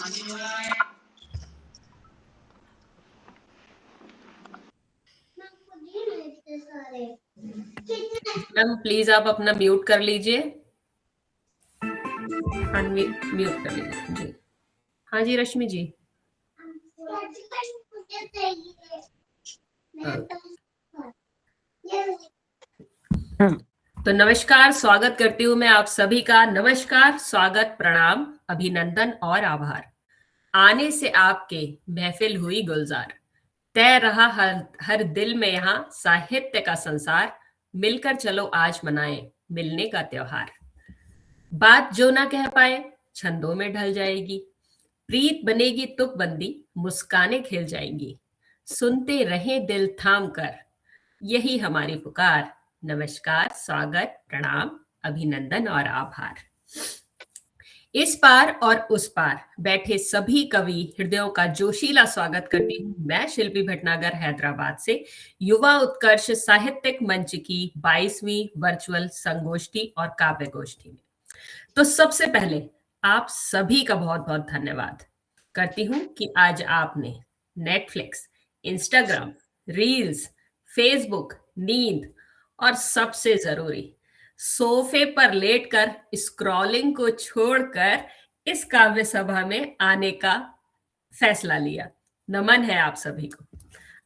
Ma'am please आप अपना mute कर लीजिए, म्यूट कर लीजिए जी। हाँ जी रश्मि जी। तो नमस्कार, स्वागत करती हूँ मैं आप सभी का। नमस्कार, स्वागत, प्रणाम, अभिनंदन और आभार। आने से आपके महफिल हुई गुलजार, तय रहा हर दिल में यहाँ साहित्य का संसार। मिलकर चलो आज मनाए मिलने का त्योहार। बात जो ना कह पाए छंदों में ढल जाएगी, प्रीत बनेगी तुकबंदी, मुस्काने खिल जाएंगी। सुनते रहे दिल थाम कर, यही हमारी पुकार। नमस्कार, स्वागत, प्रणाम, अभिनंदन और आभार। इस पार और उस पार बैठे सभी कवि हृदयों का जोशीला स्वागत करती हूँ मैं, शिल्पी भटनागर, हैदराबाद से, युवा उत्कर्ष साहित्यिक मंच की 22वीं वर्चुअल संगोष्ठी और काव्य गोष्ठी में। तो सबसे पहले आप सभी का बहुत बहुत धन्यवाद करती हूँ कि आज आपने नेटफ्लिक्स, इंस्टाग्राम, रील्स, फेसबुक, नींद और सबसे जरूरी सोफे पर लेटकर स्क्रॉलिंग को छोड़कर इस काव्य सभा में आने का फैसला लिया। नमन है आप सभी को।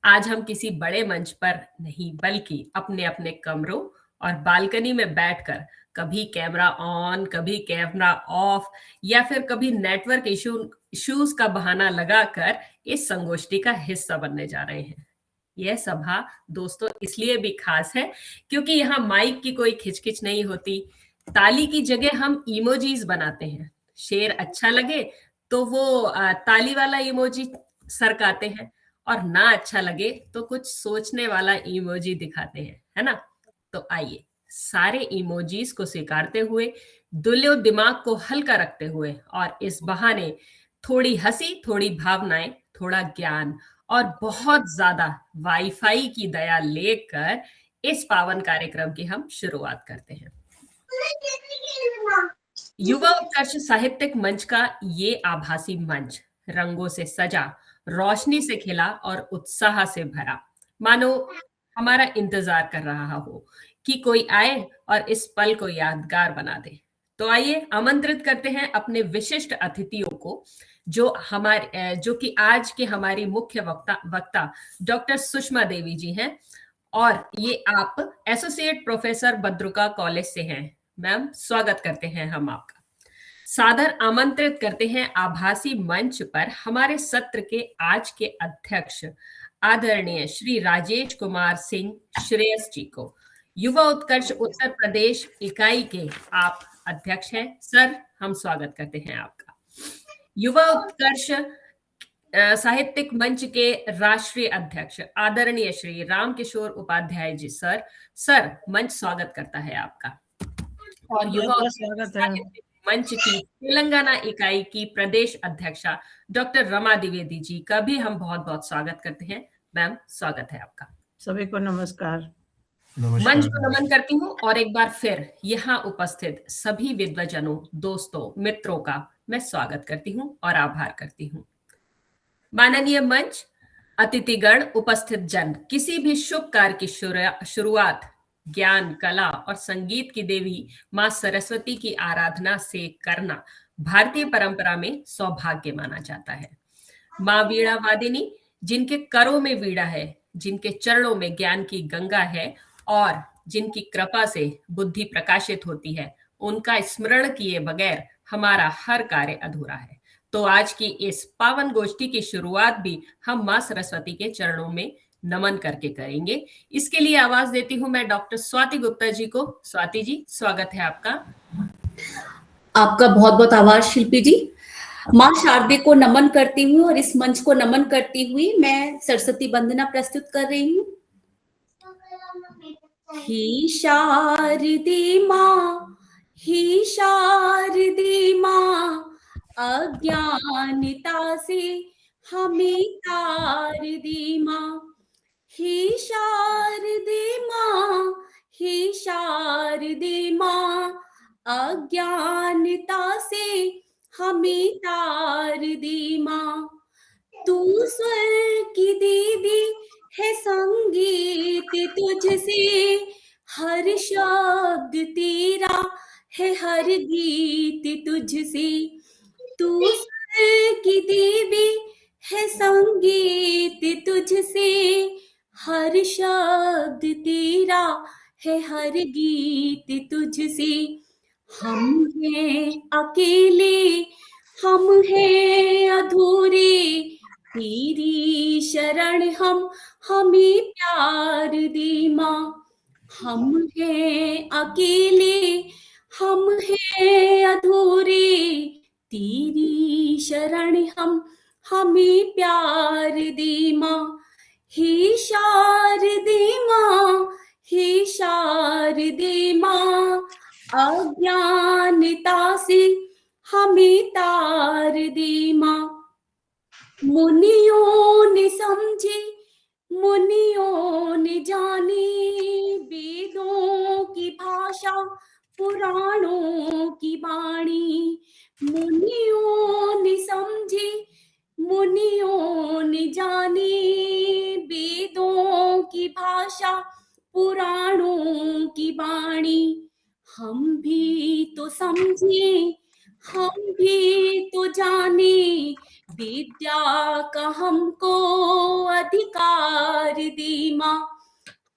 आज हम किसी बड़े मंच पर नहीं बल्कि अपने अपने कमरों और बालकनी में बैठकर, कभी कैमरा ऑन, कभी कैमरा ऑफ, या फिर कभी नेटवर्क इश्यूज का बहाना लगाकर इस संगोष्ठी का हिस्सा बनने जा रहे हैं। यह सभा दोस्तों इसलिए भी खास है क्योंकि यहाँ माइक की कोई खिचखिच नहीं होती। ताली की जगह हम इमोजीज बनाते हैं। शेर अच्छा लगे तो वो ताली वाला इमोजी सरकाते हैं, और ना अच्छा लगे तो कुछ सोचने वाला इमोजी दिखाते हैं, है ना। तो आइए सारे इमोजीज को स्वीकारते हुए, दुलो दिमाग को हल्का रखते हुए, और इस बहाने थोड़ी हंसी, थोड़ी भावनाएं, थोड़ा ज्ञान और बहुत ज्यादा वाईफाई की दया लेकर इस पावन कार्यक्रम की हम शुरुआत करते हैं। युवा उत्कर्ष साहित्यिक मंच का ये आभासी मंच रंगों से सजा, रोशनी से खिला और उत्साह से भरा, मानो हमारा इंतजार कर रहा हो कि कोई आए और इस पल को यादगार बना दे। तो आइए आमंत्रित करते हैं अपने विशिष्ट अतिथियों को, जो कि आज के हमारी मुख्य वक्ता डॉक्टर सुषमा देवी जी हैं, और ये आप एसोसिएट प्रोफेसर बद्रुका कॉलेज से हैं। मैम स्वागत करते हैं हम आपका। सादर आमंत्रित करते हैं आभासी मंच पर हमारे सत्र के आज के अध्यक्ष आदरणीय श्री राजेश कुमार सिंह श्रेयस जी को। युवा उत्कर्ष उत्तर प्रदेश इकाई के आप अध्यक्ष हैं सर, हम स्वागत करते हैं आपका। युवा उत्कर्ष साहित्यिक मंच के राष्ट्रीय अध्यक्ष आदरणीय श्री रामकिशोर उपाध्याय जी सर मंच स्वागत करता है आपका। और युवा साहित्यिक मंच की तेलंगाना इकाई की प्रदेश अध्यक्षा डॉक्टर रमा द्विवेदी जी का भी हम बहुत बहुत स्वागत करते हैं। मैम स्वागत है आपका। सभी को नमस्कार। मंच को नमन करती हूँ और एक बार फिर यहाँ उपस्थित सभी विद्वजनों, दोस्तों, मित्रों का मैं स्वागत करती हूँ और आभार करती हूँ। माननीय मंच, अतिथिगण, उपस्थित जन, किसी भी शुभ कार्य की शुरुआत ज्ञान, कला और संगीत की देवी मां सरस्वती की आराधना से करना भारतीय परंपरा में सौभाग्य माना जाता है। मां वीणा वादिनी, जिनके करों में वीणा है, जिनके चरणों में ज्ञान की गंगा है और जिनकी कृपा से बुद्धि प्रकाशित होती है, उनका स्मरण किए बगैर हमारा हर कार्य अधूरा है। तो आज की इस पावन गोष्ठी की शुरुआत भी हम मां सरस्वती के चरणों में नमन करके करेंगे। इसके लिए आवाज देती हूँ मैं डॉक्टर स्वाति गुप्ता जी को। स्वाति जी स्वागत है आपका। आपका बहुत बहुत आभार शिल्पी जी। मां शारदे को नमन करती हूँ और इस मंच को नमन करती हुई मैं सरस्वती वंदना प्रस्तुत कर रही हूँ। ही शारदे माँ, ही शारदे माँ, अज्ञानता से हमें तार दे माँ। ही शारदे माँ, ही शारदे माँ, अज्ञानता से हमें तार दी माँ। तू स्वर की देवी है, संगीत तुझसे, हर शब्द तेरा है, हर गीत तुझसे। तू स्वर की देवी है, संगीत तुझसे, हर शब्द तेरा है, हर गीत तुझसे। हम हैं अकेले, हम हैं अधूरे, तेरी शरण हम, हमें प्यार दे माँ। हम हैं अकेले, हम हैं अधूरे, तेरी शरण हम, हमें प्यार दे माँ। हे शारदे माँ, हे शारदे माँ, अज्ञानता से हमें तार दे माँ। मुनियों ने समझे, मुनियों ने जाने, वेदों की भाषा, पुराणों की वाणी। मुनियों ने समझे, मुनियों ने जाने, वेदों की भाषा, पुराणों की वाणी। हम भी तो समझे, हम भी तो जाने, विद्या का हमको अधिकार दे माँ।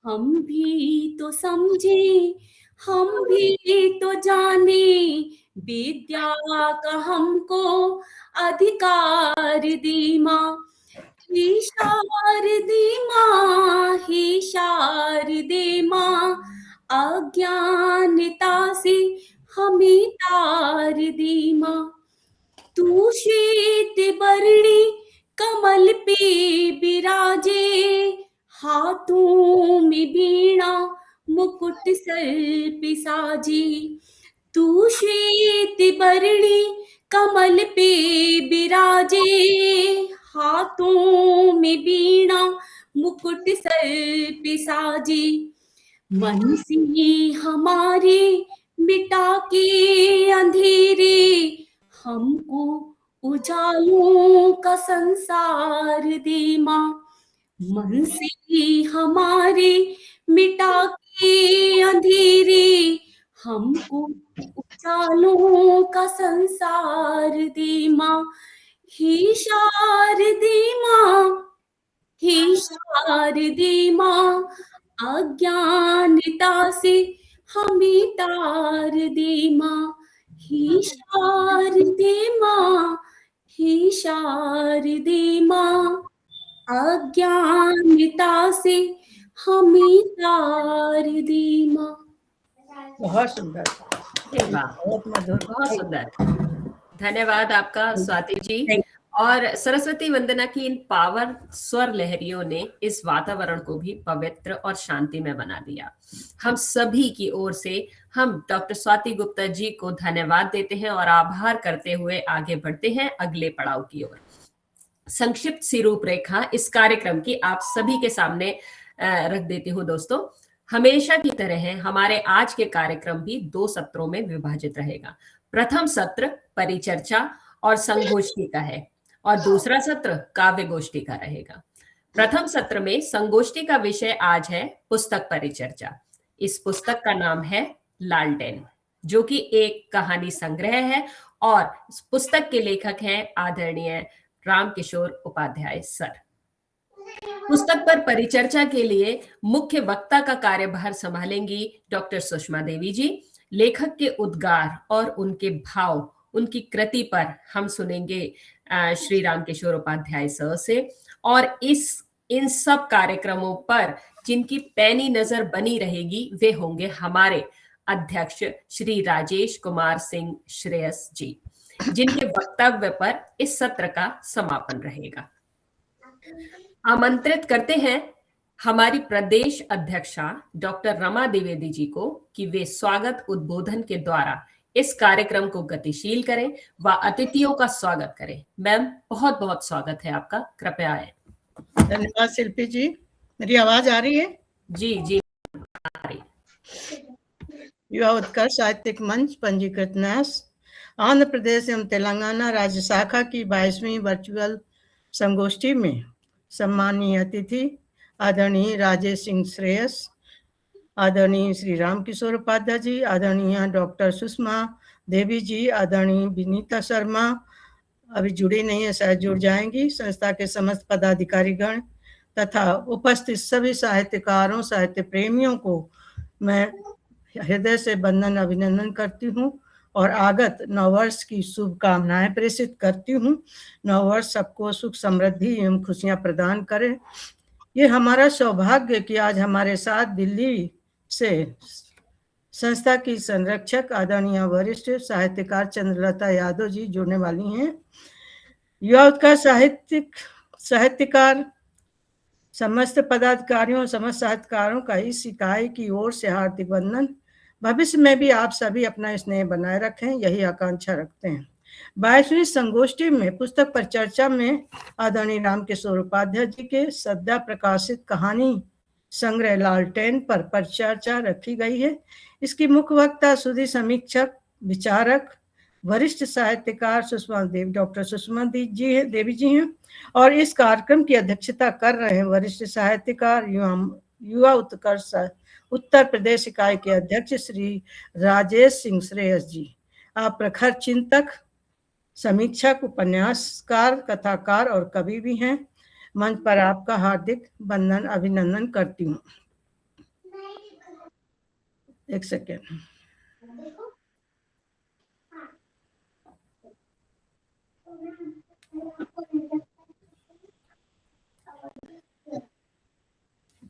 हम भी तो समझे, हम भी तो जाने, विद्या का हमको अधिकार दे माँ। हे शारदे माँ, हे शारदे माँ, अज्ञानता से हमें तार दे माँ। तू श्वेत वर्णी कमल पे विराजे, हाथों में वीणा, मुकुट सर पे साजे। तू श्वेत वर्णी कमल पे विराजे, हाथों में वीणा, मुकुट सर पे साजे। मन से हमारे मिटा के अंधेरे, हमको उजालों का संसार दे माँ। मन से हमारे मिटा के अंधेरे, हमको उजालों का संसार दे माँ। हे शारदे माँ, हे शारदे माँ, अज्ञानता से हमें तार दे माँ। हे शारदे माँ, हे शारदे माँ, अज्ञानता से हमें तार दे माँ। बहुत सुंदर, अरे वाह, बहुत मधुर, बहुत सुंदर। धन्यवाद आपका स्वाति जी। और सरस्वती वंदना की इन पावर स्वर लहरियों ने इस वातावरण को भी पवित्र और शांतिमय बना दिया। हम सभी की ओर से हम डॉक्टर स्वाति गुप्ता जी को धन्यवाद देते हैं और आभार करते हुए आगे बढ़ते हैं अगले पड़ाव की ओर। संक्षिप्त सी रूपरेखा इस कार्यक्रम की आप सभी के सामने रख देती हूँ दोस्तों। हमेशा की तरह हमारे आज के कार्यक्रम भी 2 सत्रों में विभाजित रहेगा। प्रथम सत्र परिचर्चा और संगोष्ठी का है और दूसरा सत्र काव्य गोष्ठी का रहेगा। प्रथम सत्र में संगोष्ठी का विषय आज है पुस्तक परिचर्चा। इस पुस्तक का नाम है लालटेन, जो कि एक कहानी संग्रह है और इस पुस्तक के लेखक हैं आदरणीय रामकिशोर उपाध्याय सर। पुस्तक पर परिचर्चा के लिए मुख्य वक्ता का कार्यभार संभालेंगी डॉक्टर सुषमा देवी जी। लेखक के उद्गार और उनके भाव, उनकी कृति पर हम सुनेंगे श्री रामकिशोर उपाध्याय सर से। और इन सब कार्यक्रमों पर जिनकी पैनी नजर बनी रहेगी वे होंगे हमारे अध्यक्ष श्री राजेश कुमार सिंह श्रेयस जी, जिनके वक्तव्य पर इस सत्र का समापन रहेगा। आमंत्रित करते हैं हमारी प्रदेश अध्यक्षा डॉक्टर रमा द्विवेदी जी को कि वे स्वागत उद्बोधन के द्वारा इस कार्यक्रम को गतिशील करें व अतिथियों का स्वागत करें। मैम, बहुत बहुत स्वागत है आपका, कृपया आए। धन्यवाद शिल्पी जी। मेरी आवाज आ रही है? जी जी आ रही। युवा उत्कर्ष साहित्यिक मंच पंजीकृत न्यास आंध्र प्रदेश एवं तेलंगाना राज्य शाखा की 22वीं वर्चुअल संगोष्ठी में सम्मानीय अतिथि आदरणीय राजेश सिंह श्रेयस, आदरणीय श्री राम किशोर उपाध्याय जी, आदरणीय डॉक्टर सुषमा देवी जी, आदरणीय विनीता शर्मा अभी जुड़ी नहीं है, शायद जुड़ जाएंगी, संस्था के समस्त पदाधिकारीगण तथा उपस्थित सभी साहित्यकारों, साहित्य प्रेमियों को मैं हृदय से वंदन अभिनंदन करती हूँ और आगत नववर्ष की शुभकामनाएं प्रेषित करती हूँ। नववर्ष सबको सुख समृद्धि एवं खुशियां प्रदान करे। ये हमारा सौभाग्य कि आज हमारे साथ दिल्ली से संस्था की संरक्षक आदरणीय वरिष्ठ साहित्यकार चंद्रलता यादव जी जुड़ने वाली हैं। युवा उत्कर्ष साहित्यकार समस्त पदाधिकारियों, समस्त साहित्यकारों का इस इकाई की ओर से हार्दिक वंदन। भविष्य में भी आप सभी अपना स्नेह बनाए रखें, यही आकांक्षा रखते हैं। 22वीं संगोष्ठी में पुस्तक पर चर्चा में आदरणीय राम किशोर उपाध्याय जी के सद्य प्रकाशित कहानी संग्रह लालटेन पर परिचर्चा रखी गई है। इसकी मुख्य वक्ता सुधि समीक्षक, विचारक, वरिष्ठ साहित्यकार डॉक्टर सुषमा देवी जी हैं और इस कार्यक्रम की अध्यक्षता कर रहे हैं वरिष्ठ साहित्यकार युवा उत्कर्ष उत्तर प्रदेश इकाई के अध्यक्ष श्री राजेश सिंह श्रेयस जी। आप प्रखर चिंतक, समीक्षक, उपन्यासकार, कथाकार और कवि भी हैं। मंच पर आपका हार्दिक वंदन अभिनंदन करती हूँ। एक सेकेंड।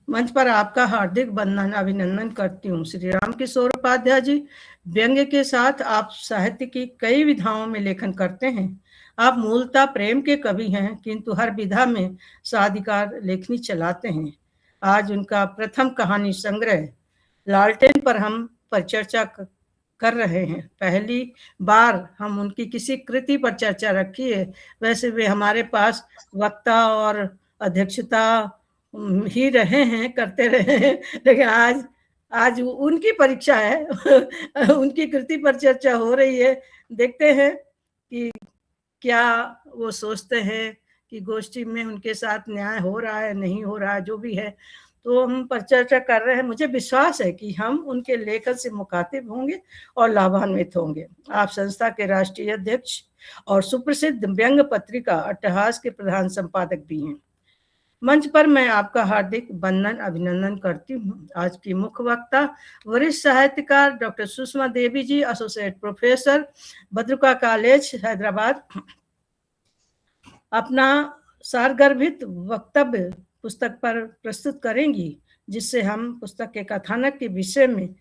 मंच पर आपका हार्दिक वंदन अभिनंदन करती हूँ। श्री राम किशोर उपाध्याय जी व्यंग्य के साथ आप साहित्य की कई विधाओं में लेखन करते हैं। आप मूलतः प्रेम के कवि हैं, किंतु हर विधा में साधिकार लेखनी चलाते हैं। आज उनका प्रथम कहानी संग्रह लालटेन पर हम परिचर्चा कर रहे हैं। पहली बार हम उनकी किसी कृति पर चर्चा रखी है। वैसे वे हमारे पास वक्ता और अध्यक्षता ही रहे हैं, करते रहे हैं, लेकिन आज उनकी परीक्षा है। उनकी कृति पर चर्चा हो रही है। देखते हैं कि क्या वो सोचते हैं कि गोष्ठी में उनके साथ न्याय हो रहा है, नहीं हो रहा है, जो भी है तो हम पर चर्चा कर रहे हैं। मुझे विश्वास है कि हम उनके लेखन से मुखातिब होंगे और लाभान्वित होंगे। आप संस्था के राष्ट्रीय अध्यक्ष और सुप्रसिद्ध व्यंग्य पत्रिका अट्टहास के प्रधान संपादक भी हैं। मंच पर मैं आपका हार्दिक वंदन अभिनंदन करती हूँ। आज की मुख्य वक्ता वरिष्ठ साहित्यकार डॉक्टर सुषमा देवी जी, एसोसिएट प्रोफेसर, भद्रका कॉलेज, हैदराबाद, अपना सारगर्भित वक्तव्य पुस्तक पर प्रस्तुत करेंगी, जिससे हम पुस्तक के कथानक के विषय में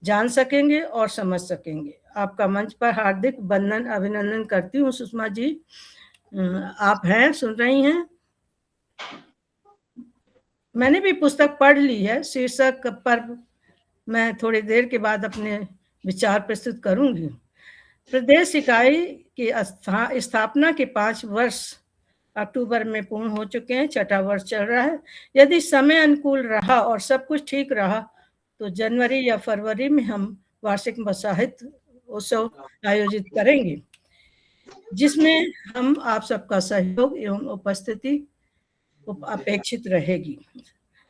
जान सकेंगे और समझ सकेंगे। आपका मंच पर हार्दिक वंदन अभिनंदन करती हूँ। सुषमा जी, आप हैं, सुन रही हैं? मैंने भी पुस्तक पढ़ ली है। शीर्षक पर मैं थोड़ी देर के बाद अपने विचार प्रस्तुत करूंगी। प्रदेश इकाई की स्थापना के 5 वर्ष अक्टूबर में पूर्ण हो चुके हैं। 6वां वर्ष चल रहा है। यदि समय अनुकूल रहा और सब कुछ ठीक रहा तो जनवरी या फरवरी में हम वार्षिक साहित्य उत्सव आयोजित करेंगे, जिसमें हम आप सबका सहयोग एवं उपस्थिति अपेक्षित रहेगी।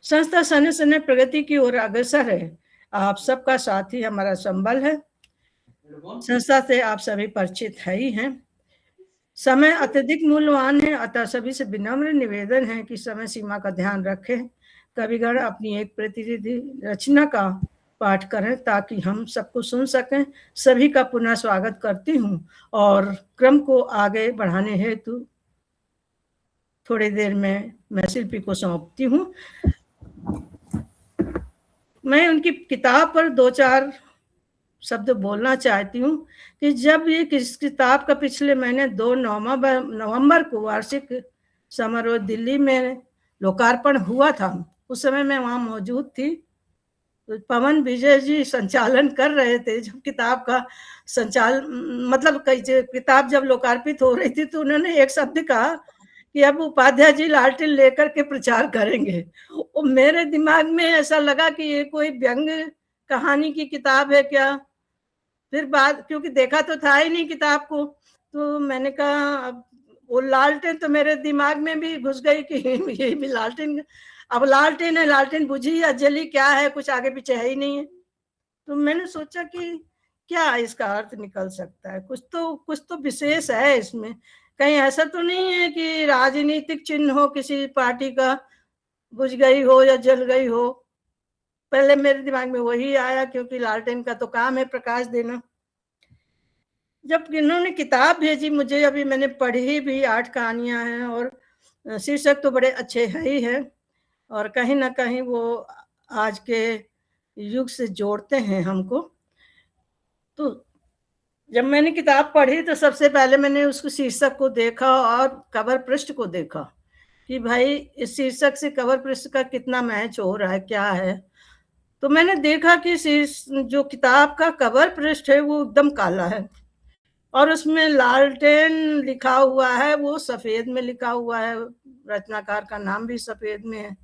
संस्था समय समय प्रगति की ओर अग्रसर है। आप सबका साथ ही हमारा संबल है। संस्था से आप सभी परिचित है ही हैं। समय अत्यधिक मूल्यवान है, अतः सभी से विनम्र निवेदन है कि समय सीमा का ध्यान रखें। कविगण अपनी एक प्रतिनिधि रचना का पाठ करें ताकि हम सबको सुन सकें। सभी का पुनः स्वागत करती हूँ और क्रम को आगे बढ़ाने हेतु थोड़ी देर में मैं शिल्पी को सौंपती हूँ। मैं उनकी किताब पर 2-4 शब्द बोलना चाहती हूँ कि जब ये किस किताब का पिछले महीने 2 नवंबर को वार्षिक समारोह दिल्ली में लोकार्पण हुआ था, उस समय मैं वहाँ मौजूद थी। तो पवन विजय जी संचालन कर रहे थे जब किताब का मतलब किताब जब लोकार्पित हो रही थी तो उन्होंने एक शब्द कहा कि अब उपाध्याय जी लालटेन लेकर के प्रचार करेंगे। और मेरे दिमाग में ऐसा लगा कि ये कोई व्यंग्य कहानी की किताब है क्या। फिर बाद, क्योंकि देखा तो था ही नहीं किताब को, तो मैंने कहा अब वो लालटेन तो मेरे दिमाग में भी घुस गई कि ये भी लालटेन, अब लालटेन है, लालटेन बुझी या जली, क्या है, कुछ आगे पीछे है ही नहीं है। तो मैंने सोचा कि क्या इसका अर्थ निकल सकता है, कुछ तो विशेष है इसमें, कहीं ऐसा तो नहीं है कि राजनीतिक चिन्ह हो किसी पार्टी का, बुझ गई हो या जल गई हो। पहले मेरे दिमाग में वही आया, क्योंकि लालटेन का तो काम है प्रकाश देना। जब इन्होंने किताब भेजी मुझे, अभी मैंने पढ़ी भी, 8 कहानियां हैं और शीर्षक तो बड़े अच्छे है ही है, और कहीं ना कहीं वो आज के युग से जोड़ते हैं हमको। तो जब मैंने किताब पढ़ी तो सबसे पहले मैंने उसको शीर्षक को देखा और कवर पृष्ठ को देखा कि भाई इस शीर्षक से कवर पृष्ठ का कितना मैच हो रहा है, क्या है। तो मैंने देखा कि जो किताब का कवर पृष्ठ है वो एकदम काला है, और उसमें लालटेन लिखा हुआ है, वो सफेद में लिखा हुआ है, रचनाकार का नाम भी सफेद में है,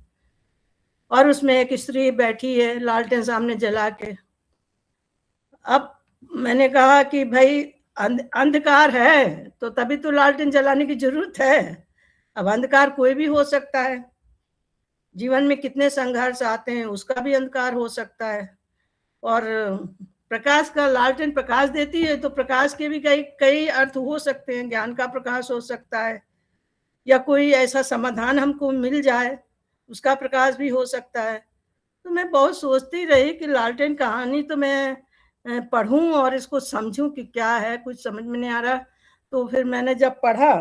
और उसमें एक स्त्री बैठी है लालटेन सामने जला के। अब मैंने कहा कि भाई अंधकार है तो तभी तो लालटेन जलाने की जरूरत है। अब अंधकार कोई भी हो सकता है, जीवन में कितने संघर्ष आते हैं, उसका भी अंधकार हो सकता है। और प्रकाश का, लालटेन प्रकाश देती है तो प्रकाश के भी कई अर्थ हो सकते हैं, ज्ञान का प्रकाश हो सकता है, या कोई ऐसा समाधान हमको मिल जाए उसका प्रकाश भी हो सकता है। तो मैं बहुत सोचती रही कि लालटेन कहानी तो मैं पढ़ूं और इसको समझूं कि क्या है, कुछ समझ में नहीं आ रहा। तो फिर मैंने जब पढ़ा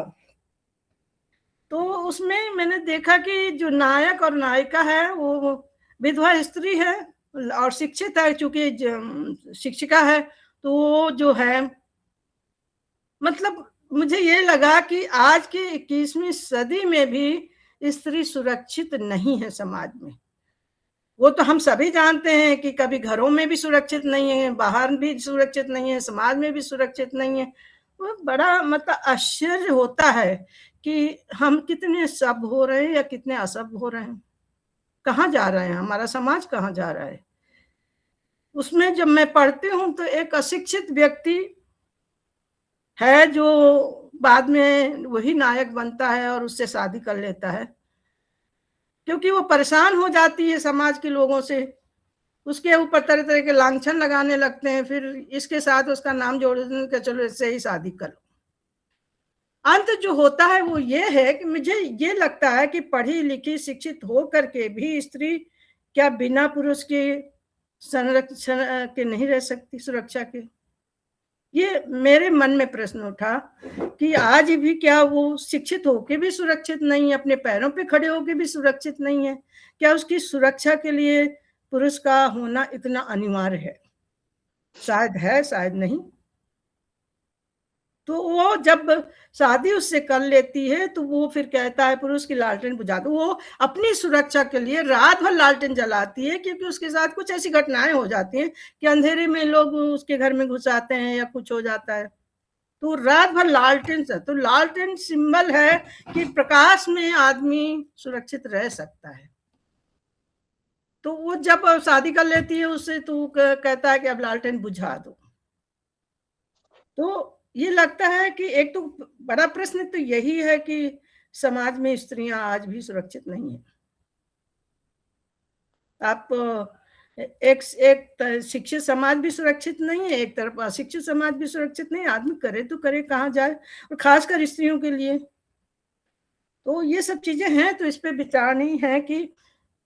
तो उसमें मैंने देखा कि जो नायक और नायिका है वो विधवा स्त्री है और शिक्षित है, चूंकि शिक्षिका है, तो वो जो है, मतलब मुझे ये लगा कि आज की 21वीं सदी में भी स्त्री सुरक्षित नहीं है समाज में। वो तो हम सभी जानते हैं कि कभी घरों में भी सुरक्षित नहीं है, बाहर भी सुरक्षित नहीं है, समाज में भी सुरक्षित नहीं है। वो बड़ा मतलब आश्चर्य होता है कि हम कितने सभ्य हो रहे हैं या कितने असभ्य हो रहे हैं, कहाँ जा रहे हैं, हमारा समाज कहाँ जा रहा है। उसमें जब मैं पढ़ती हूँ तो एक अशिक्षित व्यक्ति है जो बाद में वही नायक बनता है और उससे शादी कर लेता है, क्योंकि वो परेशान हो जाती है समाज के लोगों से, उसके ऊपर तरह तरह के लांछन लगाने लगते हैं, फिर इसके साथ उसका नाम जोड़ देते, चलो इससे ही शादी करो। अंत जो होता है वो ये है कि मुझे ये लगता है कि पढ़ी लिखी शिक्षित हो करके भी स्त्री क्या बिना पुरुष के संरक्षण के नहीं रह सकती, सुरक्षा के। ये मेरे मन में प्रश्न उठा कि आज भी क्या वो शिक्षित होके भी सुरक्षित नहीं है, अपने पैरों पे खड़े होके भी सुरक्षित नहीं है, क्या उसकी सुरक्षा के लिए पुरुष का होना इतना अनिवार्य है? शायद है, शायद नहीं। तो वो जब शादी उससे कर लेती है तो वो फिर कहता है पुरुष की लालटेन बुझा दो। वो अपनी सुरक्षा के लिए रात भर लालटेन जलाती है, क्योंकि उसके साथ कुछ ऐसी घटनाएं हो जाती हैं कि अंधेरे में लोग उसके घर में घुस आते हैं या कुछ हो जाता है, तो रात भर लालटेन से। तो लालटेन सिंबल है कि प्रकाश में आदमी सुरक्षित रह सकता है। तो वो जब शादी कर लेती है उससे, तो कहता है कि अब लालटेन बुझा दो। तो ये लगता है कि एक तो बड़ा प्रश्न तो यही है कि समाज में स्त्रियां आज भी सुरक्षित नहीं है। आप एक शिक्षित समाज भी सुरक्षित नहीं है, एक तरफ अशिक्षित समाज भी सुरक्षित नहीं है। आदमी करे तो करे कहाँ जाए, और खासकर स्त्रियों के लिए। तो ये सब चीजें हैं, तो इस पे विचारनी है कि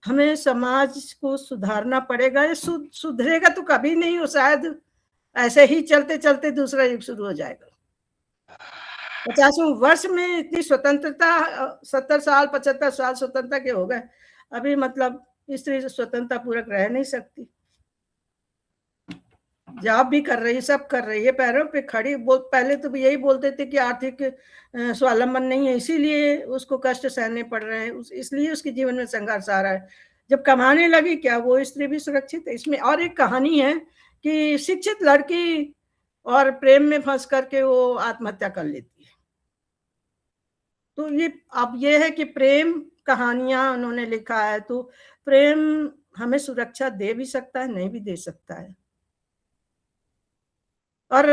हमें समाज को सुधारना पड़ेगा। ये सुधरेगा तो कभी नहीं हो, शायद ऐसे ही चलते चलते दूसरा युग शुरू हो जाएगा। 50वें वर्ष में इतनी स्वतंत्रता, 70 साल 75 साल स्वतंत्रता के हो गए, अभी मतलब स्त्री स्वतंत्रता पूर्वक रह नहीं सकती। जॉब भी कर रही, सब कर रही है, पैरों पे खड़ी। पहले तो यही बोलते थे कि आर्थिक स्वावलंबन नहीं है, इसीलिए उसको कष्ट सहने पड़ रहे हैं, इसलिए उसके जीवन में संघर्ष आ रहा है। जब कमाने लगी, क्या वो स्त्री भी सुरक्षित है? इसमें और एक कहानी है कि शिक्षित लड़की और प्रेम में फंस करके वो आत्महत्या कर लेती है। तो ये अब ये है कि प्रेम कहानियां उन्होंने लिखा है, तो प्रेम हमें सुरक्षा दे भी सकता है, नहीं भी दे सकता है। और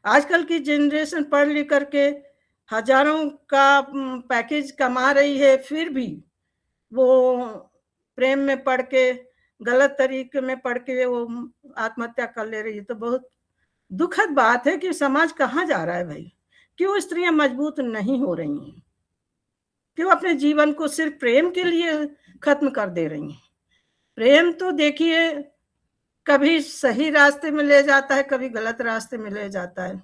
आजकल की जनरेशन पढ़ लिख करके हजारों का पैकेज कमा रही है, फिर भी वो प्रेम में पड़ के, गलत तरीके में पड़ के वो आत्महत्या कर ले रही है। तो बहुत दुखद बात है कि समाज कहाँ जा रहा है भाई। क्यों स्त्रियां मजबूत नहीं हो रही हैं? क्यों अपने जीवन को सिर्फ प्रेम के लिए खत्म कर दे रही हैं? प्रेम तो देखिए कभी सही रास्ते में ले जाता है, कभी गलत रास्ते में ले जाता है।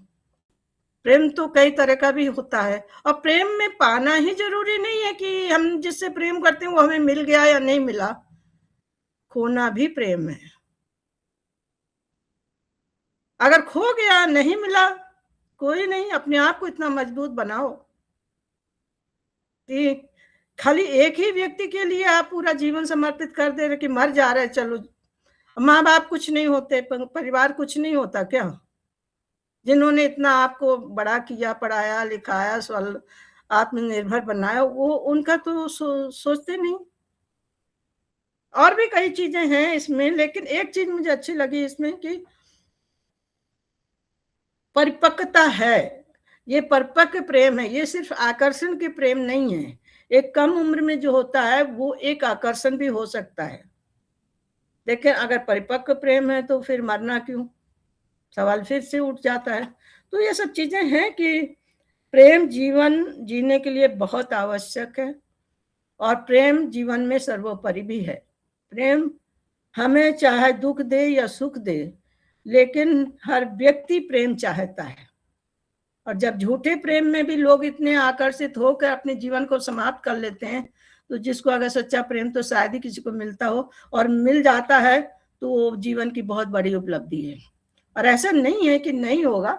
प्रेम तो कई तरह का भी होता है, और प्रेम में पाना ही जरूरी नहीं है कि हम जिससे प्रेम करते हैं वो हमें मिल गया या नहीं मिला। खोना भी प्रेम है। अगर खो गया, नहीं मिला, कोई नहीं, अपने आप को इतना मजबूत बनाओ कि खाली एक ही व्यक्ति के लिए आप पूरा जीवन समर्पित कर दे रहे कि मर जा रहे, चलो। माँ बाप कुछ नहीं होते, परिवार कुछ नहीं होता क्या? जिन्होंने इतना आपको बड़ा किया, पढ़ाया लिखाया, आत्मनिर्भर बनाया, वो उनका तो सोचते नहीं। और भी कई चीजें हैं इसमें, लेकिन एक चीज मुझे अच्छी लगी इसमें कि परिपक्वता है। ये परिपक्व प्रेम है, ये सिर्फ आकर्षण के प्रेम नहीं है। एक कम उम्र में जो होता है वो एक आकर्षण भी हो सकता है, लेकिन अगर परिपक्व प्रेम है तो फिर मरना क्यों, सवाल फिर से उठ जाता है। तो ये सब चीजें हैं कि प्रेम जीवन जीने के लिए बहुत आवश्यक है, और प्रेम जीवन में सर्वोपरि भी है। प्रेम हमें चाहे दुख दे या सुख दे, लेकिन हर व्यक्ति प्रेम चाहता है। और जब झूठे प्रेम में भी लोग इतने आकर्षित होकर अपने जीवन को समाप्त कर लेते हैं, तो जिसको अगर सच्चा प्रेम तो शायद ही किसी को मिलता हो, और मिल जाता है तो वो जीवन की बहुत बड़ी उपलब्धि है। और ऐसा नहीं है कि नहीं होगा,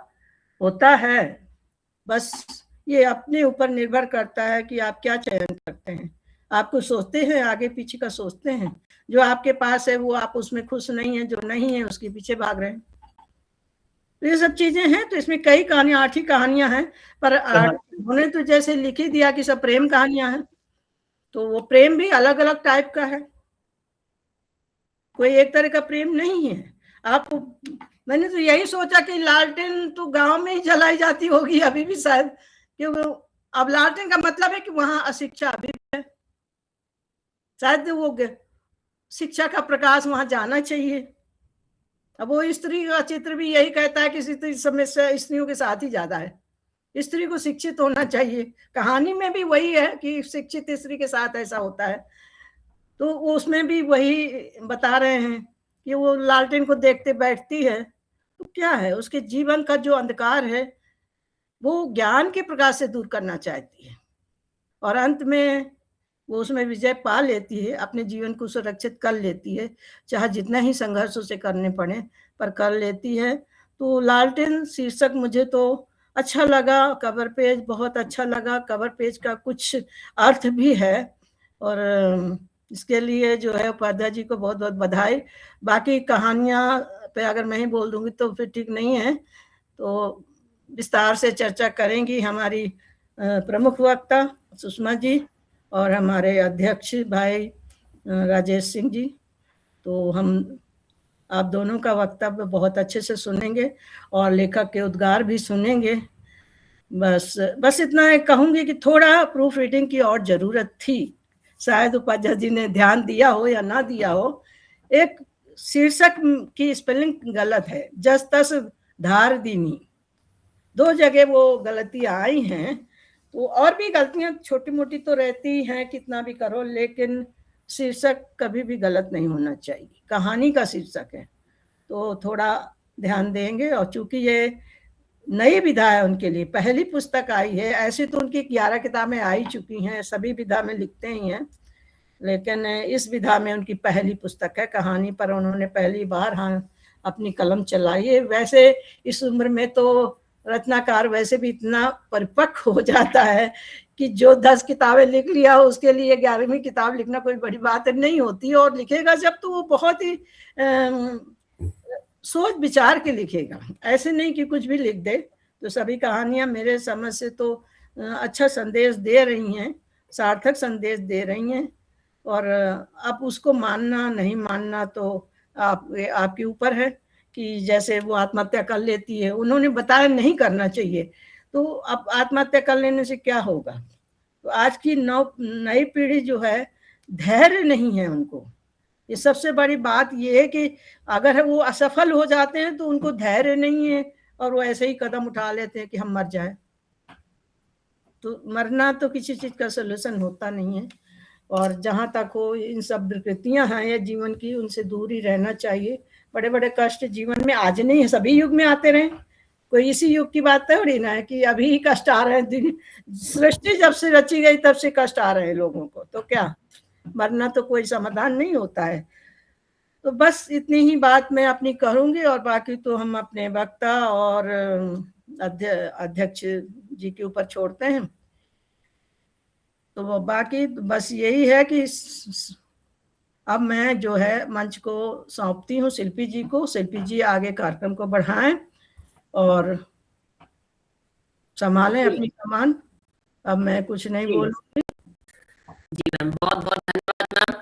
होता है, बस ये अपने ऊपर निर्भर करता है कि आप क्या चयन करते हैं। आपको सोचते हैं, आगे पीछे का सोचते हैं, जो आपके पास है वो आप उसमें खुश नहीं है, जो नहीं है उसके पीछे भाग रहे हैं। तो ये सब चीजें हैं। तो इसमें कई कहानियां, 8 ही कहानियां हैं, पर उन्होंने तो जैसे लिख ही दिया कि सब प्रेम कहानियां हैं, तो वो प्रेम भी अलग अलग टाइप का है, कोई एक तरह का प्रेम नहीं है। आपको, मैंने तो यही सोचा कि लालटेन तो गांव में ही जलाई जाती होगी अभी भी शायद, क्योंकि अब लालटेन का मतलब है कि वहां अशिक्षा अभी भी है, शायद वो शिक्षा का प्रकाश वहां जाना चाहिए। अब वो स्त्री का चित्र भी यही कहता है कि समस्या स्त्रियों के साथ ही ज्यादा है, स्त्री को शिक्षित होना चाहिए। कहानी में भी वही है कि शिक्षित स्त्री के साथ ऐसा होता है, तो उसमें भी वही बता रहे हैं कि वो लालटेन को देखते बैठती है, तो क्या है, उसके जीवन का जो अंधकार है वो ज्ञान के प्रकाश से दूर करना चाहती है, और अंत में वो उसमें विजय पा लेती है, अपने जीवन को सुरक्षित कर लेती है, चाहे जितना ही संघर्ष उसे करने पड़े, पर कर लेती है। तो लालटेन शीर्षक मुझे तो अच्छा लगा, कवर पेज बहुत अच्छा लगा, कवर पेज का कुछ अर्थ भी है, और इसके लिए जो है उपाध्याय जी को बहुत बहुत बधाई। बाकी कहानियां पे अगर मैं ही बोल दूंगी तो फिर ठीक नहीं है, तो विस्तार से चर्चा करेंगी हमारी प्रमुख वक्ता सुषमा जी और हमारे अध्यक्ष भाई राजेश सिंह जी। तो हम आप दोनों का वक्तव्य बहुत अच्छे से सुनेंगे और लेखक के उद्गार भी सुनेंगे। बस इतना कहूंगी कि थोड़ा प्रूफ रीडिंग की और जरूरत थी, शायद उपाध्याय जी ने ध्यान दिया हो या ना दिया हो। एक शीर्षक की स्पेलिंग गलत है, जस तस धार दीनी, 2 जगह वो गलतियां आई हैं। तो और भी गलतियां छोटी मोटी तो रहती हैं, कितना भी करो, लेकिन शीर्षक कभी भी गलत नहीं होना चाहिए। कहानी का शीर्षक है तो थोड़ा ध्यान देंगे। और चूंकि ये नई विधा है उनके लिए, पहली पुस्तक आई है, ऐसे तो उनकी 11 किताबें आई चुकी हैं, सभी विधा में लिखते ही हैं, लेकिन इस विधा में उनकी पहली पुस्तक है। कहानी पर उन्होंने पहली बार अपनी कलम चलाई है। वैसे इस उम्र में तो रचनाकार वैसे भी इतना परिपक्व हो जाता है कि जो 10 किताबें लिख लिया हो उसके लिए 11वीं किताब लिखना कोई बड़ी बात नहीं होती, और लिखेगा जब तो वो बहुत ही सोच विचार के लिखेगा, ऐसे नहीं कि कुछ भी लिख दे। तो सभी कहानियां मेरे समझ से तो अच्छा संदेश दे रही हैं, सार्थक संदेश दे रही हैं, और आप उसको मानना नहीं मानना तो आपके ऊपर है, कि जैसे वो आत्महत्या कर लेती है, उन्होंने बताया नहीं करना चाहिए। तो अब आत्महत्या कर लेने से क्या होगा? तो आज की नई पीढ़ी जो है, धैर्य नहीं है उनको। ये सबसे बड़ी बात ये है कि अगर वो असफल हो जाते हैं तो उनको धैर्य नहीं है और वो ऐसे ही कदम उठा लेते हैं कि हम मर जाए। तो मरना तो किसी चीज का सोल्यूशन होता नहीं है। और जहां तक हो, इन सब विकृतियां हैं ये जीवन की, उनसे दूर ही रहना चाहिए। बड़े बड़े कष्ट जीवन में आज नहीं है, सभी युग में आते रहे। कोई इसी युग की बात थोड़ी ना है कि अभी ही कष्ट आ रहे हैं। सृष्टि जब से रची गई तब से कष्ट आ रहे हैं लोगों को। तो क्या मरना तो कोई समाधान नहीं होता है। तो बस इतनी ही बात मैं अपनी करूंगी, और बाकी तो हम अपने वक्ता और अध्यक्ष जी के ऊपर छोड़ते हैं। तो वो बाकी बस यही है कि अब मैं जो है मंच को सौंपती हूँ शिल्पी जी को। शिल्पी जी आगे कार्यक्रम को बढ़ाएं और संभालें अपनी कमान। अब मैं कुछ नहीं बोलूंगी। जी मैम, बहुत बहुत धन्यवाद मैम,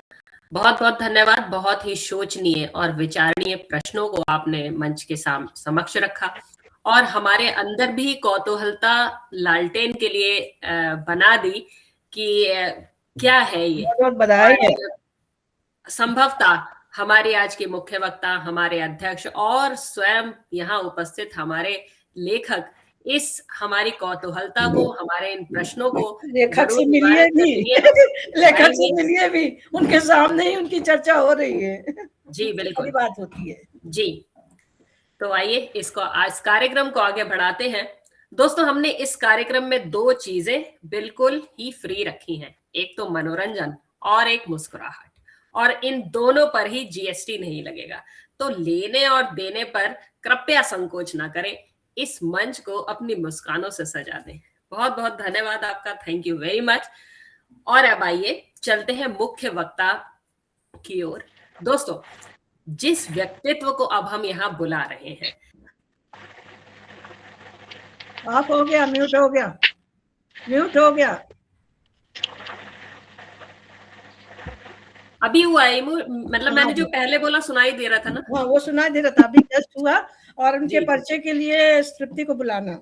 बहुत बहुत धन्यवाद। बहुत ही शोचनीय और विचारणीय प्रश्नों को आपने मंच के समक्ष रखा और हमारे अंदर भी कौतूहलता लालटेन के लिए बना दी कि क्या है ये। बहुत बधाई है। संभवतः हमारे आज के मुख्य वक्ता, हमारे अध्यक्ष और स्वयं यहाँ उपस्थित हमारे लेखक इस हमारी कौतूहलता को, हमारे इन प्रश्नों को लेखक से मिलिए भी, लेखक से मिलिए भी, उनके सामने ही उनकी चर्चा हो रही है। जी बिल्कुल, बात होती है जी। तो आइए इसको आज कार्यक्रम को आगे बढ़ाते हैं। दोस्तों, हमने इस कार्यक्रम में दो चीजें बिल्कुल ही फ्री रखी हैं, एक तो मनोरंजन और एक मुस्कुराहट, और इन दोनों पर ही जीएसटी नहीं लगेगा। तो लेने और देने पर कृपया संकोच ना करें, इस मंच को अपनी मुस्कानों से सजा दें। बहुत बहुत धन्यवाद आपका, थैंक यू वेरी मच। और अब आइए चलते हैं मुख्य वक्ता की ओर। दोस्तों, जिस व्यक्तित्व को अब हम यहाँ बुला रहे हैं, ऑफ हो गया, म्यूट हो गया, म्यूट हो गया। अभी हुआ है, मतलब मैंने जो पहले बोला सुनाई दे रहा था ना? हाँ, वो सुनाई दे रहा था, अभी जस्ट हुआ। और उनके परिचय के लिए तृप्ति को बुलाना।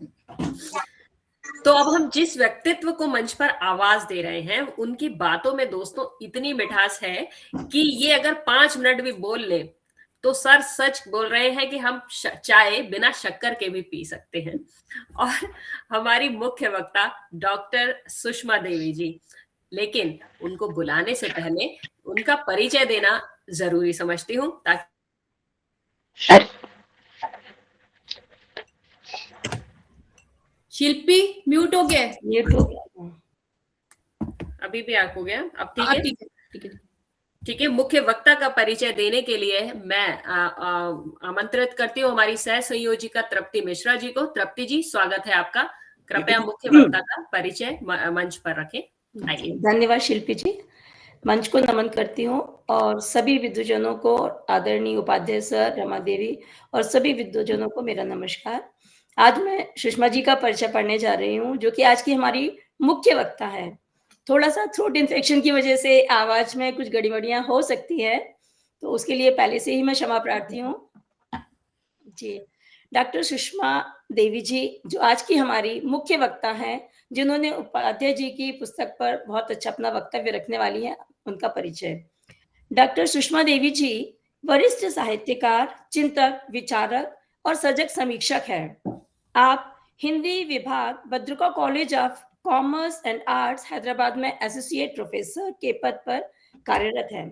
तो अब हम जिस व्यक्तित्व को मंच पर आवाज दे रहे हैं, उनकी बातों में दोस्तों इतनी मिठास है कि ये अगर 5 मिनट भी बोल ले तो सर सच बोल रहे हैं कि हम चाय बिना शक्कर के भी पी सकते हैं। और हमारी मुख्य वक्ता डॉक्टर सुषमा देवी जी, लेकिन उनको बुलाने से पहले उनका परिचय देना जरूरी समझती हूँ, ताकि शिल्पी म्यूट हो गया, म्यूट हो गया, अभी भी आप हो गया। अब ठीक है, ठीक है। ठीक है। मुख्य वक्ता का परिचय देने के लिए मैं आमंत्रित करती हूँ हमारी सह संयोजिका तृप्ति मिश्रा जी को। तृप्ति जी, स्वागत है आपका। कृपया मुख्य वक्ता का परिचय मंच पर रखें। आइए। धन्यवाद शिल्पी जी, मंच को नमन करती हूँ और सभी विद्वजनों को, आदरणीय उपाध्याय सर, रमा देवी और सभी विद्वजनों को मेरा नमस्कार। आज मैं सुषमा जी का परिचय पढ़ने जा रही हूँ, जो कि आज की हमारी मुख्य वक्ता है। थोड़ा सा थ्रोट इन्फेक्शन की वजह से आवाज में कुछ गड़बड़ियां हो सकती है, तो उसके लिए पहले से ही मैं क्षमा प्रार्थी हूँ जी। डॉक्टर सुषमा देवी जी, जो आज की हमारी मुख्य वक्ता हैं, जिन्होंने उपाध्याय जी की पुस्तक पर बहुत अच्छा अपना वक्तव्य रखने वाली है, उनका परिचय। डॉक्टर सुषमा देवी जी वरिष्ठ साहित्यकार, चिंतक, विचारक और सजग समीक्षक हैं। आप हिंदी विभाग Bhadruka college of commerce and arts Hyderabad में एसोसिएट प्रोफेसर के पद पर कार्यरत हैं।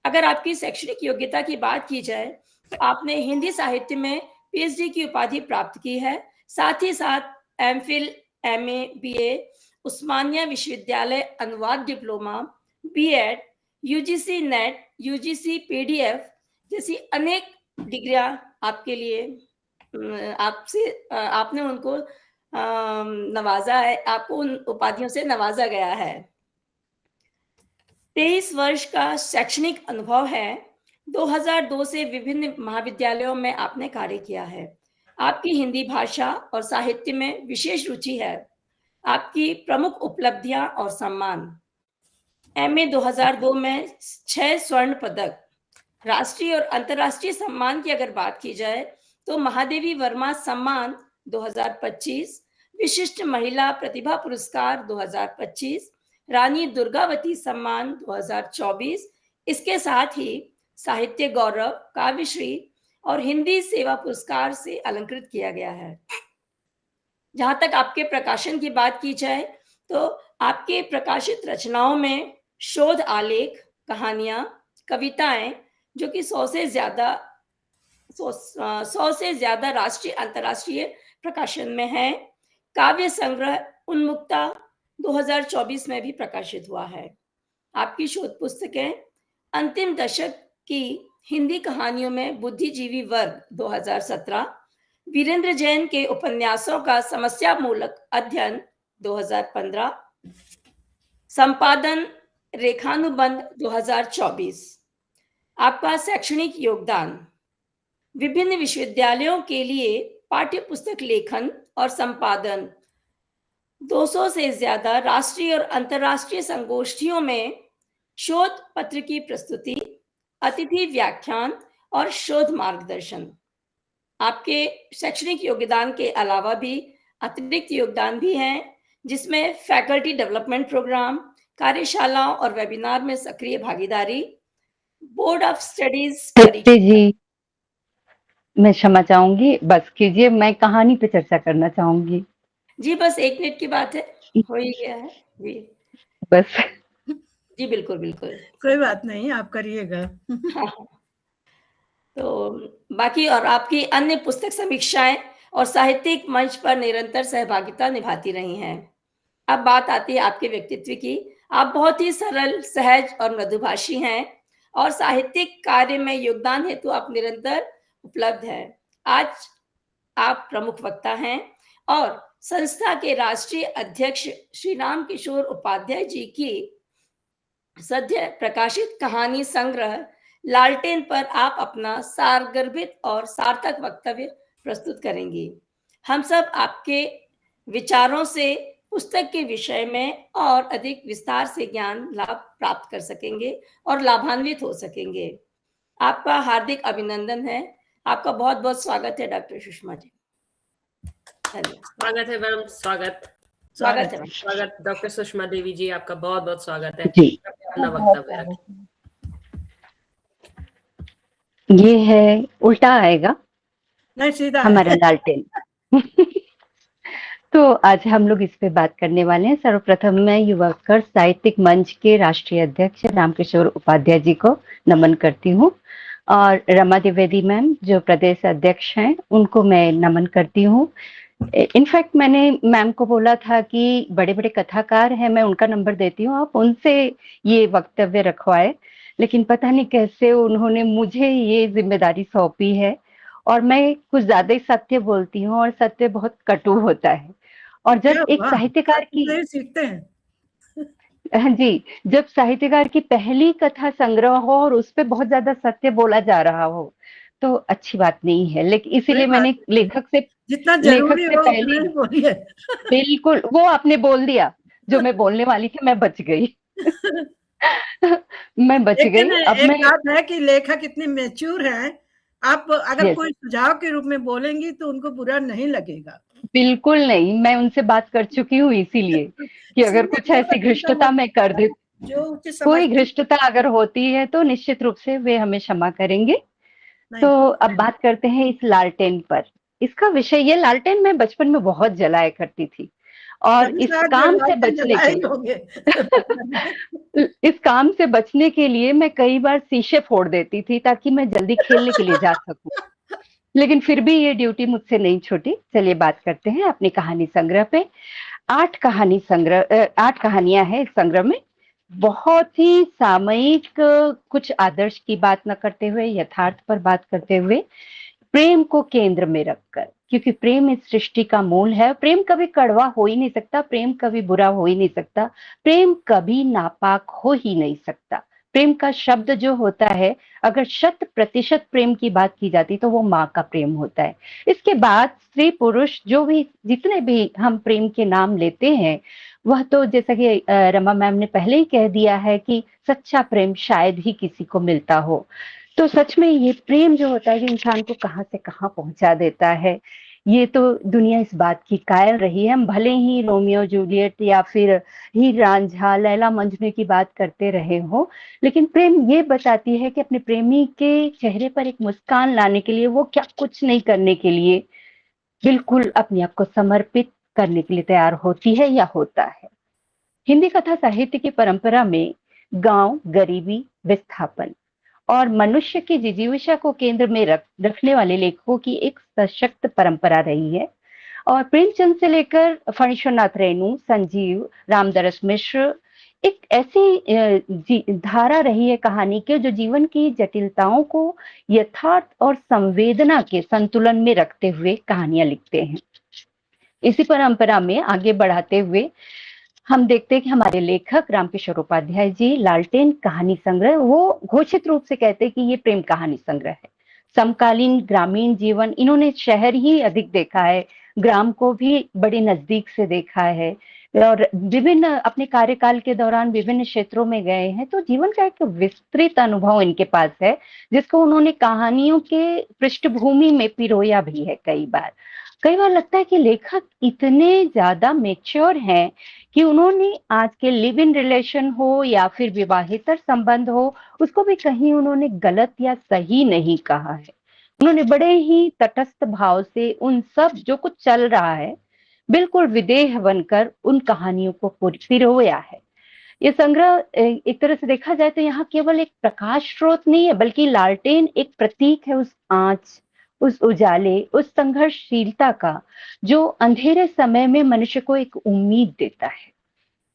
अगर आपकी शैक्षणिक योग्यता की बात की जाए तो आपने हिंदी साहित्य में पीएचडी की उपाधि प्राप्त की है। साथ ही साथ एमफिल, एमए, बीए, उस्मानिया विश्वविद्यालय अनुवाद diploma, BEd, UGC NET, UGC PDF जैसी अनेक डिग्रियां आपके लिए आपने उनको नवाजा है, आपको उन उपाधियों से नवाजा गया है। 23 वर्ष का शैक्षणिक अनुभव है। 2002 से विभिन्न महाविद्यालयों में आपने कार्य किया है। आपकी हिंदी भाषा और साहित्य में विशेष रुचि है। आपकी प्रमुख उपलब्धियां और सम्मान: एमए 2002 में 6 स्वर्ण पदक। राष्ट्रीय और अंतर्राष्ट्रीय सम्मान की अगर बात की जाए तो महादेवी वर्मा सम्मान 2025, विशिष्ट महिला प्रतिभा पुरस्कार 2025, रानी दुर्गावती सम्मान 2024, इसके साथ ही साहित्य गौरव, काव्यश्री और हिंदी सेवा पुरस्कार से अलंकृत किया गया है। जहां तक आपके प्रकाशन की बात की जाए तो आपके प्रकाशित रचनाओं में शोध आलेख, कहानियां, कविताएं जो कि 100 से ज्यादा राष्ट्रीय अंतर्राष्ट्रीय प्रकाशन में है, काव्य संग्रह उन्मुक्ता 2024 में भी प्रकाशित हुआ है। आपकी शोध पुस्तकें अंतिम दशक की हिंदी कहानियों में बुद्धिजीवी वर्ग 2017, वीरेंद्र जैन के उपन्यासों का समस्या मूलक अध्ययन 2015, संपादन रेखानुबंध 2024। आपका शैक्षणिक योगदान विभिन्न विश्वविद्यालयों के लिए पाठ्य पुस्तक लेखन और संपादन, 200 से ज्यादा राष्ट्रीय और अंतर्राष्ट्रीय संगोष्ठियों में शोध पत्र की प्रस्तुति, अतिथि व्याख्यान और शोध मार्गदर्शन। आपके शैक्षणिक योगदान के अलावा भी अतिरिक्त योगदान भी हैं, जिसमें फैकल्टी डेवलपमेंट प्रोग्राम, कार्यशालाओं और वेबिनार में सक्रिय भागीदारी, बोर्ड ऑफ स्टडीज जी मैं क्षमा चाहूंगी, बस कीजिए, मैं कहानी पे चर्चा करना चाहूंगी। जी बस 1 मिनट की बात है, हो ही गया है जी, बस जी बिल्कुल बिल्कुल, कोई बात नहीं, आप करिएगा। तो बाकी और आपकी अन्य पुस्तक समीक्षाएं और साहित्यिक मंच पर निरंतर सहभागिता निभाती रही हैं। अब बात आती है आपके व्यक्तित्व की। आप बहुत ही सरल, सहज और मृदुभाषी हैं और साहित्यिक कार्य में योगदान हेतु आप निरंतर उपलब्ध हैं। आज आप प्रमुख वक्ता हैं और संस्था के राष्ट्रीय अध्यक्ष श्री राम किशोर उपाध्याय जी की सद्य प्रकाशित कहानी संग्रह लालटेन पर आप अपना सारगर्भित और सार्थक वक्तव्य प्रस्तुत करेंगी। हम सब आपके विचारों से पुस्तक के विषय में और अधिक विस्तार से ज्ञान लाभ प्राप्त कर सकेंगे और लाभान्वित हो सकेंगे। आपका हार्दिक अभिनंदन है। आपका बहुत बहुत स्वागत है डॉक्टर सुषमा जी। धन्यवाद। स्वागत है मैम, स्वागत स्वागत है। स्वागत डॉक्टर सुषमा देवी जी, आपका बहुत बहुत स्वागत है। जी। अपना वक्तव्य रखें। ये है, उल्टा आएगा नहीं, सीधा हमारा लालटेन। तो आज हम लोग इस पे बात करने वाले हैं। सर्वप्रथम मैं युवा उत्कर्ष साहित्यिक मंच के राष्ट्रीय अध्यक्ष रामकिशोर उपाध्याय जी को नमन करती हूँ और रमा द्विवेदी मैम जो प्रदेश अध्यक्ष हैं उनको मैं नमन करती हूँ। इनफैक्ट मैंने मैम को बोला था कि बड़े बड़े कथाकार हैं, मैं उनका नंबर देती हूँ, आप उनसे ये वक्तव्य रखवाए, लेकिन पता नहीं कैसे उन्होंने मुझे ये जिम्मेदारी सौंपी है और मैं कुछ ज्यादा ही सत्य बोलती हूँ और सत्य बहुत कटु होता है। और जब एक साहित्यकार की सीखते हैं हाँ जी, जब साहित्यकार की पहली कथा संग्रह हो और उस पे बहुत ज्यादा सत्य बोला जा रहा हो तो अच्छी बात नहीं है। लेकिन इसीलिए मैंने लेखक से जितना जरूरी हो पहले बोलिए। बिल्कुल, वो आपने बोल दिया जो मैं बोलने वाली थी, मैं बच गई। मैं बच गई। अब एक मैं बात है कि लेखक इतने मैच्योर हैं, आप अगर कोई सुझाव के रूप में बोलेंगी तो उनको बुरा नहीं लगेगा। बिल्कुल नहीं, मैं उनसे बात कर चुकी हूँ इसीलिए कि अगर कुछ ऐसी घृष्टता मैं कर दे, कोई घृष्टता अगर होती है तो निश्चित रूप से वे हमें क्षमा करेंगे। तो अब बात करते हैं इस लालटेन पर। इसका विषय, ये लालटेन मैं बचपन में बहुत जलाया करती थी और इस काम से बचने के इस काम से बचने के लिए मैं कई बार शीशे फोड़ देती थी ताकि मैं जल्दी खेलने के लिए जा सकूं, लेकिन फिर भी ये ड्यूटी मुझसे नहीं छूटी। चलिए बात करते हैं अपनी कहानी संग्रह पे। 8 कहानियां हैं इस संग्रह में। बहुत ही सामयिक, कुछ आदर्श की बात न करते हुए, यथार्थ पर बात करते हुए, प्रेम को केंद्र में रखकर, क्योंकि प्रेम इस सृष्टि का मूल है। प्रेम कभी कड़वा हो ही नहीं सकता, प्रेम कभी बुरा हो ही नहीं सकता, प्रेम कभी नापाक हो ही नहीं सकता। प्रेम का शब्द जो होता है, अगर 100% प्रेम की बात की जाती तो वो माँ का प्रेम होता है। इसके बाद स्त्री पुरुष जो भी, जितने भी हम प्रेम के नाम लेते हैं, वह तो जैसा कि रमा मैम ने पहले ही कह दिया है कि सच्चा प्रेम शायद ही किसी को मिलता हो। तो तो सच में ये प्रेम जो होता है कि इंसान को कहाँ से कहाँ पहुंचा देता है, ये तो दुनिया इस बात की कायल रही है। हम भले ही रोमियो जूलियट या फिर हीर रांझा, लैला मजनू की बात करते रहे हो, लेकिन प्रेम ये बताती है कि अपने प्रेमी के चेहरे पर एक मुस्कान लाने के लिए वो क्या कुछ नहीं करने के लिए बिल्कुल अपने आप को समर्पित करने के लिए तैयार होती है या होता है। हिंदी कथा साहित्य की परंपरा में गांव, गरीबी, विस्थापन और मनुष्य की जिजीविका को केंद्र में रखने वाले लेखकों की एक सशक्त परंपरा रही है। और प्रेमचंद से लेकर फणीश्वरनाथ रेणु, संजीव, रामदरस मिश्र एक ऐसी धारा रही है कहानी के जो जीवन की जटिलताओं को यथार्थ और संवेदना के संतुलन में रखते हुए कहानियां लिखते हैं। इसी परंपरा में आगे बढ़ाते हुए हम देखते हैं कि हमारे लेखक रामकिशोर उपाध्याय जी लालटेन कहानी संग्रह, वो घोषित रूप से कहते हैं कि ये प्रेम कहानी संग्रह है। समकालीन ग्रामीण जीवन, इन्होंने शहर ही अधिक देखा है, ग्राम को भी बड़े नजदीक से देखा है और विभिन्न अपने कार्यकाल के दौरान विभिन्न क्षेत्रों में गए हैं, तो जीवन का एक विस्तृत अनुभव इनके पास है जिसको उन्होंने कहानियों के पृष्ठभूमि में पिरोया भी है। कई बार लगता है कि लेखक इतने ज्यादा मेच्योर हैं कि उन्होंने आज के लिव इन रिलेशन हो या फिर विवाहेतर संबंध हो, उसको भी कहीं उन्होंने गलत या सही नहीं कहा है। उन्होंने बड़े ही तटस्थ भाव से उन सब जो कुछ चल रहा है बिल्कुल विदेह बनकर उन कहानियों को पिरोया है। ये संग्रह एक तरह से देखा जाए तो यहाँ केवल एक प्रकाश स्रोत नहीं है, बल्कि लालटेन एक प्रतीक है उस आंच, उस उजाले, उस संघर्षशीलता का जो अंधेरे समय में मनुष्य को एक उम्मीद देता है।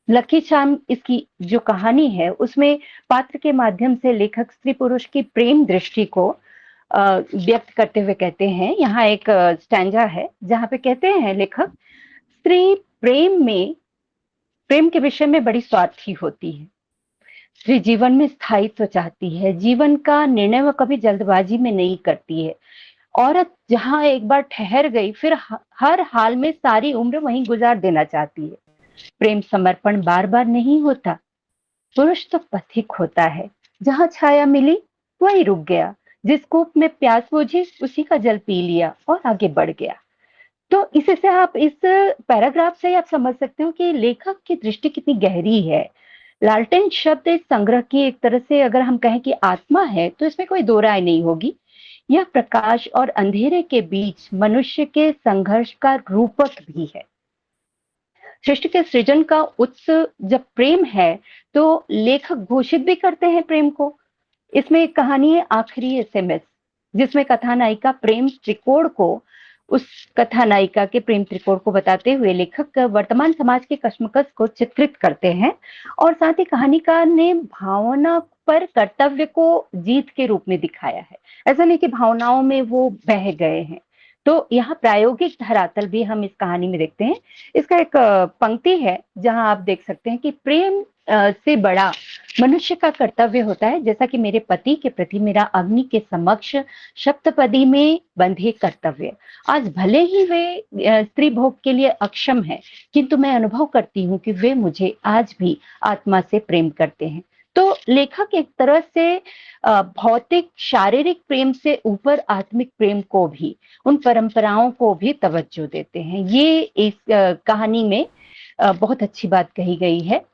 लकी चार्म इसकी जो कहानी है उसमें पात्र के माध्यम से लेखक स्त्री पुरुष की प्रेम दृष्टि को व्यक्त करते हुए कहते हैं, यहाँ एक स्टैंजा है जहाँ पे कहते हैं लेखक, स्त्री प्रेम के विषय में बड़ी स्वार्थी होती है। स्त्री जीवन में स्थायित्व चाहती है, जीवन का निर्णय वह कभी जल्दबाजी में नहीं करती है। औरत जहां एक बार ठहर गई फिर हर हाल में सारी उम्र वहीं गुजार देना चाहती है। प्रेम समर्पण बार बार नहीं होता, पुरुष तो पथिक होता है, जहां छाया मिली वहीं रुक गया, जिस कूप में प्यास बुझी उसी का जल पी लिया और आगे बढ़ गया। तो इससे आप इस पैराग्राफ से आप समझ सकते हो कि लेखक की दृष्टि कितनी गहरी है। लालटेन शब्द इस संग्रह की एक तरह से अगर हम कहें कि आत्मा है तो इसमें कोई दो राय नहीं होगी। यह प्रकाश और अंधेरे के बीच मनुष्य के संघर्ष का रूपक भी है। सृष्टि के सृजन का उत्स जब प्रेम है तो लेखक घोषित भी करते हैं प्रेम को। इसमें एक कहानी है आखिरी एसएमएस, जिसमें कथानायिका प्रेम त्रिकोण को, उस कथानायिका के प्रेम त्रिकोण को बताते हुए लेखक वर्तमान समाज के कश्मकश को चित्रित करते हैं और साथ ही कहानीकार ने भावना पर कर्तव्य को जीत के रूप में दिखाया है। ऐसा नहीं कि भावनाओं में वो बह गए हैं। तो यहाँ प्रायोगिक धरातल भी हम इस कहानी में देखते हैं। इसका एक पंक्ति है जहां आप देख सकते हैं कि प्रेम से बड़ा मनुष्य का कर्तव्य होता है, जैसा कि मेरे पति के प्रति मेरा अग्नि के समक्ष सप्तपदी में बंधे कर्तव्य। आज भले ही वे स्त्री भोग के लिए अक्षम है, किंतु मैं अनुभव करती हूँ कि वे मुझे आज भी आत्मा से प्रेम करते हैं। तो लेखक एक तरह से भौतिक शारीरिक प्रेम से ऊपर आत्मिक प्रेम को भी, उन परंपराओं को भी तवज्जो देते हैं। ये इस कहानी में बहुत अच्छी बात कही गई है।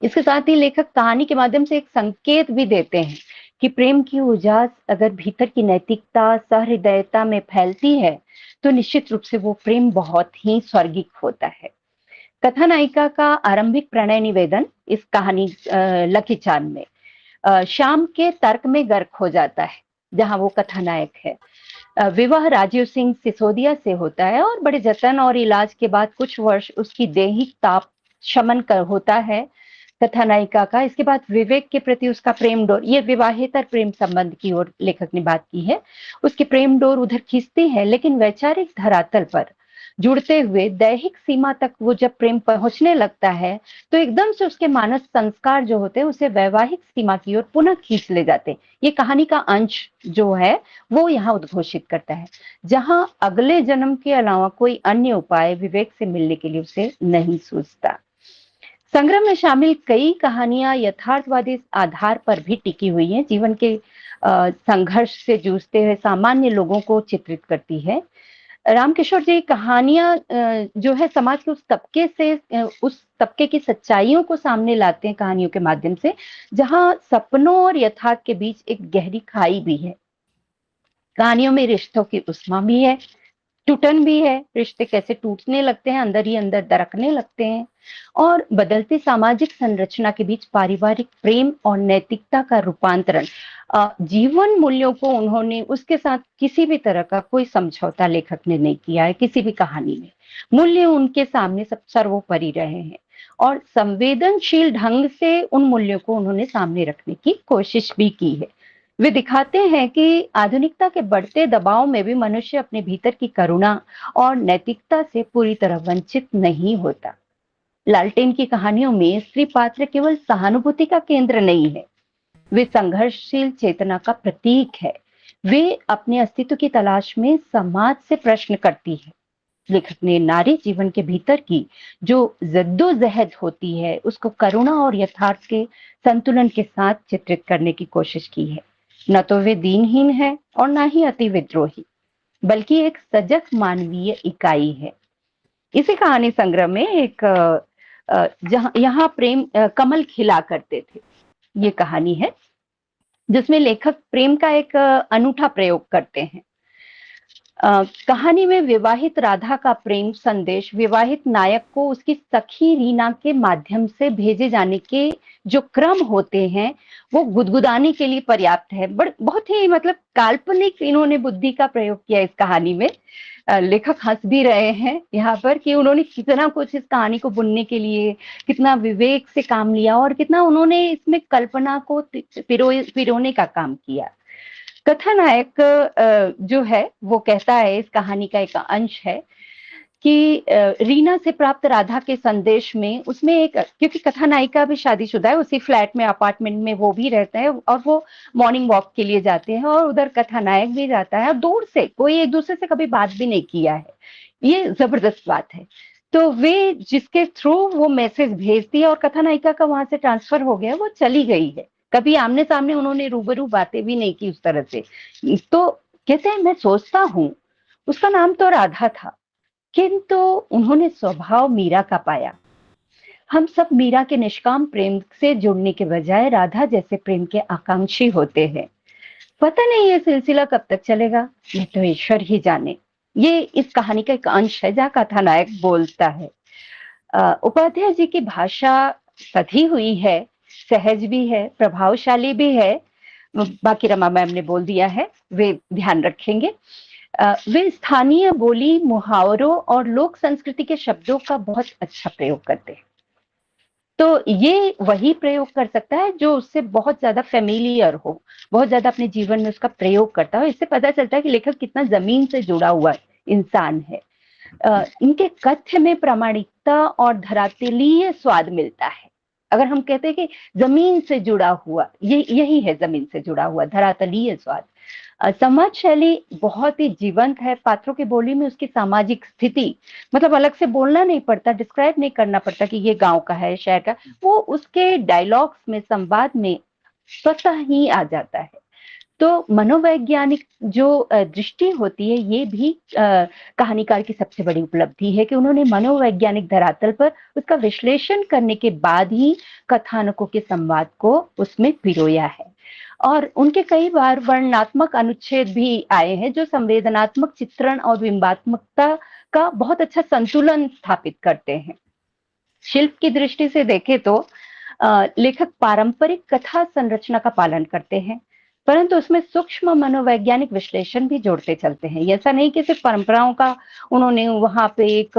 इसके साथ ही लेखक कहानी के माध्यम से एक संकेत भी देते हैं कि प्रेम की उजास अगर भीतर की नैतिकता, सहृदयता में फैलती है तो निश्चित रूप से वो प्रेम बहुत ही स्वर्गिक होता है। कथानायिका का आरंभिक प्रणय निवेदन इस कहानी लकी चार्म में शाम के तर्क में गर्क हो जाता है, जहां वो कथानायक है। विवाह राजीव सिंह सिसोदिया से होता है और बड़े जतन और इलाज के बाद कुछ वर्ष उसकी दैहिक ताप शमन कर होता है कथानायिका का। इसके बाद विवेक के प्रति उसका प्रेम डोर, ये विवाहेतर प्रेम संबंध की ओर लेखक ने बात की है, उसकी प्रेम डोर उधर खींचती है, लेकिन वैचारिक धरातल पर जुड़ते हुए दैहिक सीमा तक वो जब प्रेम पहुंचने लगता है तो एकदम से उसके मानस संस्कार जो होते हैं उसे वैवाहिक सीमा की ओर पुनः खींच ले जाते हैं। ये कहानी का अंश जो है वो यहाँ उद्घोषित करता है, जहां अगले जन्म के अलावा कोई अन्य उपाय विवेक से मिलने के लिए उसे नहीं सूझता। संग्रह में शामिल कई कहानियां यथार्थवादी आधार पर भी टिकी हुई हैं, जीवन के संघर्ष से जूझते हुए सामान्य लोगों को चित्रित करती है। रामकिशोर जी कहानियां जो है समाज के उस तबके की सच्चाइयों को सामने लाते हैं कहानियों के माध्यम से, जहां सपनों और यथार्थ के बीच एक गहरी खाई भी है। कहानियों में रिश्तों की उष्मा भी है, टूटन भी है, रिश्ते कैसे टूटने लगते हैं, अंदर ही अंदर दरकने लगते हैं, और बदलती सामाजिक संरचना के बीच पारिवारिक प्रेम और नैतिकता का रूपांतरण। जीवन मूल्यों को उन्होंने, उसके साथ किसी भी तरह का कोई समझौता लेखक ने नहीं किया है। किसी भी कहानी में मूल्य उनके सामने सब सर्वोपरि रहे हैं, और संवेदनशील ढंग से उन मूल्यों को उन्होंने सामने रखने की कोशिश भी की है। वे दिखाते हैं कि आधुनिकता के बढ़ते दबाव में भी मनुष्य अपने भीतर की करुणा और नैतिकता से पूरी तरह वंचित नहीं होता। लालटेन की कहानियों में स्त्री पात्र केवल सहानुभूति का केंद्र नहीं है, वे संघर्षशील चेतना का प्रतीक है। वे अपने अस्तित्व की तलाश में समाज से प्रश्न करती है। लेखक ने नारी जीवन के भीतर की जो जद्दोजहद होती है उसको करुणा और यथार्थ के संतुलन के साथ चित्रित करने की कोशिश की है। न तो वे दीनहीन है और न ही अति विद्रोही, बल्कि एक सजग मानवीय इकाई है। इसी कहानी संग्रह में एक यहाँ प्रेम कमल खिला करते थे, ये कहानी है जिसमें लेखक प्रेम का एक अनूठा प्रयोग करते हैं। कहानी में विवाहित राधा का प्रेम संदेश विवाहित नायक को उसकी सखी रीना के माध्यम से भेजे जाने के जो क्रम होते हैं वो गुदगुदाने के लिए पर्याप्त है। बहुत ही मतलब काल्पनिक इन्होंने बुद्धि का प्रयोग किया इस कहानी में। लेखक हंस भी रहे हैं यहाँ पर कि उन्होंने कितना कुछ इस कहानी को बुनने के लिए कितना विवेक से काम लिया और कितना उन्होंने इसमें कल्पना को पिरोने का काम किया। कथानायक जो है वो कहता है, इस कहानी का एक अंश है कि रीना से प्राप्त राधा के संदेश में उसमें एक, क्योंकि कथानायिका भी शादीशुदा है, उसी फ्लैट में अपार्टमेंट में वो भी रहते हैं और वो मॉर्निंग वॉक के लिए जाते हैं और उधर कथानायक भी जाता है। दूर से कोई एक दूसरे से कभी बात भी नहीं किया है, ये जबरदस्त बात है। तो वे जिसके थ्रू वो मैसेज भेजती है और कथानायिका का वहां से ट्रांसफर हो गया, वो चली गई है, कभी आमने सामने उन्होंने रूबरू बातें भी नहीं की उस तरह से। तो कहते हैं मैं सोचता हूँ उसका नाम तो राधा था, किंतु उन्होंने स्वभाव मीरा का पाया। हम सब मीरा के निष्काम प्रेम से जुड़ने के बजाय राधा जैसे प्रेम के आकांक्षी होते हैं। पता नहीं ये सिलसिला कब तक चलेगा, ये तो ईश्वर ही जाने। ये इस कहानी का एक अंश है जहाँ कथानायक बोलता है। उपाध्याय जी की भाषा सधी हुई है, सहज भी है, प्रभावशाली भी है। बाकी रमा मैम ने बोल दिया है, वे ध्यान रखेंगे। वे स्थानीय बोली, मुहावरों और लोक संस्कृति के शब्दों का बहुत अच्छा प्रयोग करते हैं। तो ये वही प्रयोग कर सकता है जो उससे बहुत ज्यादा फेमिलियर हो, बहुत ज्यादा अपने जीवन में उसका प्रयोग करता हो। इससे पता चलता है कि लेखक कितना जमीन से जुड़ा हुआ इंसान है। इनके कथ्य में प्रामाणिकता और धरातलीय स्वाद मिलता है। अगर हम कहते हैं कि जमीन से जुड़ा हुआ, यही है जमीन से जुड़ा हुआ धरातलीय स्वाद। समाज शैली बहुत ही जीवंत है। पात्रों की बोली में उसकी सामाजिक स्थिति, मतलब अलग से बोलना नहीं पड़ता, डिस्क्राइब नहीं करना पड़ता कि ये गांव का है, शहर का, वो उसके डायलॉग्स में, संवाद में स्वतः ही आ जाता है। तो मनोवैज्ञानिक जो दृष्टि होती है, ये भी कहानीकार की सबसे बड़ी उपलब्धि है कि उन्होंने मनोवैज्ञानिक धरातल पर उसका विश्लेषण करने के बाद ही कथानकों के संवाद को उसमें पिरोया है। और उनके कई बार वर्णनात्मक अनुच्छेद भी आए हैं जो संवेदनात्मक चित्रण और बिंबात्मकता का बहुत अच्छा संतुलन स्थापित करते हैं। शिल्प की दृष्टि से देखें तो लेखक पारंपरिक कथा संरचना का पालन करते हैं, परंतु उसमें सूक्ष्म मनोवैज्ञानिक विश्लेषण भी जोड़ते चलते हैं। ऐसा नहीं कि सिर्फ परंपराओं का उन्होंने वहां पे एक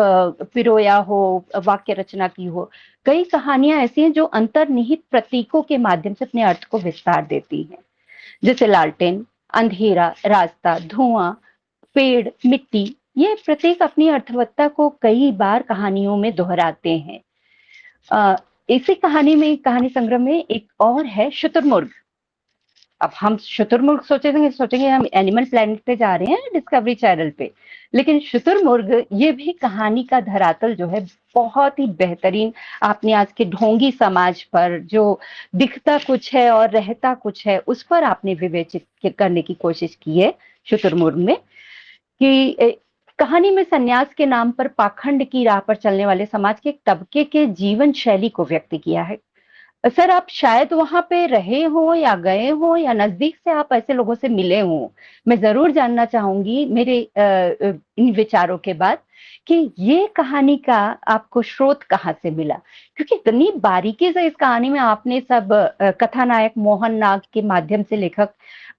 पिरोया हो, वाक्य रचना की हो। कई कहानियां ऐसी हैं जो अंतर्निहित प्रतीकों के माध्यम से अपने अर्थ को विस्तार देती हैं, जैसे लालटेन, अंधेरा, रास्ता, धुआं, पेड़, मिट्टी। ये प्रतीक अपनी अर्थवत्ता को कई बार कहानियों में दोहराते हैं। इसी कहानी में, कहानी संग्रह में एक और है शुतुरमुर्ग। अब हम शुतुरमुर्ग सोचेंगे हम एनिमल प्लैनेट पे जा रहे हैं डिस्कवरी चैनल पे, लेकिन शुतुरमुर्ग ये भी कहानी का धरातल जो है बहुत ही बेहतरीन आपने आज के ढोंगी समाज पर जो दिखता कुछ है और रहता कुछ है उस पर आपने विवेचित करने की कोशिश की है शुतुरमुर्ग में, कि कहानी में सन्यास के नाम पर पाखंड की राह पर चलने वाले समाज के एक तबके के जीवन शैली को व्यक्त किया है। सर आप शायद वहां पे रहे हो या गए हो या नजदीक से आप ऐसे लोगों से मिले हो, मैं जरूर जानना चाहूंगी मेरे इन विचारों के बाद कि ये कहानी का आपको स्रोत कहाँ से मिला, क्योंकि इतनी बारीकी से इस कहानी में आपने सब कथानायक मोहन नाग के माध्यम से लेखक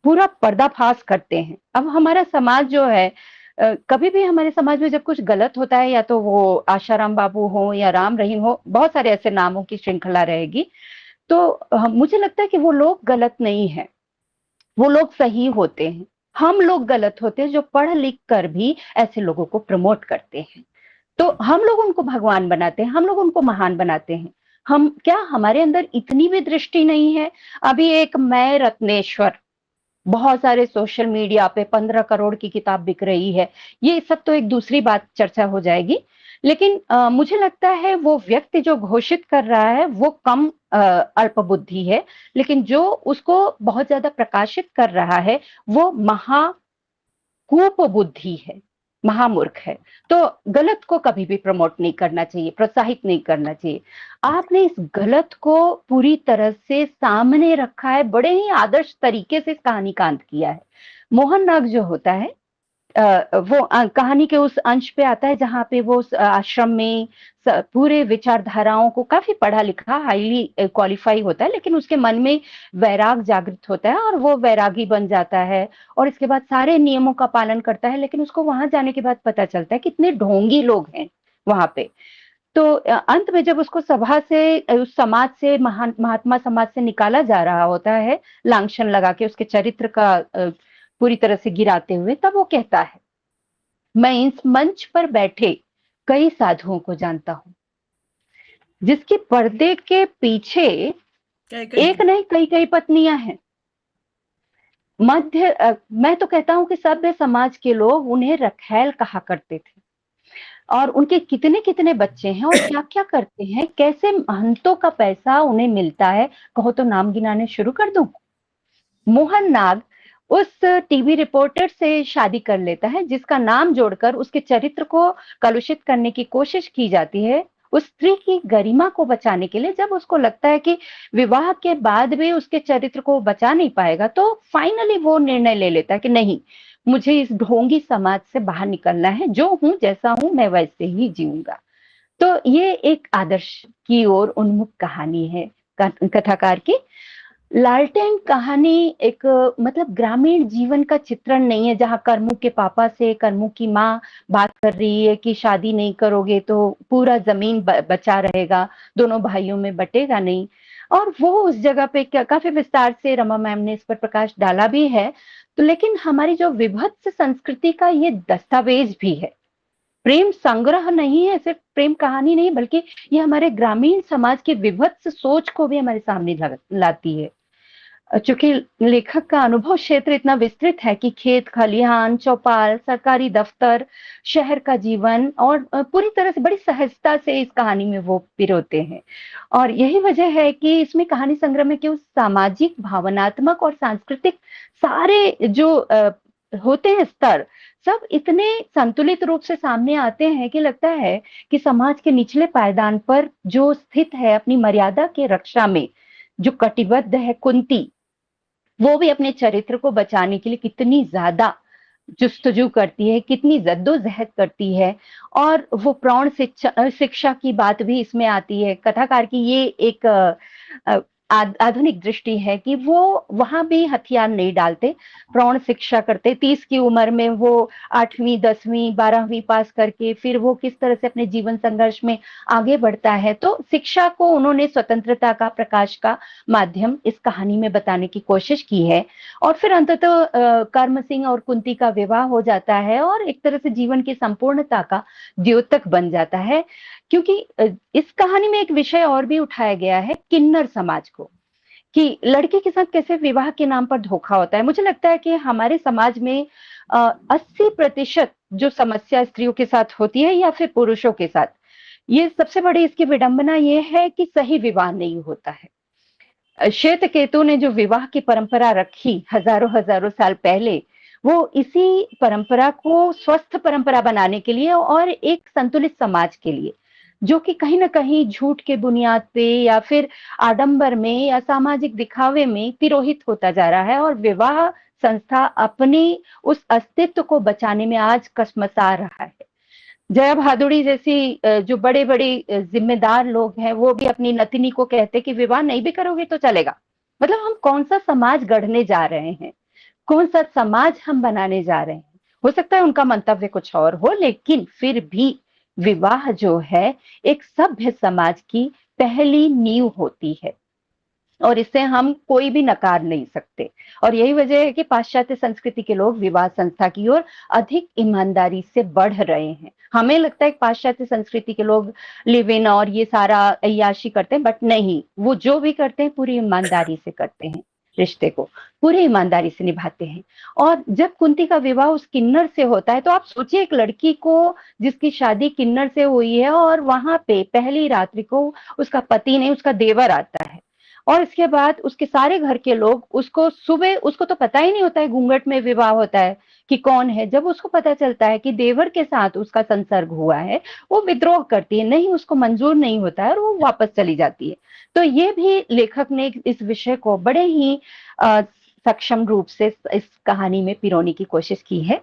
पूरा पर्दाफाश करते हैं। अब हमारा समाज जो है कभी भी हमारे समाज में जब कुछ गलत होता है या तो वो आशाराम बाबू हो या राम रहीम हो, बहुत सारे ऐसे नामों की श्रृंखला रहेगी, तो मुझे लगता है कि वो लोग गलत नहीं है, वो लोग सही होते हैं। हम लोग गलत होते हैं जो पढ़ लिख कर भी ऐसे लोगों को प्रमोट करते हैं, तो हम लोग उनको भगवान बनाते हैं, हम लोग उनको महान बनाते हैं। हम क्या हमारे अंदर इतनी भी दृष्टि नहीं है? अभी एक मैं रत्नेश्वर बहुत सारे सोशल मीडिया पे 15 करोड़ की किताब बिक रही है, ये सब तो एक दूसरी बात चर्चा हो जाएगी, लेकिन मुझे लगता है वो व्यक्ति जो घोषित कर रहा है वो कम अल्प बुद्धि है, लेकिन जो उसको बहुत ज्यादा प्रकाशित कर रहा है वो महाकूप बुद्धि है, महामूर्ख है। तो गलत को कभी भी प्रमोट नहीं करना चाहिए, प्रोत्साहित नहीं करना चाहिए। आपने इस गलत को पूरी तरह से सामने रखा है, बड़े ही आदर्श तरीके से इस कहानी का अंत किया है। मोहन नाग जो होता है वो कहानी के उस अंश पे आता है जहाँ पे वो आश्रम में पूरे विचारधाराओं को, काफी पढ़ा लिखा हाईली क्वालिफाई होता है, लेकिन उसके मन में वैराग जागृत होता है और वो वैरागी बन जाता है और इसके बाद सारे नियमों का पालन करता है, लेकिन उसको वहां जाने के बाद पता चलता है कितने ढोंगी लोग हैं वहां पे। तो अंत में जब उसको सभा से, उस समाज से, महात्मा समाज से निकाला जा रहा होता है लांछन लगा के उसके चरित्र का पूरी तरह से गिराते हुए, तब वो कहता है मैं इस मंच पर बैठे कई साधुओं को जानता हूं जिसके पर्दे के पीछे एक नहीं कई कई पत्नियां हैं। मैं तो कहता हूं कि सभ्य समाज के लोग उन्हें रखैल कहा करते थे और उनके कितने कितने बच्चे हैं और क्या क्या करते हैं, कैसे महंतों का पैसा उन्हें मिलता है, कहो तो नाम गिनाने शुरू कर दूं। मोहन नाग उस टीवी रिपोर्टर से शादी कर लेता है जिसका नाम जोड़कर उसके चरित्र को कलुषित करने की कोशिश की जाती है उस स्त्री की गरिमा को बचाने के लिए। जब उसको लगता है कि विवाह के बाद भी उसके चरित्र को बचा नहीं पाएगा, तो फाइनली वो निर्णय ले लेता है कि नहीं, मुझे इस ढोंगी समाज से बाहर निकलना है, जो हूं जैसा हूं मैं वैसे ही जीऊंगा। तो ये एक आदर्श की ओर उन्मुख कहानी है कथाकार की। लालटेन कहानी एक मतलब ग्रामीण जीवन का चित्रण नहीं है जहां कर्मू के पापा से कर्मू की माँ बात कर रही है कि शादी नहीं करोगे तो पूरा जमीन बचा रहेगा, दोनों भाइयों में बटेगा नहीं, और वो उस जगह पे काफी विस्तार से रमा मैम ने इस पर प्रकाश डाला भी है। तो लेकिन हमारी जो विभत्स संस्कृति का ये दस्तावेज भी है, प्रेम संग्रह नहीं है, सिर्फ प्रेम कहानी नहीं, बल्कि ये हमारे ग्रामीण समाज के विभत्स सोच को भी हमारे सामने लाती है। चूंकि लेखक का अनुभव क्षेत्र इतना विस्तृत है कि खेत खलिहान, चौपाल, सरकारी दफ्तर, शहर का जीवन, और पूरी तरह से बड़ी सहजता से इस कहानी में वो पिरोते हैं। और यही वजह है कि इसमें कहानी संग्रह में केवल सामाजिक, भावनात्मक और सांस्कृतिक सारे जो होते हैं स्तर, सब इतने संतुलित रूप से सामने आते हैं कि लगता है कि समाज के निचले पायदान पर जो स्थित है, अपनी मर्यादा के रक्षा में जो कटिबद्ध है कुंती, वो भी अपने चरित्र को बचाने के लिए कितनी ज्यादा जुस्तजू करती है, कितनी जद्दोजहद करती है। और वो प्रौढ़ शिक्षा की बात भी इसमें आती है। कथाकार की ये एक आधुनिक दृष्टि है कि वो वहां भी हथियार नहीं डालते, प्रौढ़ शिक्षा करते। 30 की उम्र में वो 8वीं 10वीं 12वीं पास करके फिर वो किस तरह से अपने जीवन संघर्ष में आगे बढ़ता है। तो शिक्षा को उन्होंने स्वतंत्रता का, प्रकाश का माध्यम इस कहानी में बताने की कोशिश की है। और फिर अंततः कर्म सिंह और कुंती का विवाह हो जाता है और एक तरह से जीवन की संपूर्णता का द्योतक बन जाता है। क्योंकि इस कहानी में एक विषय और भी उठाया गया है, किन्नर समाज को, कि लड़के के साथ कैसे विवाह के नाम पर धोखा होता है। मुझे लगता है कि हमारे समाज में 80% जो समस्या स्त्रियों के साथ होती है या फिर पुरुषों के साथ, ये सबसे बड़ी इसकी विडंबना ये है कि सही विवाह नहीं होता है। श्वेत केतु ने जो विवाह की परंपरा रखी हजारों हजारों साल पहले, वो इसी परंपरा को स्वस्थ परंपरा बनाने के लिए और एक संतुलित समाज के लिए, जो कि कहीं ना कहीं झूठ के बुनियाद पे या फिर आडंबर में या सामाजिक दिखावे में तिरोहित होता जा रहा है, और विवाह संस्था अपने उस अस्तित्व को बचाने में आज कसमसा रहा है। जया भादुड़ी जैसी जो बड़े बड़े जिम्मेदार लोग हैं, वो भी अपनी नतिनी को कहते कि विवाह नहीं भी करोगे तो चलेगा। मतलब हम कौन सा समाज गढ़ने जा रहे हैं, कौन सा समाज हम बनाने जा रहे हैं। हो सकता है उनका मंतव्य कुछ और हो, लेकिन फिर भी विवाह जो है एक सभ्य समाज की पहली नींव होती है, और इसे हम कोई भी नकार नहीं सकते। और यही वजह है कि पाश्चात्य संस्कृति के लोग विवाह संस्था की ओर अधिक ईमानदारी से बढ़ रहे हैं। हमें लगता है कि पाश्चात्य संस्कृति के लोग लिव इन और ये सारा अय्याशी करते हैं, बट नहीं, वो जो भी करते हैं पूरी ईमानदारी से करते हैं, रिश्ते को पूरी ईमानदारी से निभाते हैं। और जब कुंती का विवाह उस किन्नर से होता है, तो आप सोचिए एक लड़की को जिसकी शादी किन्नर से हुई है, और वहां पे पहली रात्रि को उसका पति नहीं, उसका देवर आता है, और इसके बाद उसके सारे घर के लोग उसको सुबह, उसको तो पता ही नहीं होता है घूंघट में विवाह होता है कि कौन है। जब उसको पता चलता है कि देवर के साथ उसका संसर्ग हुआ है, वो विद्रोह करती है, नहीं उसको मंजूर नहीं होता है और वो वापस चली जाती है। तो ये भी लेखक ने इस विषय को बड़े ही सक्षम रूप से इस कहानी में पिरोने की कोशिश की है।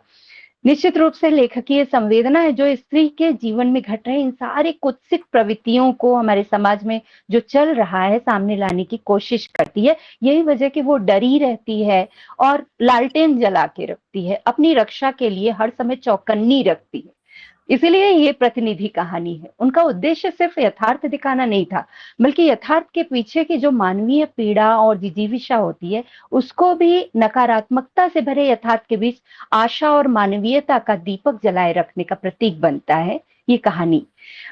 निश्चित रूप से लेखकीय संवेदना है जो स्त्री के जीवन में घट रहे इन सारे कुत्सित प्रवृत्तियों को हमारे समाज में जो चल रहा है सामने लाने की कोशिश करती है। यही वजह कि वो डरी रहती है और लालटेन जला के रखती है, अपनी रक्षा के लिए हर समय चौकन्नी रखती है। इसीलिए ये प्रतिनिधि कहानी है। उनका उद्देश्य सिर्फ यथार्थ दिखाना नहीं था, बल्कि यथार्थ के पीछे की जो मानवीय पीड़ा और जिजीविषा होती है, उसको भी नकारात्मकता से भरे यथार्थ के बीच आशा और मानवीयता का दीपक जलाए रखने का प्रतीक बनता है ये कहानी।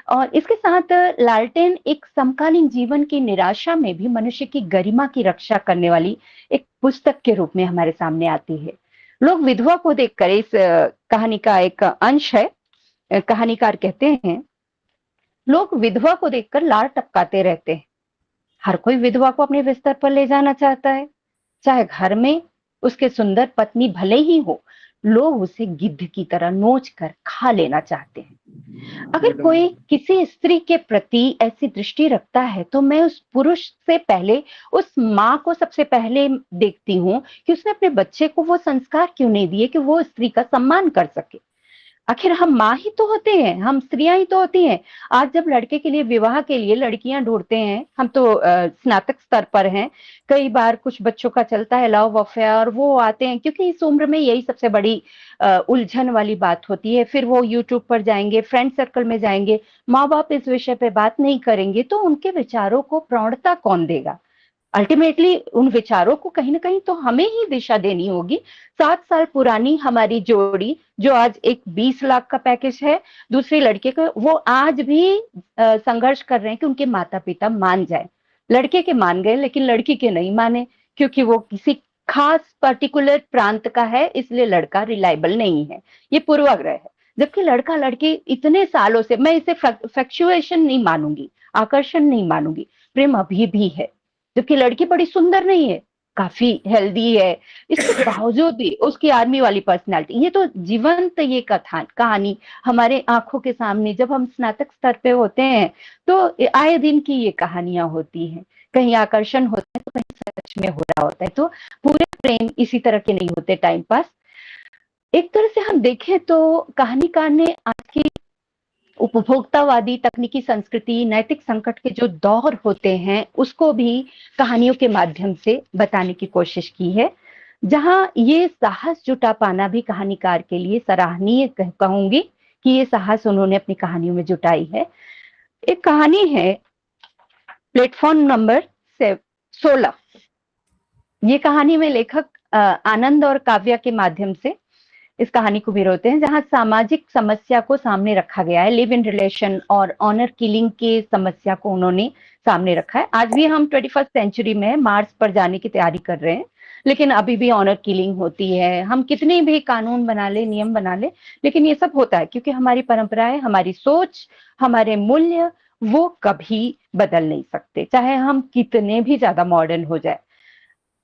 और इसके साथ लालटेन एक समकालीन जीवन की निराशा में भी मनुष्य की गरिमा की रक्षा करने वाली एक पुस्तक के रूप में हमारे सामने आती है। लोग विधवा को देखकर, इस कहानी का एक अंश है, कहानीकार कहते हैं, लोग विधवा को देखकर लार टपकाते रहते हैं। हर कोई विधवा को अपने बिस्तर पर ले जाना चाहता है, चाहे घर में उसके सुंदर पत्नी भले ही हो, लोग उसे गिद्ध की तरह नोच कर खा लेना चाहते हैं। अगर कोई किसी स्त्री के प्रति ऐसी दृष्टि रखता है, तो मैं उस पुरुष से पहले उस माँ को सबसे पहले देखती हूँ कि उसने अपने बच्चे को वो संस्कार क्यों नहीं दिए कि वो स्त्री का सम्मान कर सके। आखिर हम माँ ही तो होते हैं, हम स्त्रियां ही तो होती हैं। आज जब लड़के के लिए, विवाह के लिए लड़कियां ढूंढते हैं, हम तो स्नातक स्तर पर हैं, कई बार कुछ बच्चों का चलता है लव अफेयर, वो आते हैं क्योंकि इस उम्र में यही सबसे बड़ी उलझन वाली बात होती है। फिर वो यूट्यूब पर जाएंगे, फ्रेंड सर्कल में जाएंगे, माँ बाप इस विषय पे बात नहीं करेंगे, तो उनके विचारों को प्रौढ़ता कौन देगा? अल्टीमेटली उन विचारों को कहीं ना कहीं तो हमें ही दिशा देनी होगी। 7 साल पुरानी हमारी जोड़ी जो आज एक 20 लाख का पैकेज है दूसरे लड़के का, वो आज भी संघर्ष कर रहे हैं कि उनके माता पिता मान जाए। लड़के के मान गए लेकिन लड़की के नहीं माने, क्योंकि वो किसी खास पर्टिकुलर प्रांत का है, इसलिए लड़का रिलायबल नहीं है, ये पूर्वाग्रह है। जबकि लड़का लड़की इतने सालों से, मैं इसे फ्लक्चुएशन नहीं मानूंगी, आकर्षण नहीं मानूंगी, प्रेम अभी भी है। जबकि लड़की बड़ी सुंदर नहीं है, काफी हेल्दी है, इसके बावजूद भी उसकी आर्मी वाली पर्सनालिटी। ये तो जीवंत ये कहानी हमारे आंखों के सामने, जब हम स्नातक स्तर पे होते हैं तो आए दिन की ये कहानियां होती हैं। कहीं आकर्षण होता है तो कहीं सच में हो रहा होता है। तो पूरे प्रेम इसी तरह के नहीं होते टाइम पास। एक तरह से हम देखें तो कहानीकार ने आज की उपभोक्तावादी तकनीकी संस्कृति, नैतिक संकट के जो दौर होते हैं, उसको भी कहानियों के माध्यम से बताने की कोशिश की है, जहां ये साहस जुटा पाना भी कहानीकार के लिए सराहनीय कहूंगी कि ये साहस उन्होंने अपनी कहानियों में जुटाई है। एक कहानी है प्लेटफॉर्म नंबर 16। ये कहानी में लेखक आनंद और काव्या के माध्यम से इस कहानी को पिरोते हैं, जहां सामाजिक समस्या को सामने रखा गया है, लिव इन रिलेशन और ऑनर किलिंग की समस्या को उन्होंने सामने रखा है। आज भी हम 21st सेंचुरी में मार्स पर जाने की तैयारी कर रहे हैं, लेकिन अभी भी ऑनर किलिंग होती है। हम कितने भी कानून बना ले, नियम बना ले, लेकिन ये सब होता है क्योंकि हमारी परंपराएं, हमारी सोच, हमारे मूल्य वो कभी बदल नहीं सकते, चाहे हम कितने भी ज्यादा मॉडर्न हो जाए।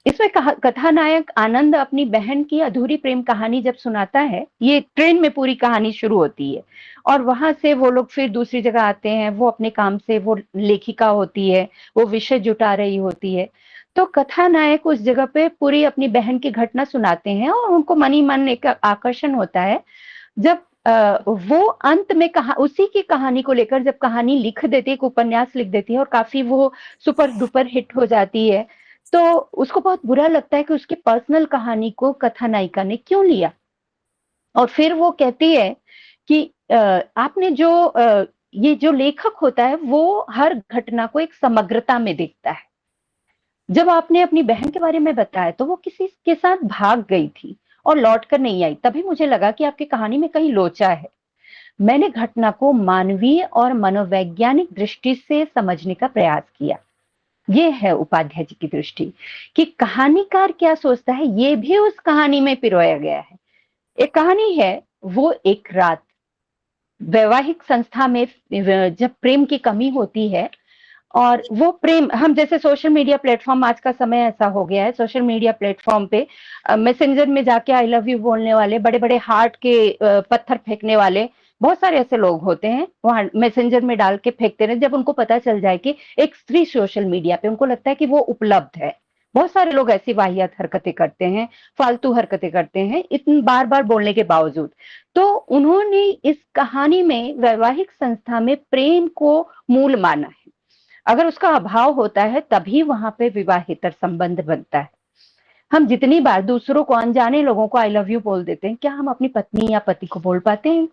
इसमें कथानायक आनंद अपनी बहन की अधूरी प्रेम कहानी जब सुनाता है, ये ट्रेन में पूरी कहानी शुरू होती है और वहां से वो लोग फिर दूसरी जगह आते हैं। वो अपने काम से, वो लेखिका होती है, वो विषय जुटा रही होती है, तो कथानायक उस जगह पे पूरी अपनी बहन की घटना सुनाते हैं और उनको मन ही मन एक आकर्षण होता है। जब वो अंत में उसी की कहानी को लेकर जब कहानी लिख देती है, एक उपन्यास लिख देती है और काफी वो सुपर डुपर हिट हो जाती है, तो उसको बहुत बुरा लगता है कि उसकी पर्सनल कहानी को कथानायिका ने क्यों लिया। और फिर वो कहती है कि आपने ये जो लेखक होता है वो हर घटना को एक समग्रता में देखता है। जब आपने अपनी बहन के बारे में बताया तो वो किसी के साथ भाग गई थी और लौट कर नहीं आई, तभी मुझे लगा कि आपकी कहानी में कहीं लोचा है। मैंने घटना को मानवीय और मनोवैज्ञानिक दृष्टि से समझने का प्रयास किया। ये है उपाध्याय जी की दृष्टि कि कहानीकार क्या सोचता है, ये भी उस कहानी में पिरोया गया है। एक कहानी है, वो एक रात। वैवाहिक संस्था में जब प्रेम की कमी होती है और वो प्रेम, हम जैसे सोशल मीडिया प्लेटफॉर्म, आज का समय ऐसा हो गया है, सोशल मीडिया प्लेटफॉर्म पे मैसेंजर में जाके आई लव यू बोलने वाले, बड़े बड़े हार्ट के पत्थर फेंकने वाले, बहुत सारे ऐसे लोग होते हैं, वहां मैसेंजर में डाल के फेंकते रहे। जब उनको पता चल जाए कि एक स्त्री सोशल मीडिया पे, उनको लगता है कि वो उपलब्ध है। बहुत सारे लोग ऐसी वाहियात हरकतें करते हैं, फालतू हरकतें करते हैं, इतनी बार बार बोलने के बावजूद। तो उन्होंने इस कहानी में वैवाहिक संस्था में प्रेम को मूल माना है। अगर उसका अभाव होता है तभी वहां पे विवाहेतर संबंध बनता है। हम जितनी बार दूसरों को, अनजाने लोगों को आई लव यू बोल देते हैं, क्या हम अपनी पत्नी या पति को बोल पाते हैं?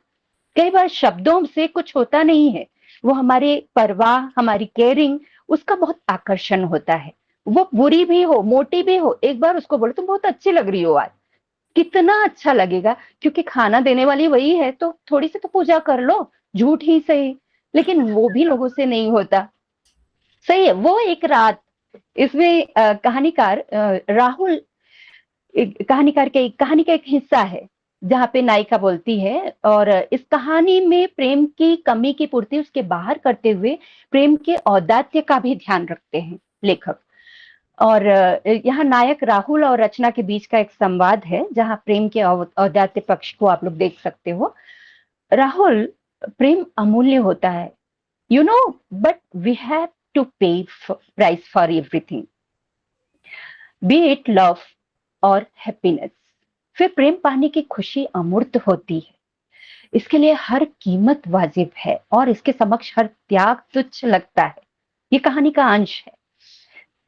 कई बार शब्दों से कुछ होता नहीं है, वो हमारे परवाह, हमारी केयरिंग, उसका बहुत आकर्षण होता है। वो बुरी भी हो, मोटी भी हो, एक बार उसको बोलो तुम बहुत अच्छी लग रही हो आज, कितना अच्छा लगेगा, क्योंकि खाना देने वाली वही है, तो थोड़ी सी तो पूजा कर लो, झूठ ही सही। लेकिन वो भी लोगों से नहीं होता। सही है, वो एक रात। इसमें कहानीकार राहुल कहानी का एक हिस्सा है जहाँ पे नायिका बोलती है, और इस कहानी में प्रेम की कमी की पूर्ति उसके बाहर करते हुए प्रेम के औदात्य का भी ध्यान रखते हैं लेखक। और यहाँ नायक राहुल और रचना के बीच का एक संवाद है जहाँ प्रेम के औदात्य पक्ष को आप लोग देख सकते हो। राहुल, प्रेम अमूल्य होता है, you know, but we have to pay price for everything, be it love और हैप्पीनेस। फिर प्रेम पाने की खुशी अमूर्त होती है, इसके लिए हर कीमत वाजिब है और इसके समक्ष हर त्याग तुच्छ लगता है। ये कहानी का अंश है।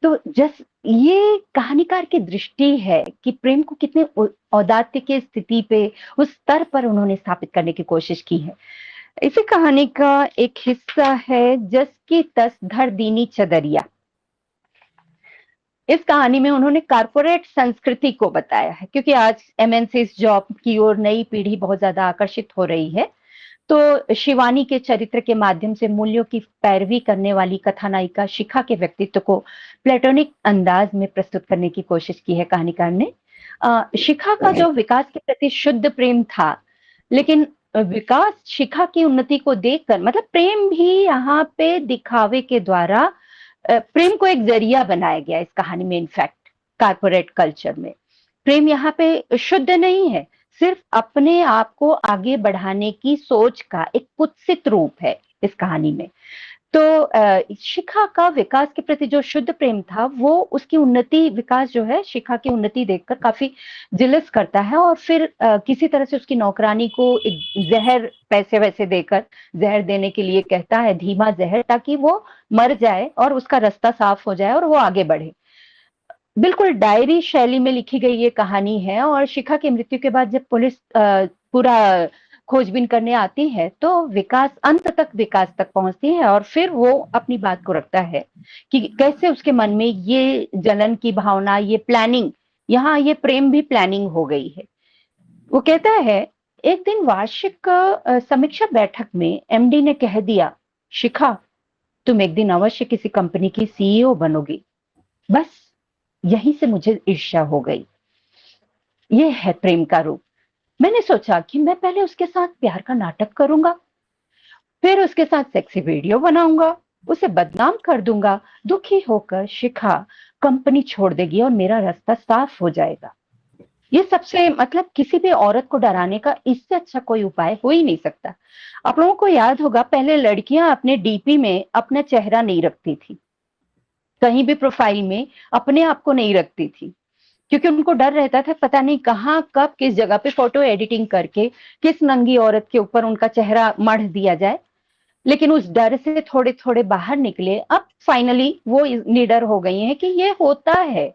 तो ये कहानीकार की दृष्टि है कि प्रेम को कितने औदात्य के स्थिति पे, उस स्तर पर उन्होंने स्थापित करने की कोशिश की है। इसी कहानी का एक हिस्सा है जस की तस धर दीनी चदरिया। इस कहानी में उन्होंने कारपोरेट संस्कृति को बताया है, क्योंकि आज एमएनसीज जॉब की ओर नई पीढ़ी बहुत ज्यादा आकर्षित हो रही है। तो शिवानी के चरित्र के माध्यम से मूल्यों की पैरवी करने वाली कथानायिका शिखा के व्यक्तित्व को प्लेटोनिक अंदाज में प्रस्तुत करने की कोशिश की है कहानीकार ने। शिखा का जो विकास के प्रति शुद्ध प्रेम था, लेकिन विकास शिखा की उन्नति को देखकर, मतलब प्रेम भी यहाँ पे दिखावे के द्वारा प्रेम को एक जरिया बनाया गया इस कहानी में। इनफैक्ट कारपोरेट कल्चर में प्रेम यहाँ पे शुद्ध नहीं है, सिर्फ अपने आप को आगे बढ़ाने की सोच का एक कुत्सित रूप है इस कहानी में। तो शिखा का विकास के प्रति जो शुद्ध प्रेम था, वो उसकी उन्नति, विकास जो है, शिखा की उन्नति देखकर काफी जिलस करता है और फिर किसी तरह से उसकी नौकरानी को एक जहर, पैसे वैसे देकर जहर देने के लिए कहता है, धीमा जहर, ताकि वो मर जाए और उसका रास्ता साफ हो जाए और वो आगे बढ़े। बिल्कुल डायरी शैली में लिखी गई ये कहानी है। और शिखा की मृत्यु के बाद जब पुलिस पूरा खोजबीन करने आती है तो विकास विकास तक पहुंचती है और फिर वो अपनी बात को रखता है कि कैसे उसके मन में ये जलन की भावना, ये प्लानिंग, यहाँ ये प्रेम भी प्लानिंग हो गई है। वो कहता है, एक दिन वार्षिक समीक्षा बैठक में एमडी ने कह दिया, शिखा, तुम एक दिन अवश्य किसी कंपनी की सीईओ बनोगी। बस यहीं से मुझे ईर्ष्या हो गई। ये है प्रेम का रूप। मैंने सोचा कि मैं पहले उसके साथ प्यार का नाटक करूंगा, फिर उसके साथ सेक्सी वीडियो बनाऊंगा, उसे बदनाम कर दूंगा। दुखी होकर शिखा कंपनी छोड़ देगी और मेरा रास्ता साफ हो जाएगा। ये सबसे मतलब किसी भी औरत को डराने का इससे अच्छा कोई उपाय हो ही नहीं सकता। आप लोगों को याद होगा, पहले लड़कियां अपने डीपी में अपना चेहरा नहीं रखती थी, कहीं भी प्रोफाइल में अपने आप को नहीं रखती थी, क्योंकि उनको डर रहता था पता नहीं कहाँ कब किस जगह पे फोटो एडिटिंग करके किस नंगी औरत के ऊपर उनका चेहरा मढ़ दिया जाए। लेकिन उस डर से थोड़े थोड़े बाहर निकले, अब फाइनली वो निडर हो गई हैं कि ये होता है,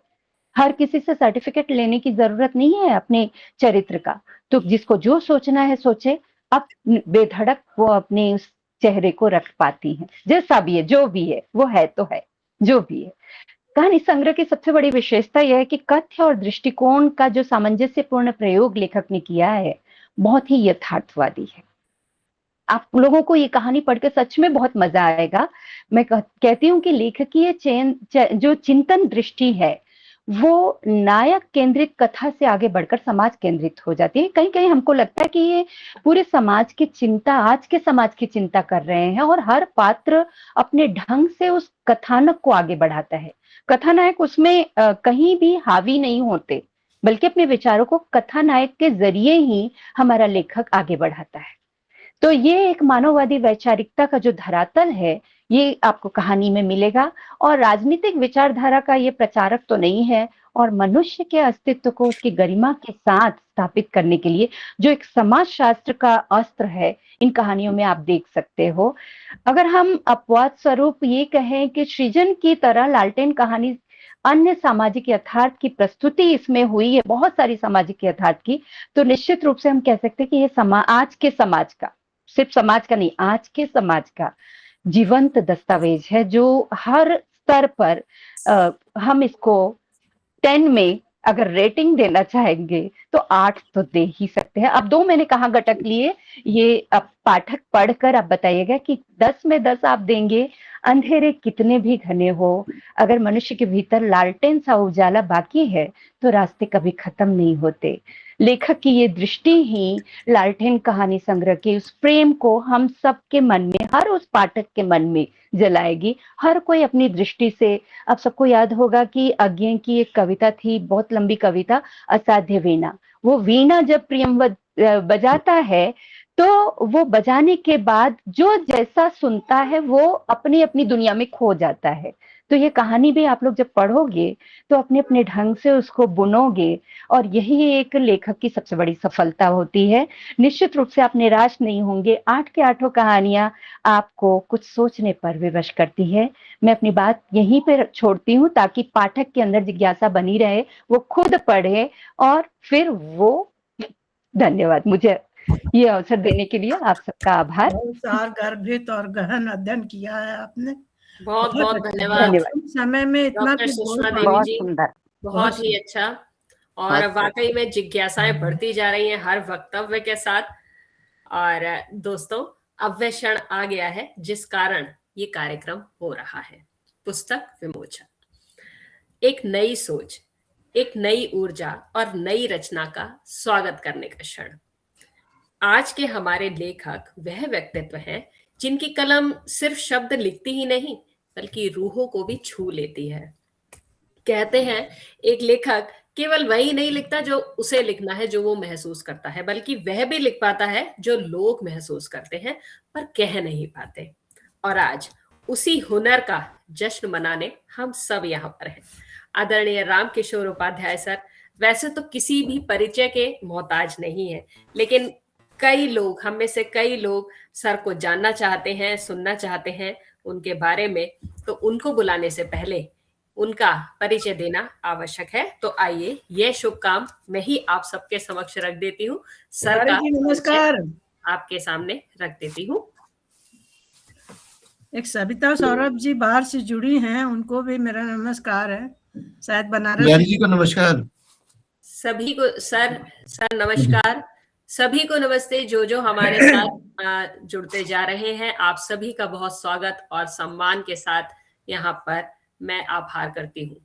हर किसी से सर्टिफिकेट लेने की जरूरत नहीं है अपने चरित्र का। तो जिसको जो सोचना है सोचे, अब बेधड़क वो अपने उस चेहरे को रख पाती हैं, जैसा भी है, जो भी है, वो है तो है, जो भी है। कहानी संग्रह की सबसे बड़ी विशेषता यह है कि कथ्य और दृष्टिकोण का जो सामंजस्यपूर्ण प्रयोग लेखक ने किया है, बहुत ही यथार्थवादी है। आप लोगों को ये कहानी पढ़ के सच में बहुत मजा आएगा। मैं कहती हूँ कि लेखकीय जो चिंतन दृष्टि है, वो नायक केंद्रित कथा से आगे बढ़कर समाज केंद्रित हो जाती है। कहीं कहीं हमको लगता है कि ये पूरे समाज की चिंता, आज के समाज की चिंता कर रहे हैं, और हर पात्र अपने ढंग से उस कथानक को आगे बढ़ाता है। कथानायक उसमें कहीं भी हावी नहीं होते, बल्कि अपने विचारों को कथानायक के जरिए ही हमारा लेखक आगे बढ़ाता है। तो ये एक मानववादी वैचारिकता का जो धरातल है, ये आपको कहानी में मिलेगा। और राजनीतिक विचारधारा का ये प्रचारक तो नहीं है, और मनुष्य के अस्तित्व को उसकी गरिमा के साथ स्थापित करने के लिए जो एक समाजशास्त्र का अस्त्र है, इन कहानियों में आप देख सकते हो। अगर हम अपवाद स्वरूप ये कहें कि सृजन की तरह लालटेन कहानी अन्य सामाजिक यथार्थ की प्रस्तुति इसमें हुई है, बहुत सारी सामाजिक यथार्थ की, तो निश्चित रूप से हम कह सकते हैं कि ये आज के समाज का, सिर्फ समाज का नहीं, आज के समाज का जीवंत दस्तावेज है, जो हर स्तर पर हम इसको 10 में अगर रेटिंग देना चाहेंगे तो 8 तो दे ही सकते हैं। अब 2 मैंने कहाँ गटक लिए, ये अब पाठक पढ़कर आप बताइएगा कि 10 में 10 आप देंगे। अंधेरे कितने भी घने हो, अगर मनुष्य के भीतर लालटेन सा उजाला बाकी है तो रास्ते कभी खत्म नहीं होते। लेखक की ये दृष्टि ही लालटेन कहानी संग्रह के उस प्रेम को हम सबके मन में, हर उस पाठक के मन में जलाएगी। हर कोई अपनी दृष्टि से, आप सबको याद होगा कि अज्ञे की एक कविता थी, बहुत लंबी कविता, असाध्य वीणा। वो वीणा जब प्रियंवद बजाता है तो वो बजाने के बाद जो जैसा सुनता है वो अपनी अपनी दुनिया में खो जाता है। तो ये कहानी भी आप लोग जब पढ़ोगे तो अपने अपने ढंग से उसको बुनोगे, और यही एक लेखक की सबसे बड़ी सफलता होती है। निश्चित रूप से आप निराश नहीं होंगे। 8 के 8 कहानियां आपको कुछ सोचने पर विवश करती है। मैं अपनी बात यहीं पे छोड़ती हूँ ताकि पाठक के अंदर जिज्ञासा बनी रहे, वो खुद पढ़े और फिर वो। धन्यवाद मुझे ये अवसर देने के लिए, आप सबका आभार। सार गर्भित और गहन अध्ययन किया है आपने। बहुत बहुत अच्छा, धन्यवाद समय में इतना डॉक्टर तो सुषमा बहुत देवी बहुत जी, सुंदर। बहुत ही अच्छा। और वाकई में जिज्ञासाएं बढ़ती जा रही हैं हर वक्तव्य के साथ। और दोस्तों, अब वह क्षण आ गया है जिस कारण ये कार्यक्रम हो रहा है, पुस्तक विमोचन। एक नई सोच, एक नई ऊर्जा और नई रचना का स्वागत करने का क्षण। आज के हमारे लेखक वह व्यक्तित्व हैं जिनकी कलम सिर्फ शब्द लिखती ही नहीं बल्कि रूहों को भी छू लेती है। कहते हैं एक लेखक केवल वही नहीं लिखता जो उसे लिखना है, जो वो महसूस करता है, बल्कि वह भी लिख पाता है जो लोग महसूस करते हैं पर कह नहीं पाते। और आज उसी हुनर का जश्न मनाने हम सब यहाँ पर हैं। आदरणीय राम किशोर उपाध्याय सर वैसे तो किसी भी परिचय के मोहताज नहीं है, लेकिन कई लोग, हम में से कई लोग सर को जानना चाहते हैं, सुनना चाहते हैं उनके बारे में, तो उनको बुलाने से पहले उनका परिचय देना आवश्यक है। तो आइए यह शुभ काम मैं ही आप सबके समक्ष रख देती हूँ। सर का नमस्कार। आपके सामने रख देती हूँ। एक सविता सौरभ जी बाहर से जुड़ी हैं, उनको भी मेरा नमस्कार है। शायद बनारस बिहारी जी को नमस्कार। सभी को सर नमस्कार, सभी को नमस्ते। जो हमारे साथ जुड़ते जा रहे हैं, आप सभी का बहुत स्वागत और सम्मान के साथ यहाँ पर मैं आभार करती हूँ।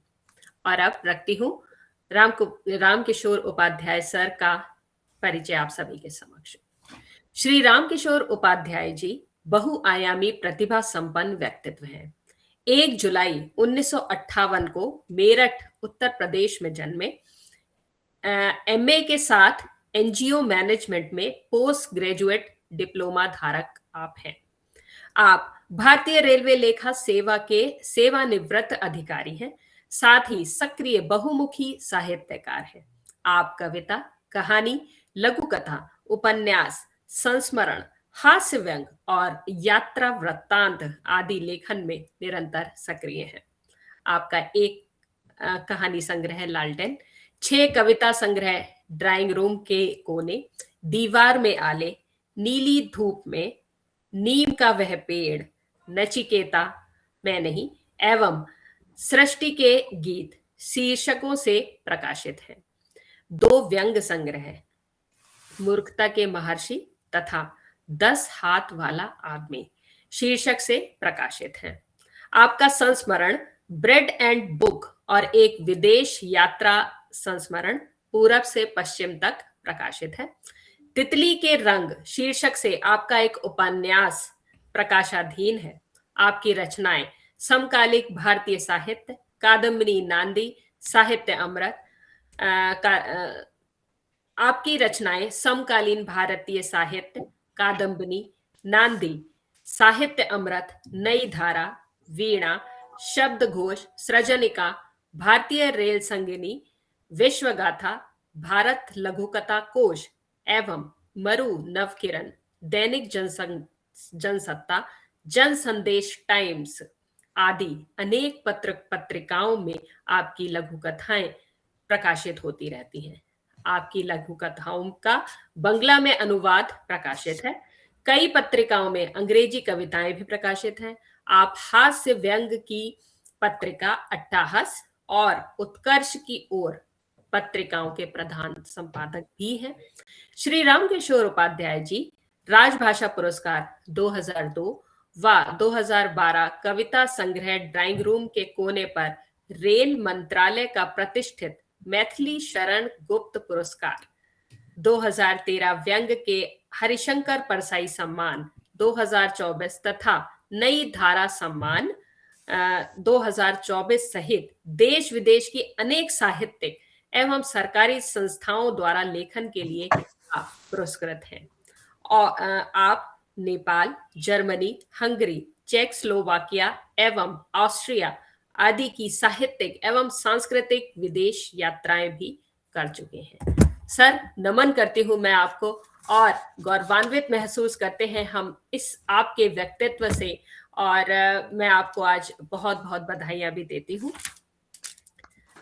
और अब रखती हूँ राम किशोर उपाध्याय सर का परिचय आप सभी के समक्ष। श्री राम किशोर उपाध्याय जी बहुआयामी प्रतिभा संपन्न व्यक्तित्व हैं। 1 जुलाई 1958 को मेरठ उत्तर प्रदेश में जन्मे। एमए के साथ एनजीओ मैनेजमेंट में पोस्ट ग्रेजुएट डिप्लोमा धारक आप हैं। आप भारतीय रेलवे लेखा सेवा के सेवानिवृत्त अधिकारी हैं, साथ ही सक्रिय बहुमुखी साहित्यकार हैं। आप कविता, कहानी, लघु कथा, उपन्यास, संस्मरण, हास्य व्यंग और यात्रा वृत्तांत आदि लेखन में निरंतर सक्रिय हैं। आपका एक कहानी संग्रह लालटेन, 6 कविता संग्रह ड्राइंग रूम के कोने, दीवार में आले, नीली धूप में, नीम का वह पेड़, नचिकेता मैं नहीं एवं सृष्टि के गीत शीर्षकों से प्रकाशित हैं। 2 व्यंग संग्रह, मूर्खता के महर्षि तथा 10 हाथ वाला आदमी शीर्षक से प्रकाशित हैं। आपका संस्मरण ब्रेड एंड बुक और एक विदेश यात्रा संस्मरण पूरब से पश्चिम तक प्रकाशित है। तितली के रंग शीर्षक से आपका एक उपन्यास प्रकाशाधीन है। आपकी रचनाएं समकालिक भारतीय साहित्य, कादम्बरी नांदी, साहित्य अमृत आपकी रचनाएं समकालीन भारतीय साहित्य, कादम्बरी नांदी, साहित्य अमृत, नई धारा, वीणा, शब्दघोष, सृजनिका, भारतीय रेल संगिनी, विश्वगाथा, भारत लघुकथा कोश एवं मरु नवकिरण, दैनिक जनसत्ता, जन संदेश टाइम्स आदि अनेक पत्रिकाओं में आपकी लघु कथाएं प्रकाशित होती रहती हैं। आपकी लघु कथाओं का बंगला में अनुवाद प्रकाशित है। कई पत्रिकाओं में अंग्रेजी कविताएं भी प्रकाशित हैं। आप हास्य व्यंग की पत्रिका अट्टाहस और उत्कर्ष की ओर पत्रिकाओं के प्रधान संपादक भी हैं। श्री राम किशोर उपाध्याय जी राजभाषा पुरस्कार 2002 व 2012 कविता संग्रह ड्राइंग रूम के कोने पर रेल मंत्रालय का प्रतिष्ठित मैथिली शरण गुप्त पुरस्कार, 2013 व्यंग के हरिशंकर परसाई सम्मान 2024 तथा नई धारा सम्मान 2024 सहित देश विदेश की अनेक साहित्यिक एवं सरकारी संस्थाओं द्वारा लेखन के लिए आप पुरस्कृत हैं। और आप नेपाल, जर्मनी, हंगरी, चेकोस्लोवाकिया एवं ऑस्ट्रिया आदि की साहित्यिक एवं सांस्कृतिक विदेश यात्राएं भी कर चुके हैं। सर नमन करती हूं मैं आपको और गौरवान्वित महसूस करते हैं हम इस आपके व्यक्तित्व से, और मैं आपको आज बहुत बहुत बधाइयां भी देती हूं।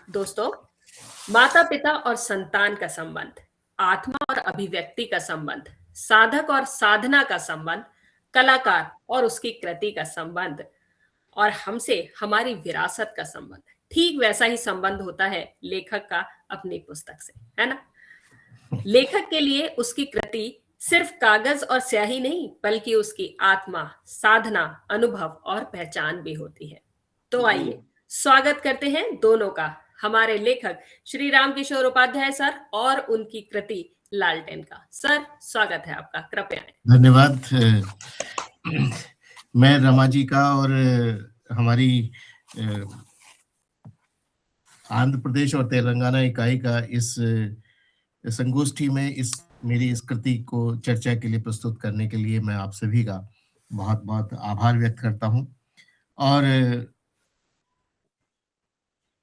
दोस्तों, माता पिता और संतान का संबंध, आत्मा और अभिव्यक्ति का संबंध, साधक और साधना का संबंध, कलाकार और उसकी कृति का संबंध और हमसे हमारी विरासत का संबंध, ठीक वैसा ही संबंध होता है लेखक का अपनी पुस्तक से, है ना। लेखक के लिए उसकी कृति सिर्फ कागज और स्याही नहीं, बल्कि उसकी आत्मा, साधना, अनुभव और पहचान भी होती है। तो आइए स्वागत करते हैं दोनों का, हमारे लेखक श्री राम किशोर उपाध्याय सर और उनकी कृति लालटेन का। सर स्वागत है आपका, कृपया। धन्यवाद। मैं रमा जी का और हमारी आंध्र प्रदेश और तेलंगाना इकाई का इस संगोष्ठी में मेरी इस कृति को चर्चा के लिए प्रस्तुत करने के लिए मैं आप सभी का बहुत बहुत आभार व्यक्त करता हूं। और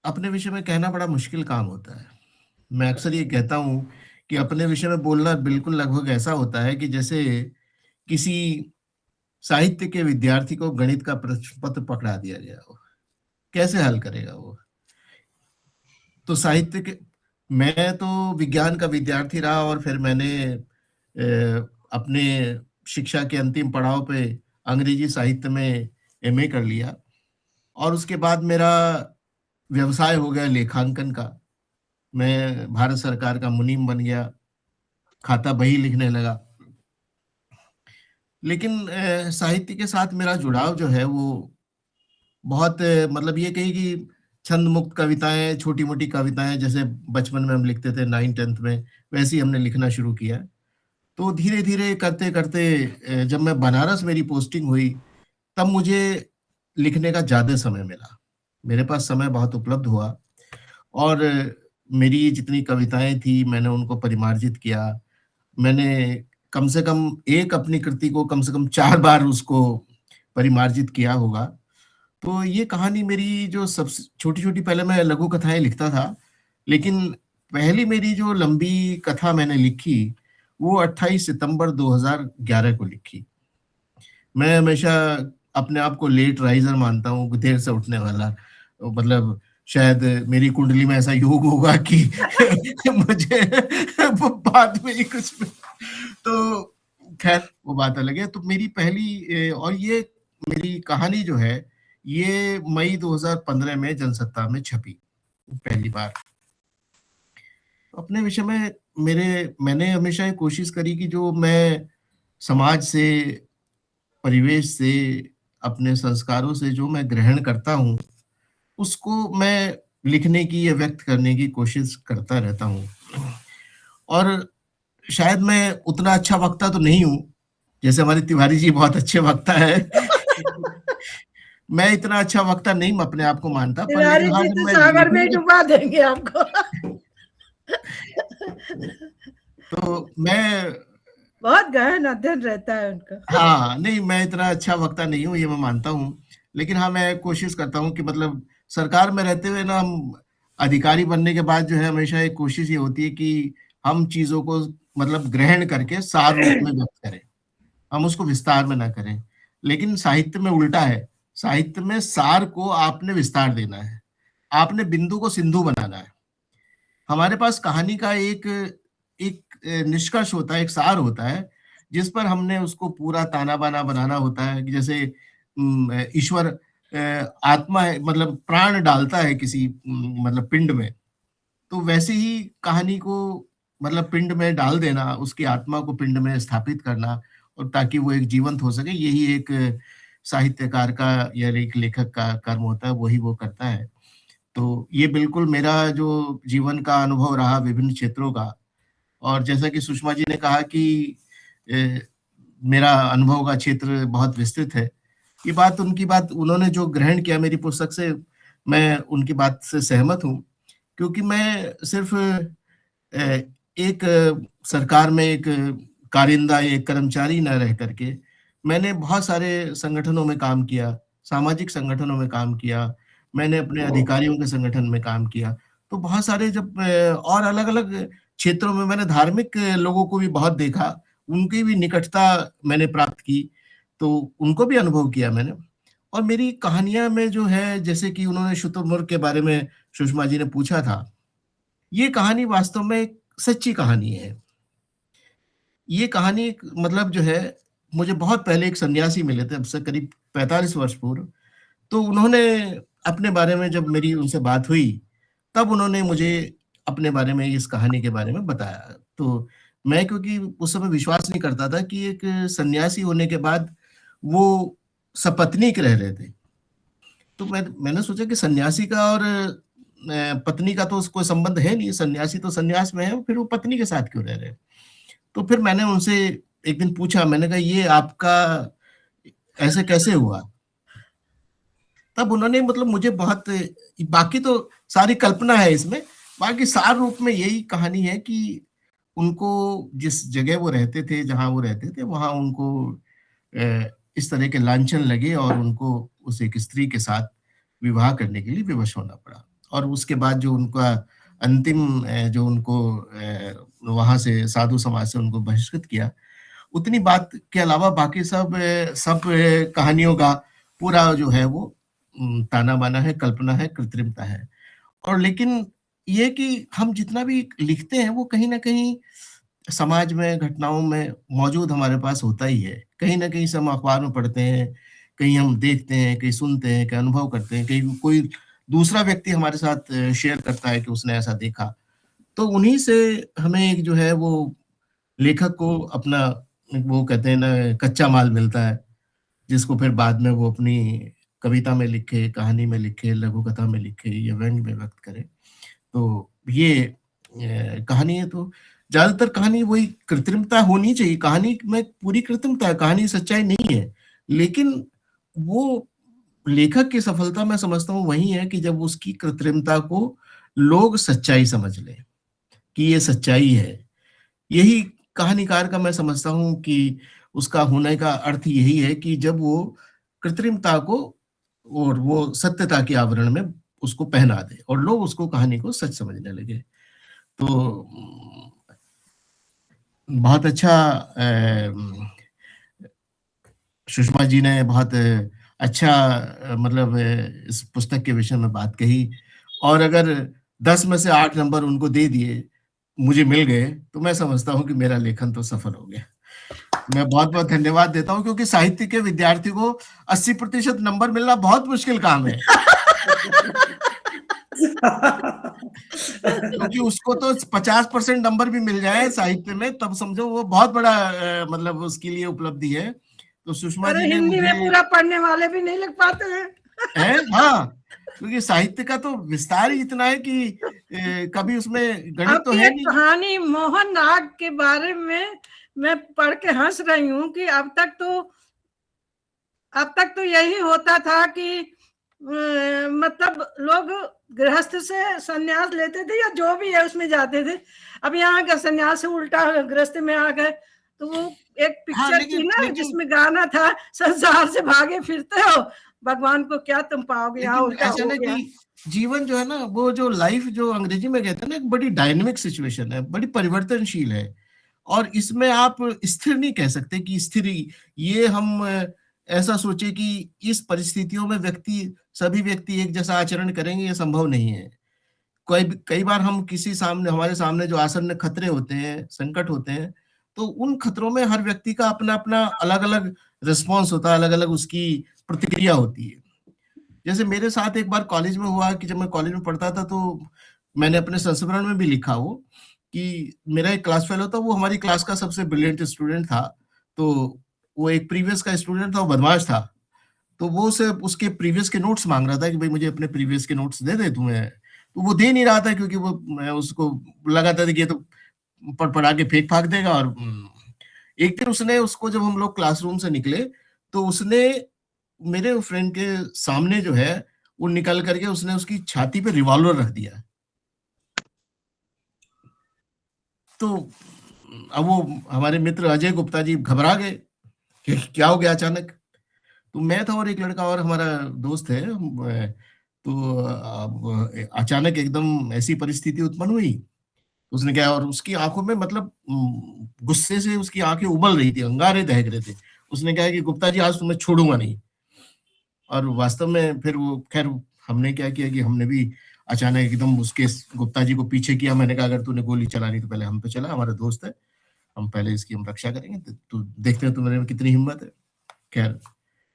अपने विषय में कहना बड़ा मुश्किल काम होता है। मैं अक्सर ये कहता हूं कि अपने विषय में बोलना बिल्कुल लगभग ऐसा होता है कि जैसे किसी साहित्य के विद्यार्थी को गणित का प्रश्न पत्र पकड़ा दिया गया हो, कैसे हल करेगा वो। तो साहित्य के, मैं तो विज्ञान का विद्यार्थी रहा और फिर मैंने अपने शिक्षा के अंतिम पड़ाव पे अंग्रेजी साहित्य में एमए कर लिया और उसके बाद मेरा व्यवसाय हो गया लेखांकन का। मैं भारत सरकार का मुनीम बन गया, खाता बही लिखने लगा। लेकिन साहित्य के साथ मेरा जुड़ाव जो है वो बहुत मतलब ये कही कि छंद मुक्त कविताएं, छोटी मोटी कविताएं जैसे बचपन में हम लिखते थे 9th-10th में, वैसे ही हमने लिखना शुरू किया। तो धीरे धीरे करते करते जब मैं बनारस मेरी पोस्टिंग हुई, तब मुझे लिखने का ज्यादा समय मिला। मेरे पास समय बहुत उपलब्ध हुआ और मेरी जितनी कविताएं थी मैंने उनको परिमार्जित किया। मैंने कम से कम एक अपनी कृति को कम से कम 4 बार उसको परिमार्जित किया होगा। तो ये कहानी मेरी जो सबसे छोटी-छोटी, पहले मैं लघु कथाएँ लिखता था, लेकिन पहली मेरी जो लंबी कथा मैंने लिखी, वो 28 सितंबर 2011 को लिखी। मैं हमेशा अपने आप को लेट राइज़र मानता हूँ, देर से उठने वाला। मतलब शायद मेरी कुंडली में ऐसा योग होगा कि मुझे वो बाद में ही कुछ तो खैर वो बात अलग है। तो मेरी पहली और ये मेरी कहानी जो है, ये मई 2015 में जनसत्ता में छपी पहली बार। अपने विषय में मैंने हमेशा ये कोशिश करी कि जो मैं समाज से, परिवेश से, अपने संस्कारों से जो मैं ग्रहण करता हूँ, उसको मैं लिखने की या व्यक्त करने की कोशिश करता रहता हूँ। और शायद मैं उतना अच्छा वक्ता तो नहीं हूँ, जैसे हमारे तिवारी जी बहुत अच्छे वक्ता है। मैं इतना अच्छा वक्ता नहीं अपने आप को मानता, पर तिवारी लेकिन हाँ, जी जब तो मैं सागर में लिखने डुबा देंगे आपको। तो मैं बहुत गहन अध्ययन रहता है उनका। हाँ, नहीं मैं इतना अच्छा वक्ता नहीं हूँ, ये मैं मानता हूँ। लेकिन हाँ, मैं कोशिश करता हूँ कि मतलब सरकार में रहते हुए ना, हम अधिकारी बनने के बाद जो है हमेशा एक कोशिश ये होती है कि हम चीज़ों को मतलब ग्रहण करके सार रूप में व्यक्त करें। हम उसको विस्तार में ना करें। लेकिन साहित्य में उल्टा है। साहित्य में सार को आपने विस्तार देना है। आपने बिंदु को सिंधु बनाना है। हमारे पास कहानी का एक एक निष्कर्ष होता है, एक सार होता है, जिस पर हमने उसको पूरा ताना-बाना बनाना होता है कि जैसे ईश्वर आत्मा है, मतलब प्राण डालता है किसी मतलब पिंड में, तो वैसे ही कहानी को मतलब पिंड में डाल देना, उसकी आत्मा को पिंड में स्थापित करना, और ताकि वो एक जीवंत हो सके, यही एक साहित्यकार का या एक लेखक का कर्म होता है, वही वो करता है। तो ये बिल्कुल मेरा जो जीवन का अनुभव रहा विभिन्न क्षेत्रों का, और जैसा कि सुषमा जी ने कहा कि मेरा अनुभव का क्षेत्र बहुत विस्तृत है। ये बात उनकी बात, उन्होंने जो ग्रहण किया मेरी पुस्तक से, मैं उनकी बात से सहमत हूँ, क्योंकि मैं सिर्फ एक सरकार में एक कारिंदा, एक कर्मचारी न रह करके मैंने बहुत सारे संगठनों में काम किया, सामाजिक संगठनों में काम किया, मैंने अपने अधिकारियों के संगठन में काम किया। तो बहुत सारे जब और अलग-अलग क्षेत्रों में मैंने धार्मिक लोगों को भी बहुत देखा, उनकी भी निकटता मैंने प्राप्त की, तो उनको भी अनुभव किया मैंने। और मेरी कहानियाँ में जो है, जैसे कि उन्होंने शुतुरमुर्ग के बारे में सुषमा जी ने पूछा था, ये कहानी वास्तव में एक सच्ची कहानी है। ये कहानी मतलब जो है, मुझे बहुत पहले एक सन्यासी मिले थे, अब से करीब 45 वर्ष पूर्व। तो उन्होंने अपने बारे में, जब मेरी उनसे बात हुई, तब उन्होंने मुझे अपने बारे में, इस कहानी के बारे में बताया। तो मैं, क्योंकि उस समय विश्वास नहीं करता था कि एक सन्यासी होने के बाद वो सपत्नीक रह रहे थे। तो मैंने सोचा कि सन्यासी का और पत्नी का तो कोई संबंध है नहीं, सन्यासी तो सन्यास में है, फिर वो पत्नी के साथ क्यों रह रहे हैं? तो फिर मैंने उनसे एक दिन पूछा, मैंने कहा ये आपका ऐसे कैसे हुआ? तब उन्होंने मतलब मुझे बहुत, बाकी तो सारी कल्पना है इसमें, बाकी सार रूप में यही कहानी है कि उनको जिस जगह वो रहते थे, जहाँ वो रहते थे, वहाँ उनको इस तरह के लांछन लगे और उनको उस एक स्त्री के साथ विवाह करने के लिए विवश होना पड़ा। और उसके बाद जो उनका अंतिम जो उनको वहाँ से साधु समाज से उनको बहिष्कृत किया, उतनी बात के अलावा बाकी सब कहानियों का पूरा जो है वो ताना-बाना है, कल्पना है, कृत्रिमता है। और लेकिन ये कि हम जितना भी लिखते हैं, वो कहीं न कहीं समाज में, घटनाओं में मौजूद हमारे पास होता ही है। कहीं न कहीं से हम अखबार में पढ़ते हैं, कहीं हम देखते हैं, कहीं सुनते हैं, कहीं अनुभव करते हैं, कहीं कोई दूसरा व्यक्ति हमारे साथ शेयर करता है कि उसने ऐसा देखा। तो उन्हीं से हमें एक जो है वो लेखक को अपना, वो कहते हैं ना, कच्चा माल मिलता है, जिसको फिर बाद में वो अपनी कविता में लिखे, कहानी में लिखे, लघु कथा में लिखे या व्यंग्य में व्यक्त करे। तो ये कहानी है। तो ज्यादातर कहानी वही कृत्रिमता होनी चाहिए, कहानी में पूरी कृत्रिमता है, कहानी सच्चाई नहीं है, लेकिन वो लेखक की सफलता मैं समझता हूँ वही है कि जब उसकी कृत्रिमता को लोग सच्चाई समझ लें कि ये सच्चाई है। यही कहानीकार का मैं समझता हूँ कि उसका होने का अर्थ यही है कि जब वो कृत्रिमता को और वो सत्यता के आवरण में उसको पहना दे और लोग उसको, कहानी को सच समझने लगे। तो बहुत अच्छा सुषमा जी ने बहुत अच्छा मतलब इस पुस्तक के विषय में बात कही, और अगर 10 में से 8 नंबर उनको दे दिए, मुझे मिल गए, तो मैं समझता हूँ कि मेरा लेखन तो सफल हो गया। मैं बहुत बहुत धन्यवाद देता हूँ, क्योंकि साहित्य के विद्यार्थी को 80% नंबर मिलना बहुत मुश्किल काम है। क्योंकि उसको तो 50% नंबर भी मिल जाए साहित्य में, तब समझो वो बहुत बड़ा मतलब उसके लिए उपलब्धि है। तो सुषमा जी ने हिंदी में पूरा पढ़ने वाले भी नहीं लिख पाते हैं। हाँ, क्योंकि साहित्य का तो विस्तार ही इतना है कि कभी उसमें गणित तो है नहीं। कहानी मोहन नाग के बारे में मैं पढ़ के हंस रही हूँ कि अब तक तो यही होता था कि मतलब लोग गृहस्थ से संन्यास लेते थे या जो भी है उसमें जाते थे। अब यहाँ का संन्यास से उल्टा गृहस्थ में आ गए। तो वो एक पिक्चर थी ना जिसमें गाना था, संसार से भागे फिरते हो, भगवान को क्या तुम पाओगे, यहाँ उल्टा हो गया। जीवन जो है ना, वो जो लाइफ जो अंग्रेजी में कहते हैं ना, एक बड़ी डायनेमिक सिचुएशन है, बड़ी परिवर्तनशील है, और इसमें आप स्थिर नहीं कह सकते कि स्थिर ये हम ऐसा सोचे कि इस परिस्थितियों में सभी व्यक्ति एक जैसा आचरण करेंगे, ये संभव नहीं है। कई बार हम हमारे सामने जो आसन्न खतरे होते हैं, संकट होते हैं, तो उन खतरों में हर व्यक्ति का अपना अपना अलग अलग रिस्पॉन्स होता है, अलग अलग उसकी प्रतिक्रिया होती है। जैसे मेरे साथ एक बार कॉलेज में हुआ कि जब मैं कॉलेज में पढ़ता था, तो मैंने अपने संस्मरण में भी लिखा वो कि मेरा एक क्लास फेलो था, वो हमारी क्लास का सबसे ब्रिलियंट स्टूडेंट था। तो वो एक प्रीवियस का स्टूडेंट था, वो बदमाश था। तो वो उसके प्रीवियस के नोट्स मांग रहा था कि भाई मुझे अपने प्रीवियस के नोट्स दे तुम्हें। तो वो दे नहीं रहा था, क्योंकि वो उसको लगा था कि ये तो पढ़ा के फेंक फाक देगा। और एक दिन उसको जब हम लोग क्लासरूम से निकले, तो उसने मेरे फ्रेंड के सामने जो है वो निकल करके उसने उसकी छाती पे रिवॉल्वर रख दिया। तो अब वो हमारे मित्र अजय गुप्ता जी घबरा गए कि क्या हो गया अचानक। तो मैं था और एक लड़का और हमारा दोस्त है, तो अचानक एकदम ऐसी परिस्थिति उत्पन्न हुई। उसने क्या, और उसकी आंखों में मतलब गुस्से से उसकी आंखें उबल रही थी, अंगारे दहक रहे थे। उसने कहा कि गुप्ता जी आज तुम्हें छोड़ूंगा नहीं। और वास्तव में फिर वो, खैर हमने क्या किया कि हमने भी अचानक एकदम उसके गुप्ता जी को पीछे किया। मैंने कहा अगर तूने गोली चलानी तो पहले हम पे चला, हमारा दोस्त है, हम पहले इसकी हम रक्षा करेंगे, तो देखते हैं तुम्हारे में कितनी हिम्मत है। खैर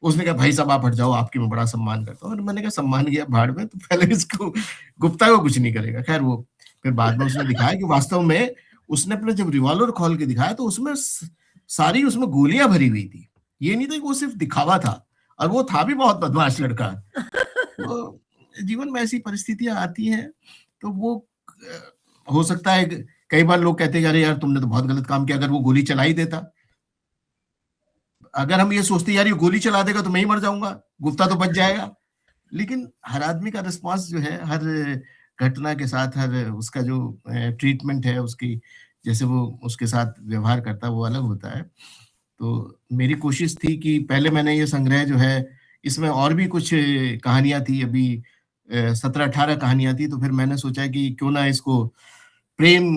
उसने कहा भाई साहब आप हट जाओ, आपकी मैं बड़ा सम्मान करता हूँ। और मैंने कहा सम्मान किया भाड़ में, तो पहले इसको गुप्ता को कुछ नहीं करेगा। खैर वो फिर बाद में उसने दिखाया कि वास्तव में उसने अपने जब रिवॉल्वर खोल के दिखाया तो उसमें सारी उसमें गोलियां भरी हुई थी। ये नहीं था कि वो सिर्फ दिखावा था, और वो था भी बहुत बदमाश लड़का। तो जीवन में ऐसी परिस्थितियां आती हैं, तो वो हो सकता है कई बार लोग कहते हैं अरे यार तुमने तो बहुत गलत काम किया, अगर वो गोली चला ही देता। अगर हम ये सोचते यार ये गोली चला देगा तो मैं ही मर जाऊंगा, गुप्ता तो बच जाएगा। लेकिन हर आदमी का रिस्पॉन्स जो है हर घटना के साथ, हर उसका जो ट्रीटमेंट है, उसकी जैसे वो उसके साथ व्यवहार करता है वो अलग होता है। तो मेरी कोशिश थी कि पहले मैंने ये संग्रह जो है इसमें और भी कुछ कहानियां थी, अभी 17-18 कहानियां थी। तो फिर मैंने सोचा कि क्यों ना इसको प्रेम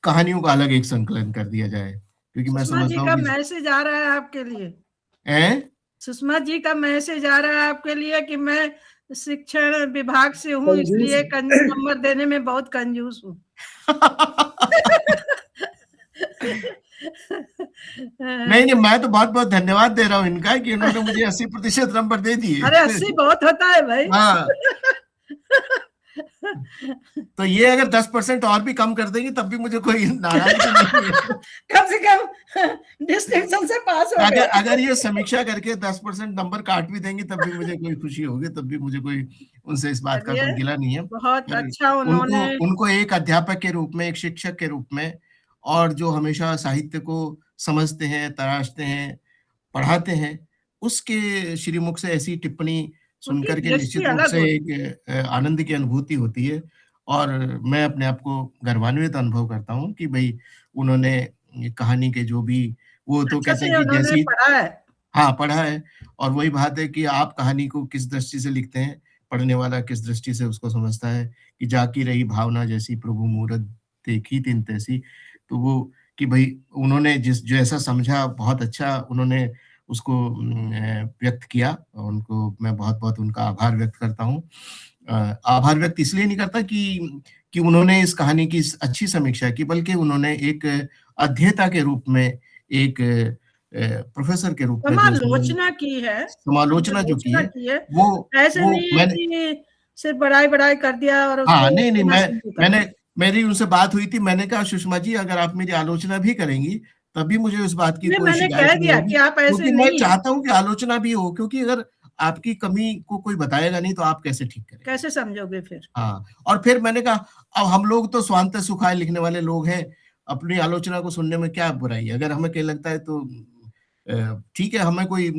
कहानियों का अलग एक संकलन कर दिया जाए, क्योंकि मैं समझता हूँ कि मैसेज आ रहा है आपके लिए, सुषमा जी का मैसेज आ रहा है आपके लिए कि मैं शिक्षण विभाग से हूँ, इसलिए नंबर देने में बहुत कंजूस हूँ। नहीं, मैं तो बहुत बहुत धन्यवाद दे रहा हूँ इनका कि उन्होंने मुझे 80% नंबर दे दिए। अरे 80 बहुत होता है भाई। हाँ तो ये अगर 10% और भी कम कर देंगे तब भी मुझे कोई नाराजगी नहीं है। कम से कम डिस्टिंक्शन से पास हो गए। अगर ये समीक्षा करके 10% नंबर काट भी देंगे तब भी मुझे कोई खुशी होगी, तब भी मुझे कोई उनसे इस बात का कोई गिला नहीं है। बहुत अच्छा उन्होंने उनको एक अध्यापक के रूप में, एक शिक्षक के रूप में, और जो हमेशा साहित्य को समझते हैं, तराशते हैं, पढ़ाते हैं, उसके श्रीमुख से ऐसी टिप्पणी सुनकर के निश्चित रूप से एक आनंद की अनुभूति होती है। और मैं अपने आप को गर्वान्वित अनुभव करता हूँ कि भाई उन्होंने कहानी के जो भी, वो तो कहते हैं कि जैसी पढ़ा है, हाँ पढ़ा है, और वही बात है कि आप कहानी को किस दृष्टि से लिखते हैं, पढ़ने वाला किस दृष्टि से उसको समझता है। कि जाकी रही भावना जैसी प्रभु मूरत देखी तिन तैसी, तो वो कि भाई उन्होंने जो ऐसा समझा, बहुत अच्छा उन्होंने उसको व्यक्त किया। उनको मैं बहुत-बहुत उनका आभार व्यक्त करता हूँ। आभार व्यक्त इसलिए नहीं करता कि उन्होंने इस कहानी की अच्छी समीक्षा की, बल्कि उन्होंने एक अध्येता के रूप में, एक प्रोफेसर के रूप में समालोचना की है, समालोचना जो की है, वो ऐसे नहीं कि सिर्फ बढ़ाई कर दिया और हाँ नहीं, मेरी उनसे बात हुई थी, मैंने कहा सुषमा जी अगर आप मेरी आलोचना भी करेंगी तभी मुझे उस बात की कोई शिकायत नहीं होगी, क्योंकि मैं चाहता हूँ कि आलोचना भी हो, क्योंकि अगर आपकी कमी को कोई बताएगा नहीं तो आप कैसे ठीक करेंगे, कैसे समझोगे फिर। हाँ, और फिर मैंने कहा अब हम लोग तो स्वांत सुखाय लिखने वाले लोग हैं, अपनी आलोचना को सुनने में क्या बुराई है। अगर हमें कहीं लगता है तो ठीक है, हमें कोई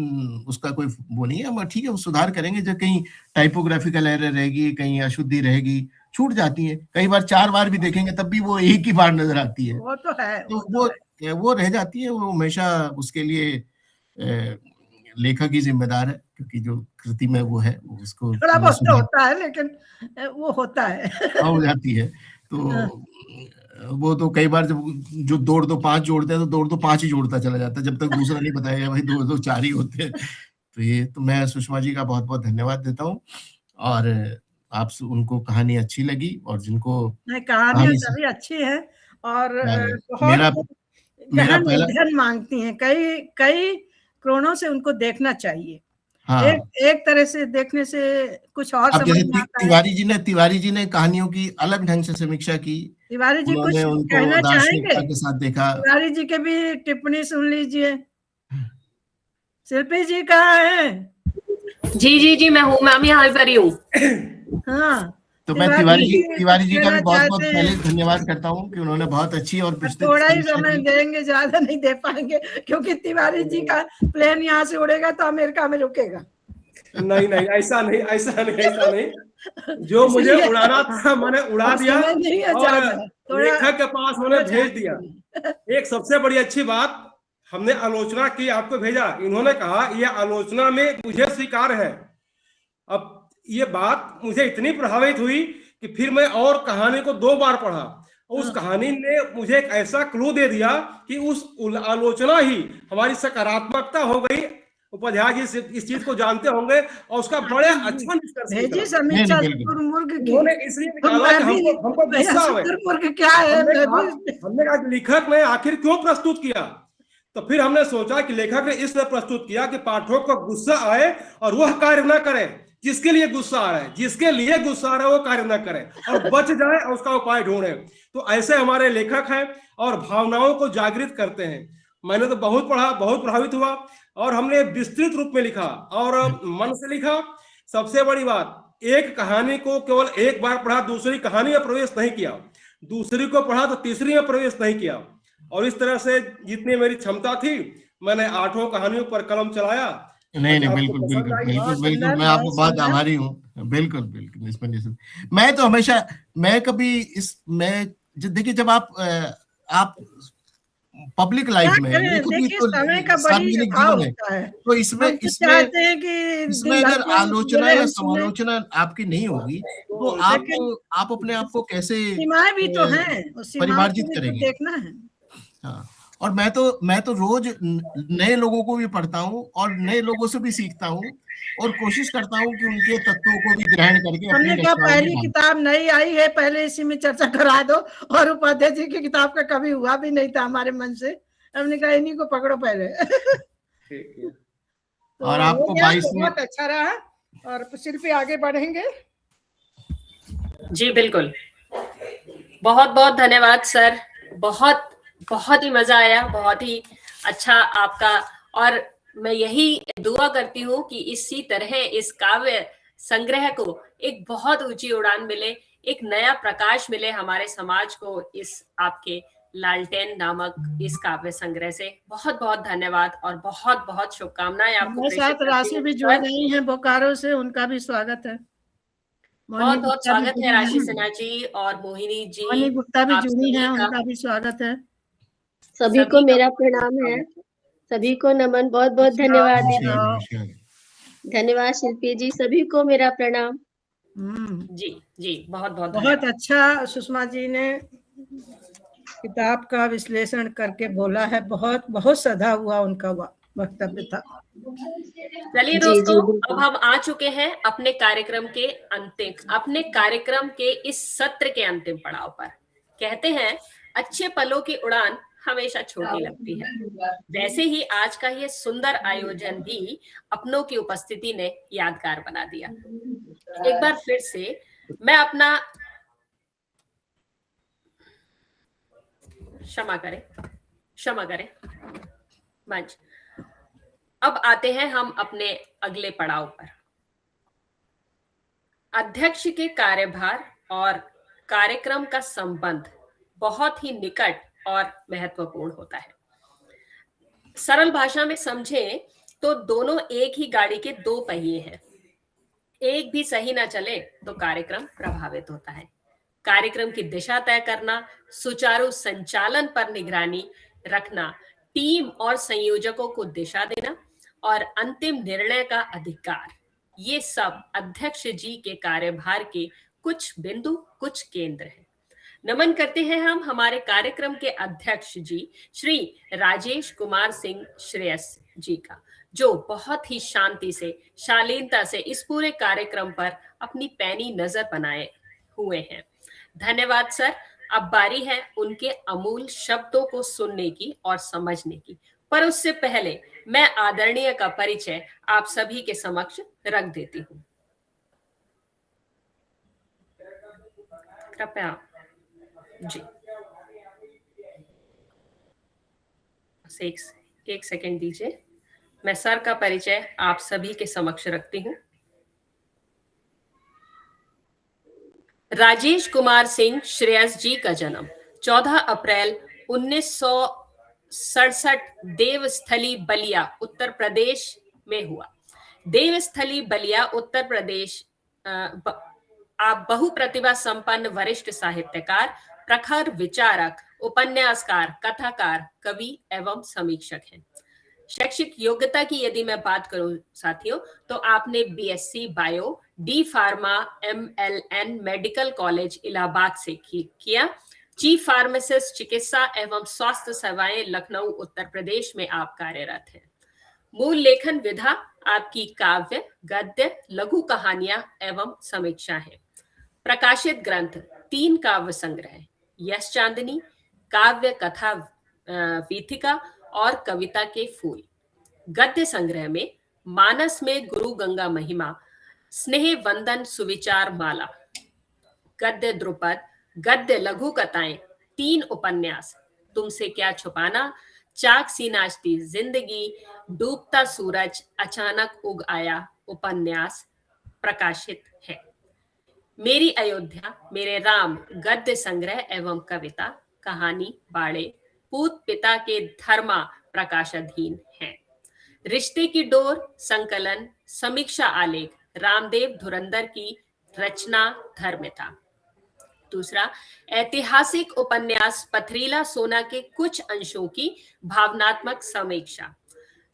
उसका कोई वो नहीं है, हम ठीक है वो सुधार करेंगे। जब कहीं टाइपोग्राफिकल एरर रहेगी, कहीं अशुद्धि रहेगी, छूट जाती है, कई बार 4 बार भी देखेंगे तब भी वो एक ही बार नजर आती है, वो तो है, तो वो रह जाती है। वो हमेशा उसके लिए लेखक ही जिम्मेदार है, क्योंकि जो कृति में वो है उसको थोड़ा बहुत तो होता है, लेकिन वो होता है, हो जाती है। तो वो तो कई बार जब जो 2 5 जोड़ते हैं तो 2 5 ही जोड़ता चला जाता है, जब तक दूसरा नहीं बताएगा भाई 2 4 ही होते हैं। तो ये तो मैं सुषमा जी का बहुत बहुत धन्यवाद देता हूँ। और आप उनको कहानी अच्छी लगी, और जिनको कहानी सभी अच्छी है और बहुत गहन अध्ययन मांगती हैं, कई कोणों से उनको देखना चाहिए। हाँ। एक तरह से देखने से कुछ और समझ में आता है। तिवारी जी ने कहानियों की अलग ढंग से समीक्षा की। तिवारी जी कुछ कहना चाहेंगे? के साथ देखा। तिवारी जी के भी टिप्पणी सुन लीजिए। शिल्पी जी कहाँ है? जी मैं हूँ, मैं यहाँ पर ही हूँ। हाँ, तो मैं तिवारी जी का भी बहुत पहले धन्यवाद करता हूँ कि उन्होंने बहुत अच्छी और थोड़ा ही समय देंगे, ज्यादा नहीं दे पाएंगे, क्योंकि तिवारी जी का प्लेन यहाँ से उड़ेगा तो अमेरिका में रुकेगा। नहीं ऐसा नहीं, जो मुझे उड़ाना था मैंने उड़ा दिया और लेखक के पास मैंने भेज दिया। एक सबसे बड़ी अच्छी बात, हमने आलोचना की, आपको भेजा, इन्होंने कहा यह आलोचना में मुझे स्वीकार है। अब ये बात मुझे इतनी प्रभावित हुई कि फिर मैं और कहानी को 2 बार पढ़ा। उस कहानी ने मुझे एक ऐसा क्लू दे दिया कि उस आलोचना ही हमारी सकारात्मकता हो गई। उपाध्याय जी इस चीज को जानते होंगे और उसका बड़े अच्छा निष्कर्ष इसलिए निकाला कि हमको गुस्सा आए। हमने कहा लेखक ने आखिर क्यों प्रस्तुत किया, तो फिर हमने सोचा कि लेखक ने इसलिए प्रस्तुत किया कि पाठक को गुस्सा आए और वह कार्य न करे जिसके लिए गुस्सा आ रहा है, जिसके लिए गुस्सा आ रहा है वो कार्य न करे और बच जाए और उसका उपाय ढूंढे। तो ऐसे हमारे लेखक हैं और भावनाओं को जागृत करते हैं। मैंने तो बहुत पढ़ा, बहुत प्रभावित हुआ और हमने विस्तृत रूप में लिखा और मन से लिखा। सबसे बड़ी बात, एक कहानी को केवल एक बार पढ़ा, दूसरी कहानी में प्रवेश नहीं किया, दूसरी को पढ़ा तो तीसरी में प्रवेश नहीं किया। और इस तरह से जितनी मेरी क्षमता थी मैंने 8 कहानियों पर कलम चलाया। नहीं बिल्कुल मैं आपको बहुत आभारी हूँ। बिल्कुल इसमें मैं तो हमेशा देखिए जब आप पब्लिक लाइफ में सार्वजनिक जीवन है तो इसमें अगर आलोचना या समालोचना आपकी नहीं होगी तो आप अपने आप को कैसे सीमाएं भी तो हैं, परिमार्जित करेंगे, देखना है। हाँ, और मैं तो रोज नए लोगों को भी पढ़ता हूँ और नए लोगों से भी सीखता हूँ और कोशिश करता हूँ कि उनके तत्वों को भी ग्रहण करके हमने क्या पहली किताब नई आई है, पहले इसी में चर्चा करा दो। और उपाध्याय जी की किताब का कभी हुआ भी नहीं था हमारे मन से, हमने कहा इन्हीं को पकड़ो पहले। और आपको 22 में बहुत अच्छा रहा और शिल्पी आगे बढ़ेंगे। जी बिल्कुल, बहुत बहुत धन्यवाद सर। बहुत बहुत ही मजा आया, बहुत ही अच्छा आपका। और मैं यही दुआ करती हूँ कि इसी तरह इस काव्य संग्रह को एक बहुत ऊंची उड़ान मिले, एक नया प्रकाश मिले हमारे समाज को इस आपके लालटेन नामक इस काव्य संग्रह से। बहुत बहुत धन्यवाद और बहुत बहुत शुभकामनाएं आपको हमारे प्रेषित साथ करती राशि हूँ भी जुड़ सर। गई हैं बोकारो से, उनका भी स्वागत है। बहुत बहुत गुप्ता भी स्वागत है जुड़ी राशि हैं। सिन्हा जी और मोहिनी जी, मोहिनी गुप्ता भी आप जुड़ी सभी हैं, का उनका भी स्वागत है। सभी को का मेरा बहुत प्रणाम है, स्वागत है। सभी को नमन, बहुत बहुत धन्यवाद दीदी, नमस्कार। धन्यवाद शिल्पी जी, सभी को मेरा प्रणाम। जी जी बहुत बहुत बहुत धन्यवाद। अच्छा सुषमा जी ने किताब का विश्लेषण करके बोला है, बहुत बहुत सधा हुआ उनका वक्तव्य था। चलिए जी, दोस्तों, जी, बिल्कुल। अब हम आ चुके हैं अपने कार्यक्रम के अंतिम, अपने कार्यक्रम के इस सत्र के अंतिम पड़ाव पर। कहते हैं अच्छे पलों की उड़ान हमेशा छोटी लगती है। वैसे ही आज का ये सुंदर आयोजन भी अपनों की उपस्थिति ने यादगार बना दिया। एक बार फिर से मैं अपना क्षमा करें मंच। अब आते हैं हम अपने अगले पड़ाव पर। अध्यक्ष के कार्यभार और कार्यक्रम का संबंध बहुत ही निकट और महत्वपूर्ण होता है। सरल भाषा में समझें तो दोनों एक ही गाड़ी के दो पहिए हैं। एक भी सही ना चले तो कार्यक्रम प्रभावित होता है। कार्यक्रम की दिशा तय करना, सुचारू संचालन पर निगरानी रखना, टीम और संयोजकों को दिशा देना और अंतिम निर्णय का अधिकार, ये सब अध्यक्ष जी के कार्यभार के कुछ बिंदु, कुछ केंद्र हैं। नमन करते हैं हम हमारे कार्यक्रम के अध्यक्ष जी श्री राजेश कुमार सिंह श्रेयस जी का, जो बहुत ही शांति से, शालीनता से इस पूरे कार्यक्रम पर अपनी पैनी नजर बनाए हुए हैं। धन्यवाद सर। अब बारी है उनके अमूल शब्दों को सुनने की और समझने की, पर उससे पहले मैं आदरणीय का परिचय आप सभी के समक्ष रख देती हूँ। कृपया जी एक सेकंड दीजिए, मैं सर का परिचय आप सभी के समक्ष रखती हूँ। राजेश कुमार सिंह श्रेयस जी का जन्म 14 अप्रैल 1967 देवस्थली बलिया उत्तर प्रदेश में हुआ। देवस्थली बलिया उत्तर प्रदेश आप बहुप्रतिभा संपन्न वरिष्ठ साहित्यकार, प्रखर विचारक, उपन्यासकार, कथाकार, कवि एवं समीक्षक हैं। शैक्षिक योग्यता की यदि मैं बात करूं साथियों, तो आपने BSc bio, D pharma, MLN medical college Allahabad से किया। चीफ फार्मासिस्ट चिकित्सा एवं स्वास्थ्य सेवाएं लखनऊ उत्तर प्रदेश में आप कार्यरत हैं। मूल लेखन विधा आपकी काव्य, गद्य, लघु कहानियां एवं समीक्षा है। प्रकाशित ग्रंथ 3 काव्य संग्रह, यश चांदनी, काव्य कथा वीथिका और कविता के फूल। गद्य संग्रह में मानस में गुरु गंगा महिमा, स्नेह वंदन सुविचार माला, गद्य द्रुपद, गद्य लघु कथाएं, 3 उपन्यास, तुमसे क्या छुपाना, चाक सी नाचती जिंदगी, डूबता सूरज, अचानक उग आया उपन्यास प्रकाशित है। मेरी अयोध्या, मेरे राम गद्य संग्रह एवं कविता, कहानी बाड़े, पूत पिता के धर्मा प्रकाशाधीन है। रिश्ते की डोर संकलन, समीक्षा आलेख, रामदेव धुरंधर की रचना धर्मिता। दूसरा, ऐतिहासिक उपन्यास पथरीला सोना के कुछ अंशों की भावनात्मक समीक्षा।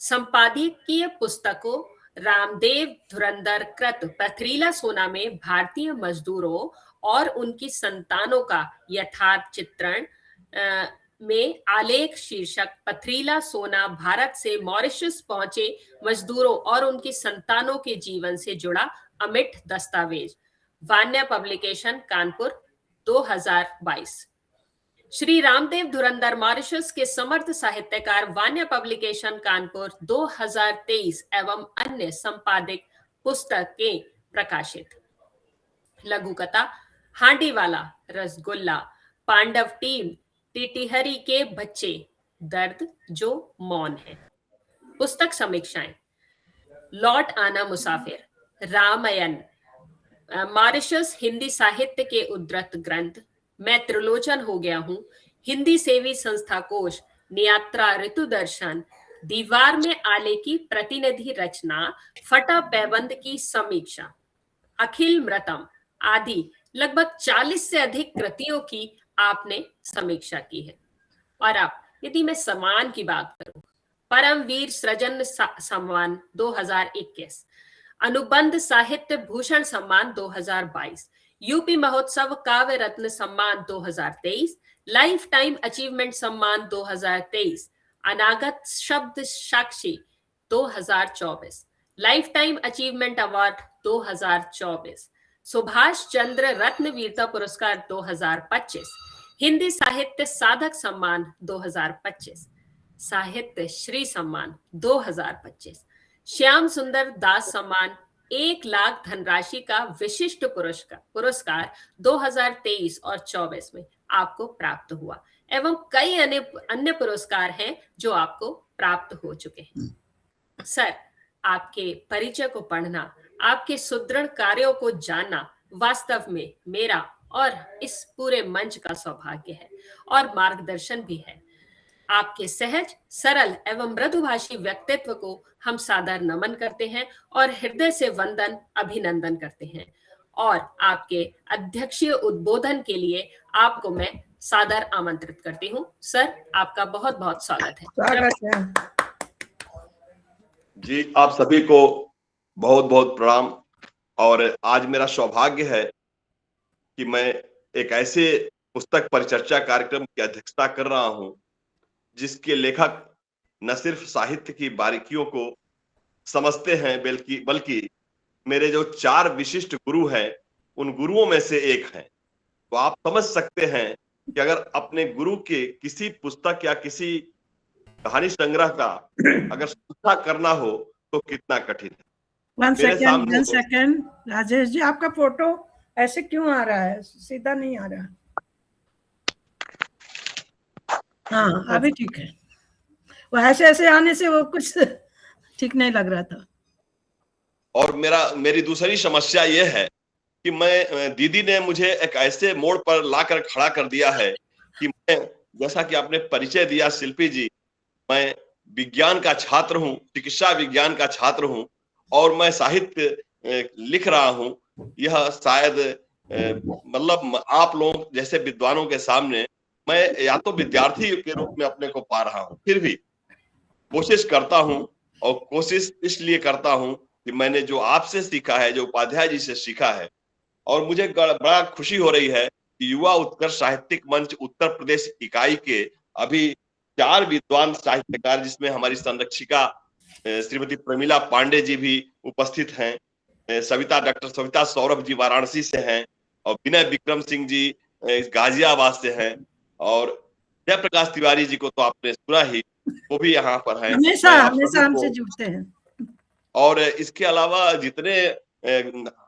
संपादकीय पुस्तकों रामदेव धुरंधर कृत पथरीला सोना में भारतीय मजदूरों और उनकी संतानों का यथार्थ चित्रण में आलेख शीर्षक पथरीला सोना भारत से मॉरिशस पहुंचे मजदूरों और उनकी संतानों के जीवन से जुड़ा अमिट दस्तावेज, वान्या पब्लिकेशन कानपुर 2022। श्री रामदेव धुरंधर मॉरिशस के समर्थ साहित्यकार, वान्या पब्लिकेशन कानपुर 2023 एवं अन्य संपादित पुस्तकें प्रकाशित। लघु कथा हांडी वाला रसगुल्ला, पांडव टीम, टिटिहरी के बच्चे, दर्द जो मौन है। पुस्तक समीक्षाएं: लौट आना मुसाफिर, रामायण, मॉरिशस हिंदी साहित्य के उद्धृत ग्रंथ, मैं त्रिलोचन हो गया हूं, हिंदी सेवी संस्था कोश, नियात्रा ऋतु दर्शन, दीवार में आले की प्रतिनिधि रचना, फटा पैबंद की समीक्षा, अखिल मृतम आदि लगभग 40 से अधिक कृतियों की आपने समीक्षा की है। और अब यदि मैं सम्मान की बात करूं, परमवीर सृजन सम्मान 2021, अनुबंध साहित्य भूषण सम्मान 2022, यूपी महोत्सव काव्य रत्न सम्मान 2023, लाइफ टाइम अचीवमेंट सम्मान 2023, अनागत शब्द साक्षी 2024, life time achievement award 2024, Subhash Chandra रत्न वीरता पुरस्कार 2025, हिंदी साहित्य साधक सम्मान 2025, साहित्य श्री सम्मान 2025, श्याम सुंदर दास सम्मान 1 लाख धनराशि का विशिष्ट पुरस्कार 2023 और 24 में आपको प्राप्त हुआ, एवं कई अन्य पुरस्कार हैं जो आपको प्राप्त हो चुके हैं। सर, आपके परिचय को पढ़ना, आपके सुदृढ़ कार्यों को जानना वास्तव में मेरा और इस पूरे मंच का सौभाग्य है और मार्गदर्शन भी है। आपके सहज, सरल एवं मृदुभाषी व्यक्तित्व को हम सादर नमन करते हैं और हृदय से वंदन अभिनंदन करते हैं। और आपके अध्यक्षीय उद्बोधन के लिए आपको मैं सादर आमंत्रित करती हूँ। सर, आपका बहुत बहुत स्वागत है। जी, आप सभी को बहुत बहुत प्रणाम। और आज मेरा सौभाग्य है कि मैं एक ऐसे पुस्तक परिचर्चा कार्यक्रम की अध्यक्षता कर रहा हूं जिसके लेखक न सिर्फ साहित्य की बारीकियों को समझते हैं बल्कि मेरे जो 4 विशिष्ट गुरु हैं उन गुरुओं में से एक हैं। तो आप समझ सकते हैं कि अगर अपने गुरु के किसी पुस्तक या किसी कहानी संग्रह का अगर संस्था करना हो तो कितना कठिन है। वन सेकेंड राजेश जी, आपका फोटो ऐसे क्यों आ रहा है? सीधा नहीं आ रहा। हाँ, अभी ठीक है। वो ऐसे आने से वो कुछ ठीक नहीं लग रहा था। और मेरी दूसरी समस्या ये है कि दीदी ने मुझे एक ऐसे मोड़ पर लाकर खड़ा कर दिया है कि मैं, जैसा कि आपने परिचय दिया शिल्पी जी, मैं विज्ञान का छात्र हूँ, चिकित्सा विज्ञान का छात्र हूँ और मैं साहित्य लिख रहा हूँ। यह शायद मतलब आप लोग जैसे विद्वानों के सामने मैं या तो विद्यार्थी के रूप में अपने को पा रहा हूं, फिर भी कोशिश करता हूं। और कोशिश इसलिए करता हूं कि मैंने जो आपसे सीखा है, जो उपाध्याय जी से सीखा है, और मुझे बड़ा खुशी हो रही है कि युवा उत्कर्ष साहित्यिक मंच उत्तर प्रदेश इकाई के अभी 4 विद्वान साहित्यकार, जिसमें हमारी संरक्षिका श्रीमती प्रमिला पांडे जी भी उपस्थित हैं, डॉक्टर सविता सौरभ जी वाराणसी से हैं, और विनय विक्रम सिंह जी गाजियाबाद से हैं, और जयप्रकाश तिवारी जी को तो आपने सुना ही, वो भी यहाँ पर हैं, हमेशा हमसे जुड़ते हैं। और इसके अलावा जितने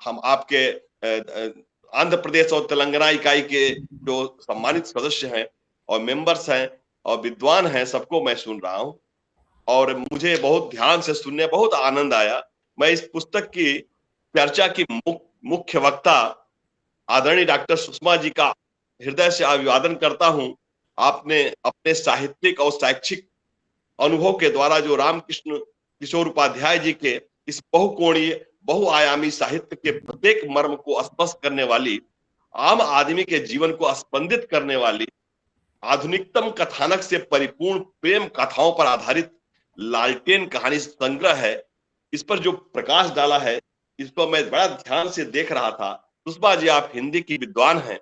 हम आपके आंध्र प्रदेश और तेलंगाना इकाई के जो सम्मानित सदस्य हैं और मेंबर्स हैं और विद्वान हैं, सबको मैं सुन रहा हूँ और मुझे बहुत ध्यान से सुनने बहुत आनंद आया। मैं इस पुस्तक की चर्चा की मुख्य वक्ता आदरणीय डॉक्टर सुषमा जी का हृदय से अभिवादन करता हूं। आपने अपने साहित्यिक और शैक्षिक अनुभव के द्वारा जो रामकृष्ण किशोर उपाध्याय जी के इस बहुकोणीय बहुआयामी साहित्य के प्रत्येक मर्म को स्पष्ट करने वाली, आम आदमी के जीवन को स्पंदित करने वाली, आधुनिकतम कथानक से परिपूर्ण प्रेम कथाओं पर आधारित लालटेन कहानी संग्रह है, इस पर जो प्रकाश डाला है, इस पर मैं बड़ा ध्यान से देख रहा था। सुषमा जी, आप हिंदी की विद्वान हैं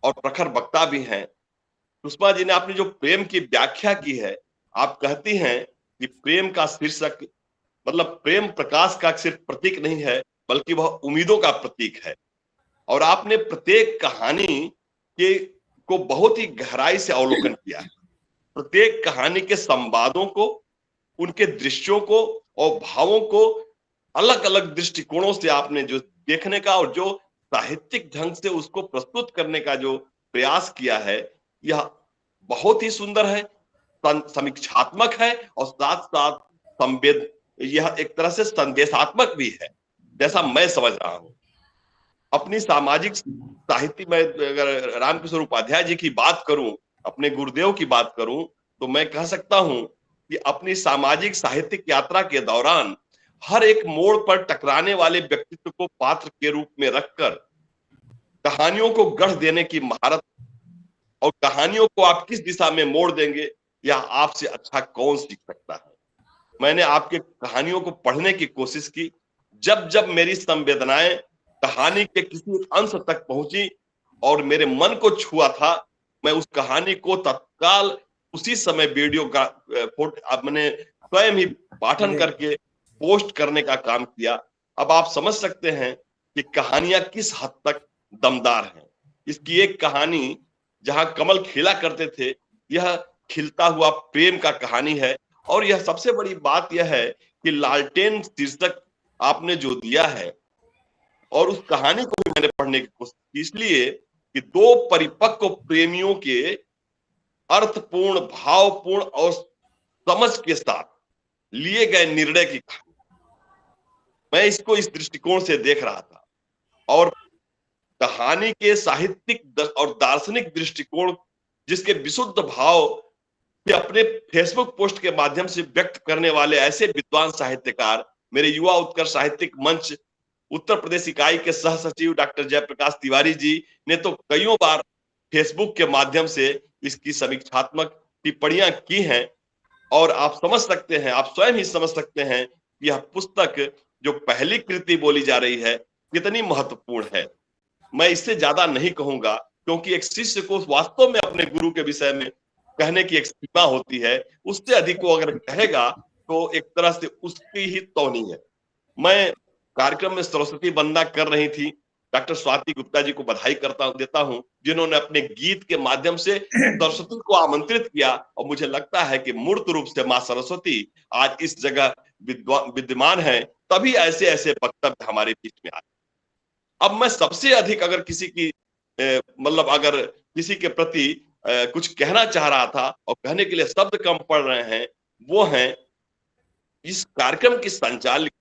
और प्रखर वक्ता भी हैं। सुषमा जी ने आपने जो प्रेम की व्याख्या की है, आप कहती हैं कि प्रेम का शीर्षक मतलब प्रेम प्रकाश का सिर्फ प्रतीक नहीं है, बल्कि वह उम्मीदों का प्रतीक है। और आपने प्रत्येक कहानी के को बहुत ही गहराई से अवलोकन किया है। प्रत्येक कहानी के संवादों को, उनके दृश्यों को और भावों को अलग अलग दृष्टिकोणों से आपने जो देखने का और जो साहित्यिक ढंग से उसको प्रस्तुत करने का जो प्रयास किया है, यह बहुत ही सुंदर है, समीक्षात्मक है और साथ साथ संवेद, यह एक तरह से संदेशात्मक भी है, जैसा मैं समझ रहा हूं। अपनी सामाजिक साहित्य में अगर रामकिशोर उपाध्याय जी की बात करूं, अपने गुरुदेव की बात करूं, तो मैं कह सकता हूं कि अपनी सामाजिक साहित्यिक यात्रा के दौरान हर एक मोड़ पर टकराने वाले व्यक्तित्व को पात्र के रूप में रखकर कहानियों को गढ़ देने की महारत, और कहानियों को आप किस दिशा में मोड़ देंगे, यह आपसे अच्छा कौन सीख सकता है। मैंने आपके कहानियों को पढ़ने की कोशिश की, जब जब मेरी संवेदनाएं कहानी के किसी अंश तक पहुंची और मेरे मन को छुआ था, मैं उस कहानी को तत्काल उसी समय वीडियो का फोटो मैंने स्वयं ही पाठन करके पोस्ट करने का काम किया। अब आप समझ सकते हैं कि कहानियां किस हद तक दमदार हैं। इसकी एक कहानी जहां कमल खिला करते थे, यह खिलता हुआ प्रेम का कहानी है। और यह सबसे बड़ी बात यह है कि लालटेन शीर्षक आपने जो दिया है, और उस कहानी को भी मैंने पढ़ने की कोशिश की, इसलिए कि दो परिपक्व प्रेमियों के अर्थपूर्ण, भावपूर्ण और समझ के साथ लिए गए निर्णय की कहानी, मैं इसको इस दृष्टिकोण से देख रहा था। और कहानी के साहित्यिक और दार्शनिक दृष्टिकोण, जिसके विशुद्ध भाव कि अपने फेसबुक पोस्ट के माध्यम से व्यक्त करने वाले ऐसे विद्वान साहित्यकार, मेरे युवा उत्कर्ष साहित्यिक मंच उत्तर प्रदेश इकाई के सह सचिव डॉक्टर जयप्रकाश तिवारी जी ने तो कईयों बार फेसबुक के माध्यम से इसकी समीक्षात्मक टिप्पणियां की हैं। और आप समझ सकते हैं, आप स्वयं ही समझ सकते हैं कि यह पुस्तक जो पहली कृति बोली जा रही है कितनी महत्वपूर्ण है। मैं इससे ज्यादा नहीं कहूंगा, क्योंकि एक शिष्य को वास्तव में अपने गुरु के विषय में कहने की एक सीमा होती है। उससे अधिक वो अगर कहेगा तो एक तरह से उसकी ही तौनी है। मैं कार्यक्रम में सरस्वती वंदना कर रही थी, डॉक्टर स्वाति गुप्ता जी को बधाई देता हूं, जिन्होंने अपने गीत के माध्यम से सरस्वती को आमंत्रित किया। और मुझे लगता है कि मूर्त रूप से मां सरस्वती आज इस जगह विद्यमान है, तभी ऐसे ऐसे वक्तव्य हमारे बीच में आए। अब मैं सबसे अधिक अगर किसी की मतलब अगर किसी के प्रति कुछ कहना चाह रहा था और कहने के लिए शब्द कम पड़ रहे हैं, वो हैं इस कार्यक्रम की संचालक।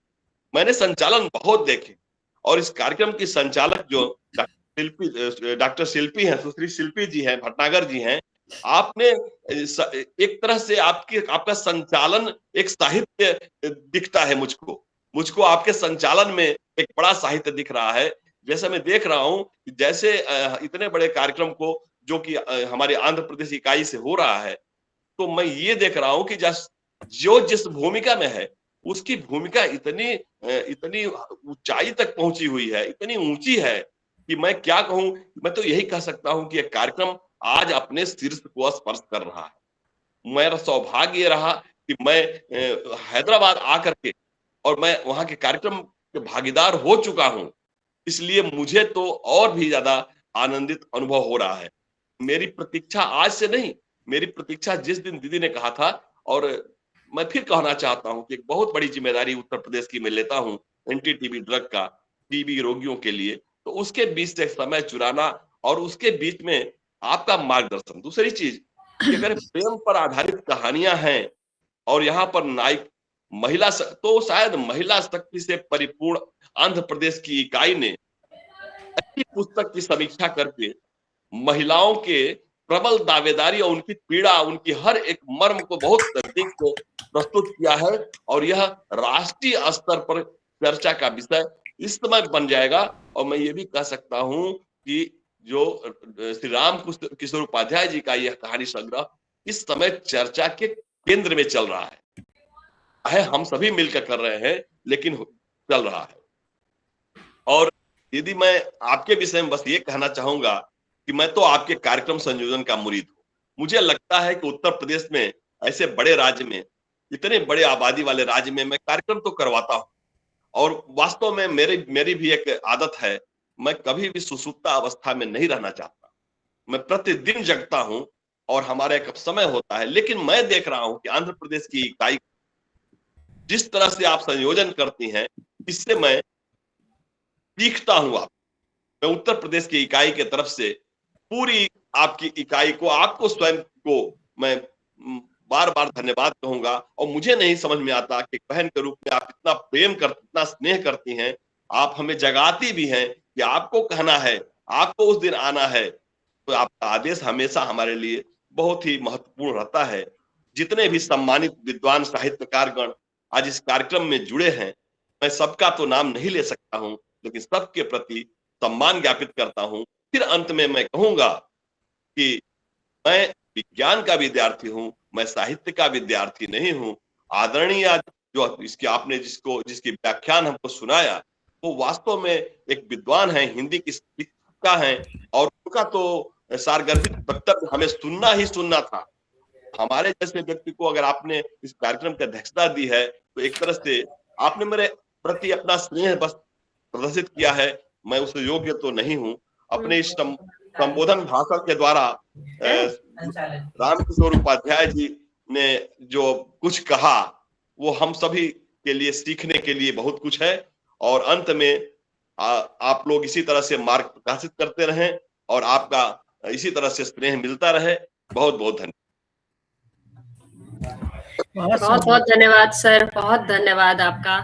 मैंने संचालन बहुत देखे, और इस कार्यक्रम की संचालक जो डॉक्टर शिल्पी हैं, सुश्री शिल्पी जी हैं, भटनागर जी हैं, आपने एक तरह से आपका संचालन एक साहित्य दिखता है। मुझको आपके संचालन में एक बड़ा साहित्य दिख रहा है। जैसे मैं देख रहा हूं, जैसे इतने बड़े कार्यक्रम को जो कि हमारे आंध्र प्रदेश इकाई से हो रहा है, तो मैं ये देख रहा हूं कि जो जिस भूमिका में है, उसकी भूमिका इतनी ऊंचाई तक पहुंची हुई है, इतनी ऊंची है कि मैं क्या कहूं। मैं तो यही कह सकता हूं कि यह कार्यक्रम आज अपने शीर्ष को स्पर्श कर रहा है। मेरा सौभाग्य ये रहा कि मैं हैदराबाद आकर के और मैं वहां के कार्यक्रम के भागीदार हो चुका हूं, इसलिए मुझे तो और भी ज्यादा आनंदित अनुभव हो रहा है। मेरी प्रतीक्षा आज से नहीं, मेरी प्रतीक्षा जिस दिन दीदी ने कहा था, और मैं फिर कहना चाहता हूं कि एक बहुत बड़ी जिम्मेदारी उत्तर प्रदेश की मैं लेता हूं एंटी टीबी ड्रग का, टीबी रोगियों के लिए, तो उसके बीच से समय चुराना और उसके बीच में आपका मार्गदर्शन। दूसरी चीज कि अगर प्रेम पर आधारित कहानियां हैं और यहाँ पर नायक महिला, तो शायद महिला शक्ति से परिपूर्ण आंध्र प्रदेश की इकाई ने ऐसी पुस्तक की समीक्षा करके महिलाओं के प्रबल दावेदारी और उनकी पीड़ा, उनकी हर एक मर्म को बहुत नजदीक से प्रस्तुत किया है। और यह राष्ट्रीय स्तर पर चर्चा का विषय इस समय बन जाएगा। और मैं ये भी कह सकता हूं कि जो श्री राम किशोर उपाध्याय जी का यह कहानी संग्रह इस समय चर्चा के केंद्र में चल रहा है। हम सभी मिलकर कर रहे हैं, लेकिन चल रहा है। और यदि मैं आपके विषय में बस ये कहना चाहूंगा कि मैं तो आपके कार्यक्रम संयोजन का मुरीद हूं। मुझे लगता है कि उत्तर प्रदेश में ऐसे बड़े राज्य में, इतने बड़े आबादी वाले राज्य में मैं कार्यक्रम तो करवाता हूं। और वास्तव में मेरी भी एक आदत है, मैं कभी भी सुसुप्त अवस्था में नहीं रहना चाहता। मैं प्रतिदिन जगता हूं और हमारा एक समय होता है। लेकिन मैं देख रहा हूं कि आंध्र प्रदेश की इकाई जिस तरह से आप संयोजन करती हैं, इससे मैं सीखता हूं। मैं उत्तर प्रदेश की इकाई की तरफ से पूरी आपकी इकाई को, आपको स्वयं को मैं बार बार धन्यवाद कहूंगा। और मुझे नहीं समझ में आता कि बहन के रूप में आप इतना प्रेम कर, इतना स्नेह करती हैं, आप हमें जगाती भी हैं कि आपको कहना है, आपको उस दिन आना है। तो आपका आदेश हमेशा हमारे लिए बहुत ही महत्वपूर्ण रहता है। जितने भी सम्मानित विद्वान साहित्यकारगण आज इस कार्यक्रम में जुड़े हैं, मैं सबका तो नाम नहीं ले सकता हूं, लेकिन सबके प्रति सम्मान ज्ञापित करता हूं। फिर अंत में मैं कहूंगा कि मैं विज्ञान का विद्यार्थी हूं, मैं साहित्य का विद्यार्थी नहीं हूं। आदरणीय जो जिसकी व्याख्यान हमको सुनाया, वो वास्तव में एक विद्वान है, हिंदी की शिक्षिका है, और उनका तो सारगर्भित वक्तव्य हमें सुनना ही सुनना था। हमारे जैसे व्यक्ति को अगर आपने इस कार्यक्रम की अध्यक्षता दी है, तो एक तरह से आपने मेरे प्रति अपना स्नेह बस प्रदर्शित किया है। मैं उस योग्य तो नहीं हूं। अपने इस संबोधन भाषण के द्वारा रामकिशोर उपाध्याय जी ने जो कुछ कहा, वो हम सभी के लिए सीखने के लिए बहुत कुछ है। और अंत में आप लोग इसी तरह से मार्ग प्रकाशित करते रहें और आपका इसी तरह से स्नेह मिलता रहे। बहुत बहुत धन्यवाद। बहुत बहुत धन्यवाद सर, बहुत धन्यवाद आपका।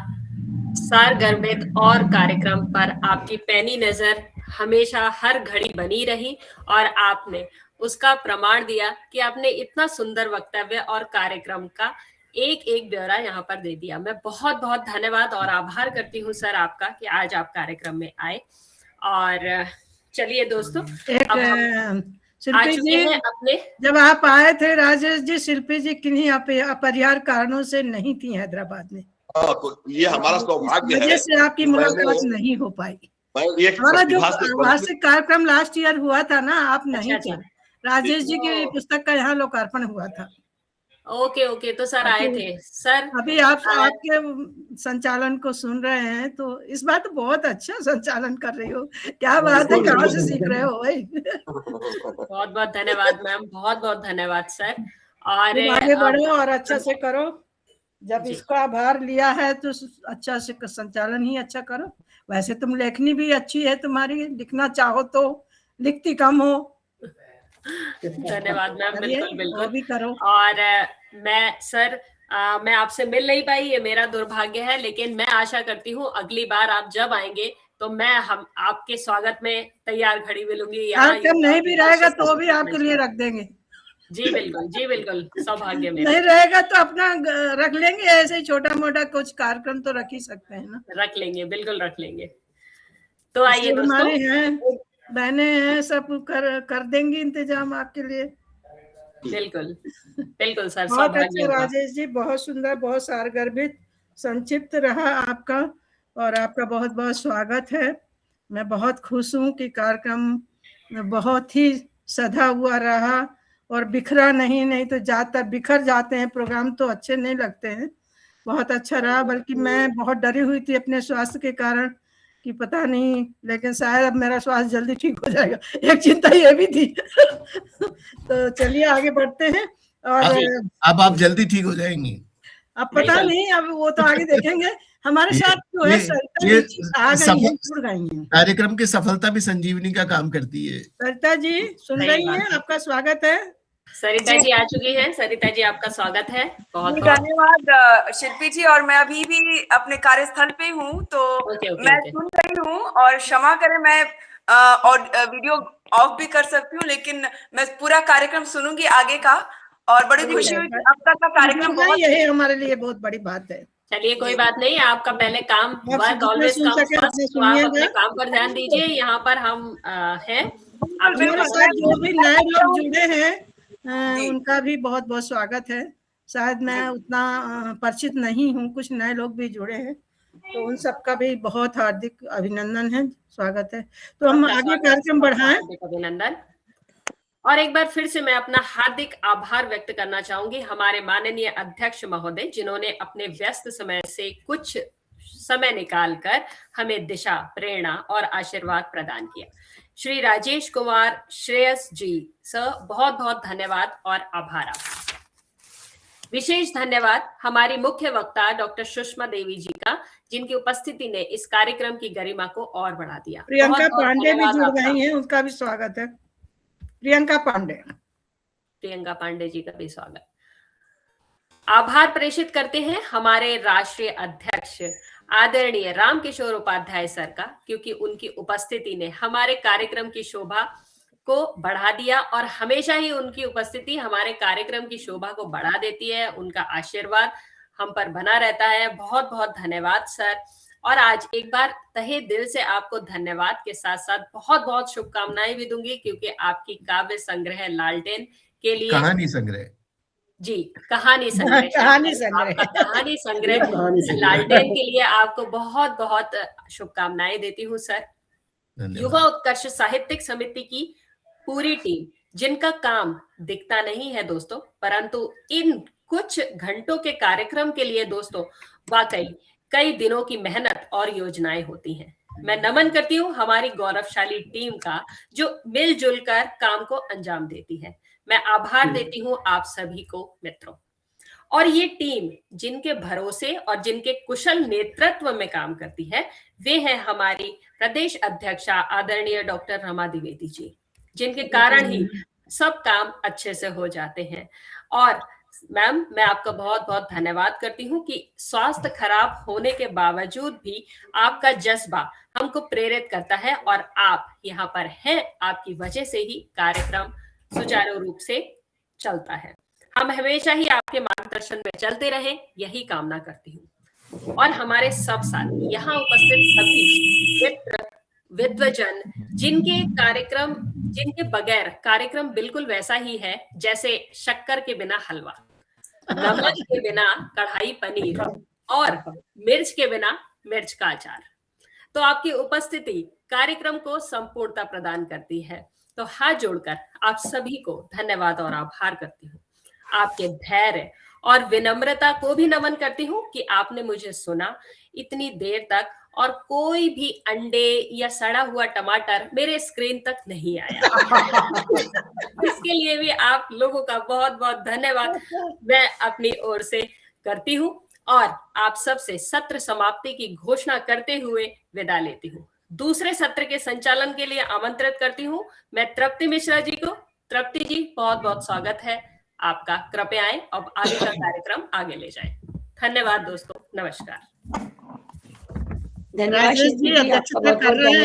सारगर्भित और कार्यक्रम पर आपकी पैनी नजर हमेशा हर घड़ी बनी रही और आपने उसका प्रमाण दिया कि आपने इतना सुंदर वक्तव्य और कार्यक्रम का एक एक ब्यौरा यहाँ पर दे दिया। मैं बहुत बहुत धन्यवाद और आभार करती हूँ सर आपका कि आज आप कार्यक्रम में आए। और चलिए दोस्तों, शिल्पी जी, अपने जब आप आए थे राजेश जी, शिल्पी जी किन्हीं अपरिहार्य कारणों से नहीं थी हैदराबाद में। तो ये हमारा सौभाग्य है, वजह से आपकी मुलाकात नहीं हो पाई। हमारा जो वार्षिक कार्यक्रम लास्ट ईयर हुआ था ना, आप नहीं थे। राजेश जी की पुस्तक का यहाँ लोकार्पण हुआ था। ओके, तो सर आए थे। सर अभी आप आपके संचालन को सुन रहे हैं, तो इस बात तो बहुत अच्छा संचालन कर रही हो। क्या बात है, कहाँ से सीख रहे हो भाई? बहुत बहुत धन्यवाद मैम, बहुत बहुत धन्यवाद सर। और आगे बढ़ो और अच्छा से करो। जब इसका भार लिया है तो अच्छा से संचालन ही अच्छा करो। वैसे तुम लेखनी भी अच्छी है तुम्हारी, लिखना चाहो तो, लिखती कम हो। धन्यवाद मैम, बिल्कुल बिल्कुल भी करो। और मैं सर मैं आपसे मिल नहीं पाई, ये मेरा दुर्भाग्य है, लेकिन मैं आशा करती हूँ अगली बार आप जब आएंगे तो मैं आपके स्वागत में तैयार खड़ी मिलूंगी। नहीं भी रहेगा तो भी आपके लिए रख देंगे। जी बिल्कुल, सौभाग्य में। नहीं रहेगा तो अपना रख लेंगे, ऐसे ही छोटा मोटा कुछ कार्यक्रम तो रख ही सकते हैं ना। रख लेंगे, बिल्कुल रख लेंगे। तो आइए दोस्तों, हमारे हैं बहने हैं, सब कर देंगे इंतजाम आपके लिए। बिल्कुल सर। बहुत अच्छा राजेश जी, बहुत सुंदर, बहुत सारगर्भित, संक्षिप्त रहा आपका, और आपका बहुत बहुत स्वागत है। मैं बहुत खुश हूँ कि कार्यक्रम बहुत ही सधा हुआ रहा और बिखरा नहीं तो ज्यादातर बिखर जाते हैं प्रोग्राम, तो अच्छे नहीं लगते हैं। बहुत अच्छा रहा, बल्कि मैं बहुत डरी हुई थी अपने स्वास्थ्य के कारण कि पता नहीं, लेकिन शायद अब मेरा स्वास्थ्य जल्दी ठीक हो जाएगा, एक चिंता ये भी थी। तो चलिए आगे बढ़ते हैं। और अब आप जल्दी ठीक हो जाएंगी। अब पता नहीं, अब वो तो आगे देखेंगे। हमारे साथ जो है कार्यक्रम की सफलता भी संजीवनी का काम करती है। सरिता जी सुन रही हैं, आपका स्वागत है। सरिता जी आ चुकी हैं। सरिता जी आपका स्वागत है। बहुत धन्यवाद शिल्पी जी। और मैं अभी भी अपने कार्यस्थल पे हूँ, तो मैं सुन रही हूँ, और क्षमा करें, मैं और वीडियो ऑफ भी कर सकती हूँ, लेकिन मैं पूरा कार्यक्रम सुनूंगी आगे का। और बड़ी खुशी हुई कि अब तक का कार्यक्रम बहुत, यही हमारे लिए बहुत बड़ी बात है। चलिए कोई बात नहीं, आपका पहले काम, वर्क ऑलवेज कम्स फर्स्ट, तो आप अपने काम पर ध्यान दीजिए। यहाँ पर हम हैं। जो भी नए लोग जुड़े हैं उनका भी बहुत बहुत स्वागत है। शायद मैं उतना परिचित नहीं हूँ, कुछ नए लोग भी जुड़े हैं, तो उन सबका भी बहुत हार्दिक अभिनंदन है, स्वागत है। तो हम आगे कार्यक्रम बढ़ाएं। अभिनंदन। और एक बार फिर से मैं अपना हार्दिक आभार व्यक्त करना चाहूंगी हमारे माननीय अध्यक्ष महोदय, जिन्होंने अपने व्यस्त समय से कुछ समय निकालकर हमें दिशा, प्रेरणा और आशीर्वाद प्रदान किया। श्री राजेश कुमार श्रेयस जी सर, बहुत बहुत धन्यवाद और आभार। विशेष धन्यवाद हमारी मुख्य वक्ता डॉक्टर सुषमा देवी जी का, जिनकी उपस्थिति ने इस कार्यक्रम की गरिमा को और बढ़ा दिया। प्रियंका बहुत पांडे भी धन्यवाद जुड़ आपका। गई हैं, उनका भी स्वागत है। प्रियंका पांडे जी का भी स्वागत। आभार प्रेषित करते हैं हमारे राष्ट्रीय अध्यक्ष आदरणीय रामकिशोर उपाध्याय सर का, क्योंकि उनकी उपस्थिति ने हमारे कार्यक्रम की शोभा को बढ़ा दिया और हमेशा ही उनकी उपस्थिति हमारे कार्यक्रम की शोभा को बढ़ा देती है। उनका आशीर्वाद हम पर बना रहता है। बहुत बहुत धन्यवाद सर। और आज एक बार तहे दिल से आपको धन्यवाद के साथ साथ बहुत बहुत शुभकामनाएं भी दूंगी, क्योंकि आपकी काव्य संग्रह लालटेन के लिए कहानी संग्रह कहानी संग्रह लालटेन के लिए आपको बहुत बहुत शुभकामनाएं देती हूँ सर। युवा उत्कर्ष साहित्यिक समिति की पूरी टीम, जिनका काम दिखता नहीं है दोस्तों, परंतु इन कुछ घंटों के कार्यक्रम के लिए दोस्तों वाकई कई दिनों की मेहनत और योजनाएं होती हैं। मैं नमन करती हूँ हमारी गौरवशाली टीम का, जो मिलजुल कर काम को अंजाम देती है। मैं आभार देती हूँ आप सभी को मित्रों। और ये टीम जिनके भरोसे और जिनके कुशल नेतृत्व में काम करती है, वे हैं हमारी प्रदेश अध्यक्षा आदरणीय डॉक्टर रमा द्विवेदी जी, जिनके कारण ही सब काम अच्छे से हो जाते हैं। और मैम, मैं आपका बहुत बहुत धन्यवाद करती हूँ कि स्वास्थ्य खराब होने के बावजूद भी आपका जज्बा हमको प्रेरित करता है और आप यहाँ पर हैं, आपकी वजह से ही कार्यक्रम सुचारू रूप से चलता है। हम हमेशा ही आपके मार्गदर्शन में चलते रहें, यही कामना करती हूँ। और हमारे सब साथी, यहाँ उपस्थित सभी मित्र विद्वजन, जिनके बगैर कार्यक्रम बिल्कुल वैसा ही है जैसे शक्कर के बिना हलवा, नमक के बिना कढ़ाई पनीर और मिर्च के बिना मिर्च का अचार। तो आपकी उपस्थिति कार्यक्रम को संपूर्णता प्रदान करती है। तो हाथ जोड़कर आप सभी को धन्यवाद और आभार करती हूँ। आपके धैर्य और विनम्रता को भी नमन करती हूँ कि आपने मुझे सुना इतनी देर तक और कोई भी अंडे या सड़ा हुआ टमाटर मेरे स्क्रीन तक नहीं आया। इसके लिए भी आप लोगों का बहुत बहुत धन्यवाद मैं अपनी ओर से करती हूँ और आप सबसे सत्र समाप्ति की घोषणा करते हुए विदा लेती हूँ। दूसरे सत्र के संचालन के लिए आमंत्रित करती हूँ मैं तृप्ति मिश्रा जी को। तृप्ति जी, बहुत बहुत स्वागत है आपका। कृपया आए और आगे का कार्यक्रम आगे ले जाए। धन्यवाद दोस्तों, नमस्कार। धन्यवाद शिल्पी जी, आपका बहुत बहुत धन्यवाद।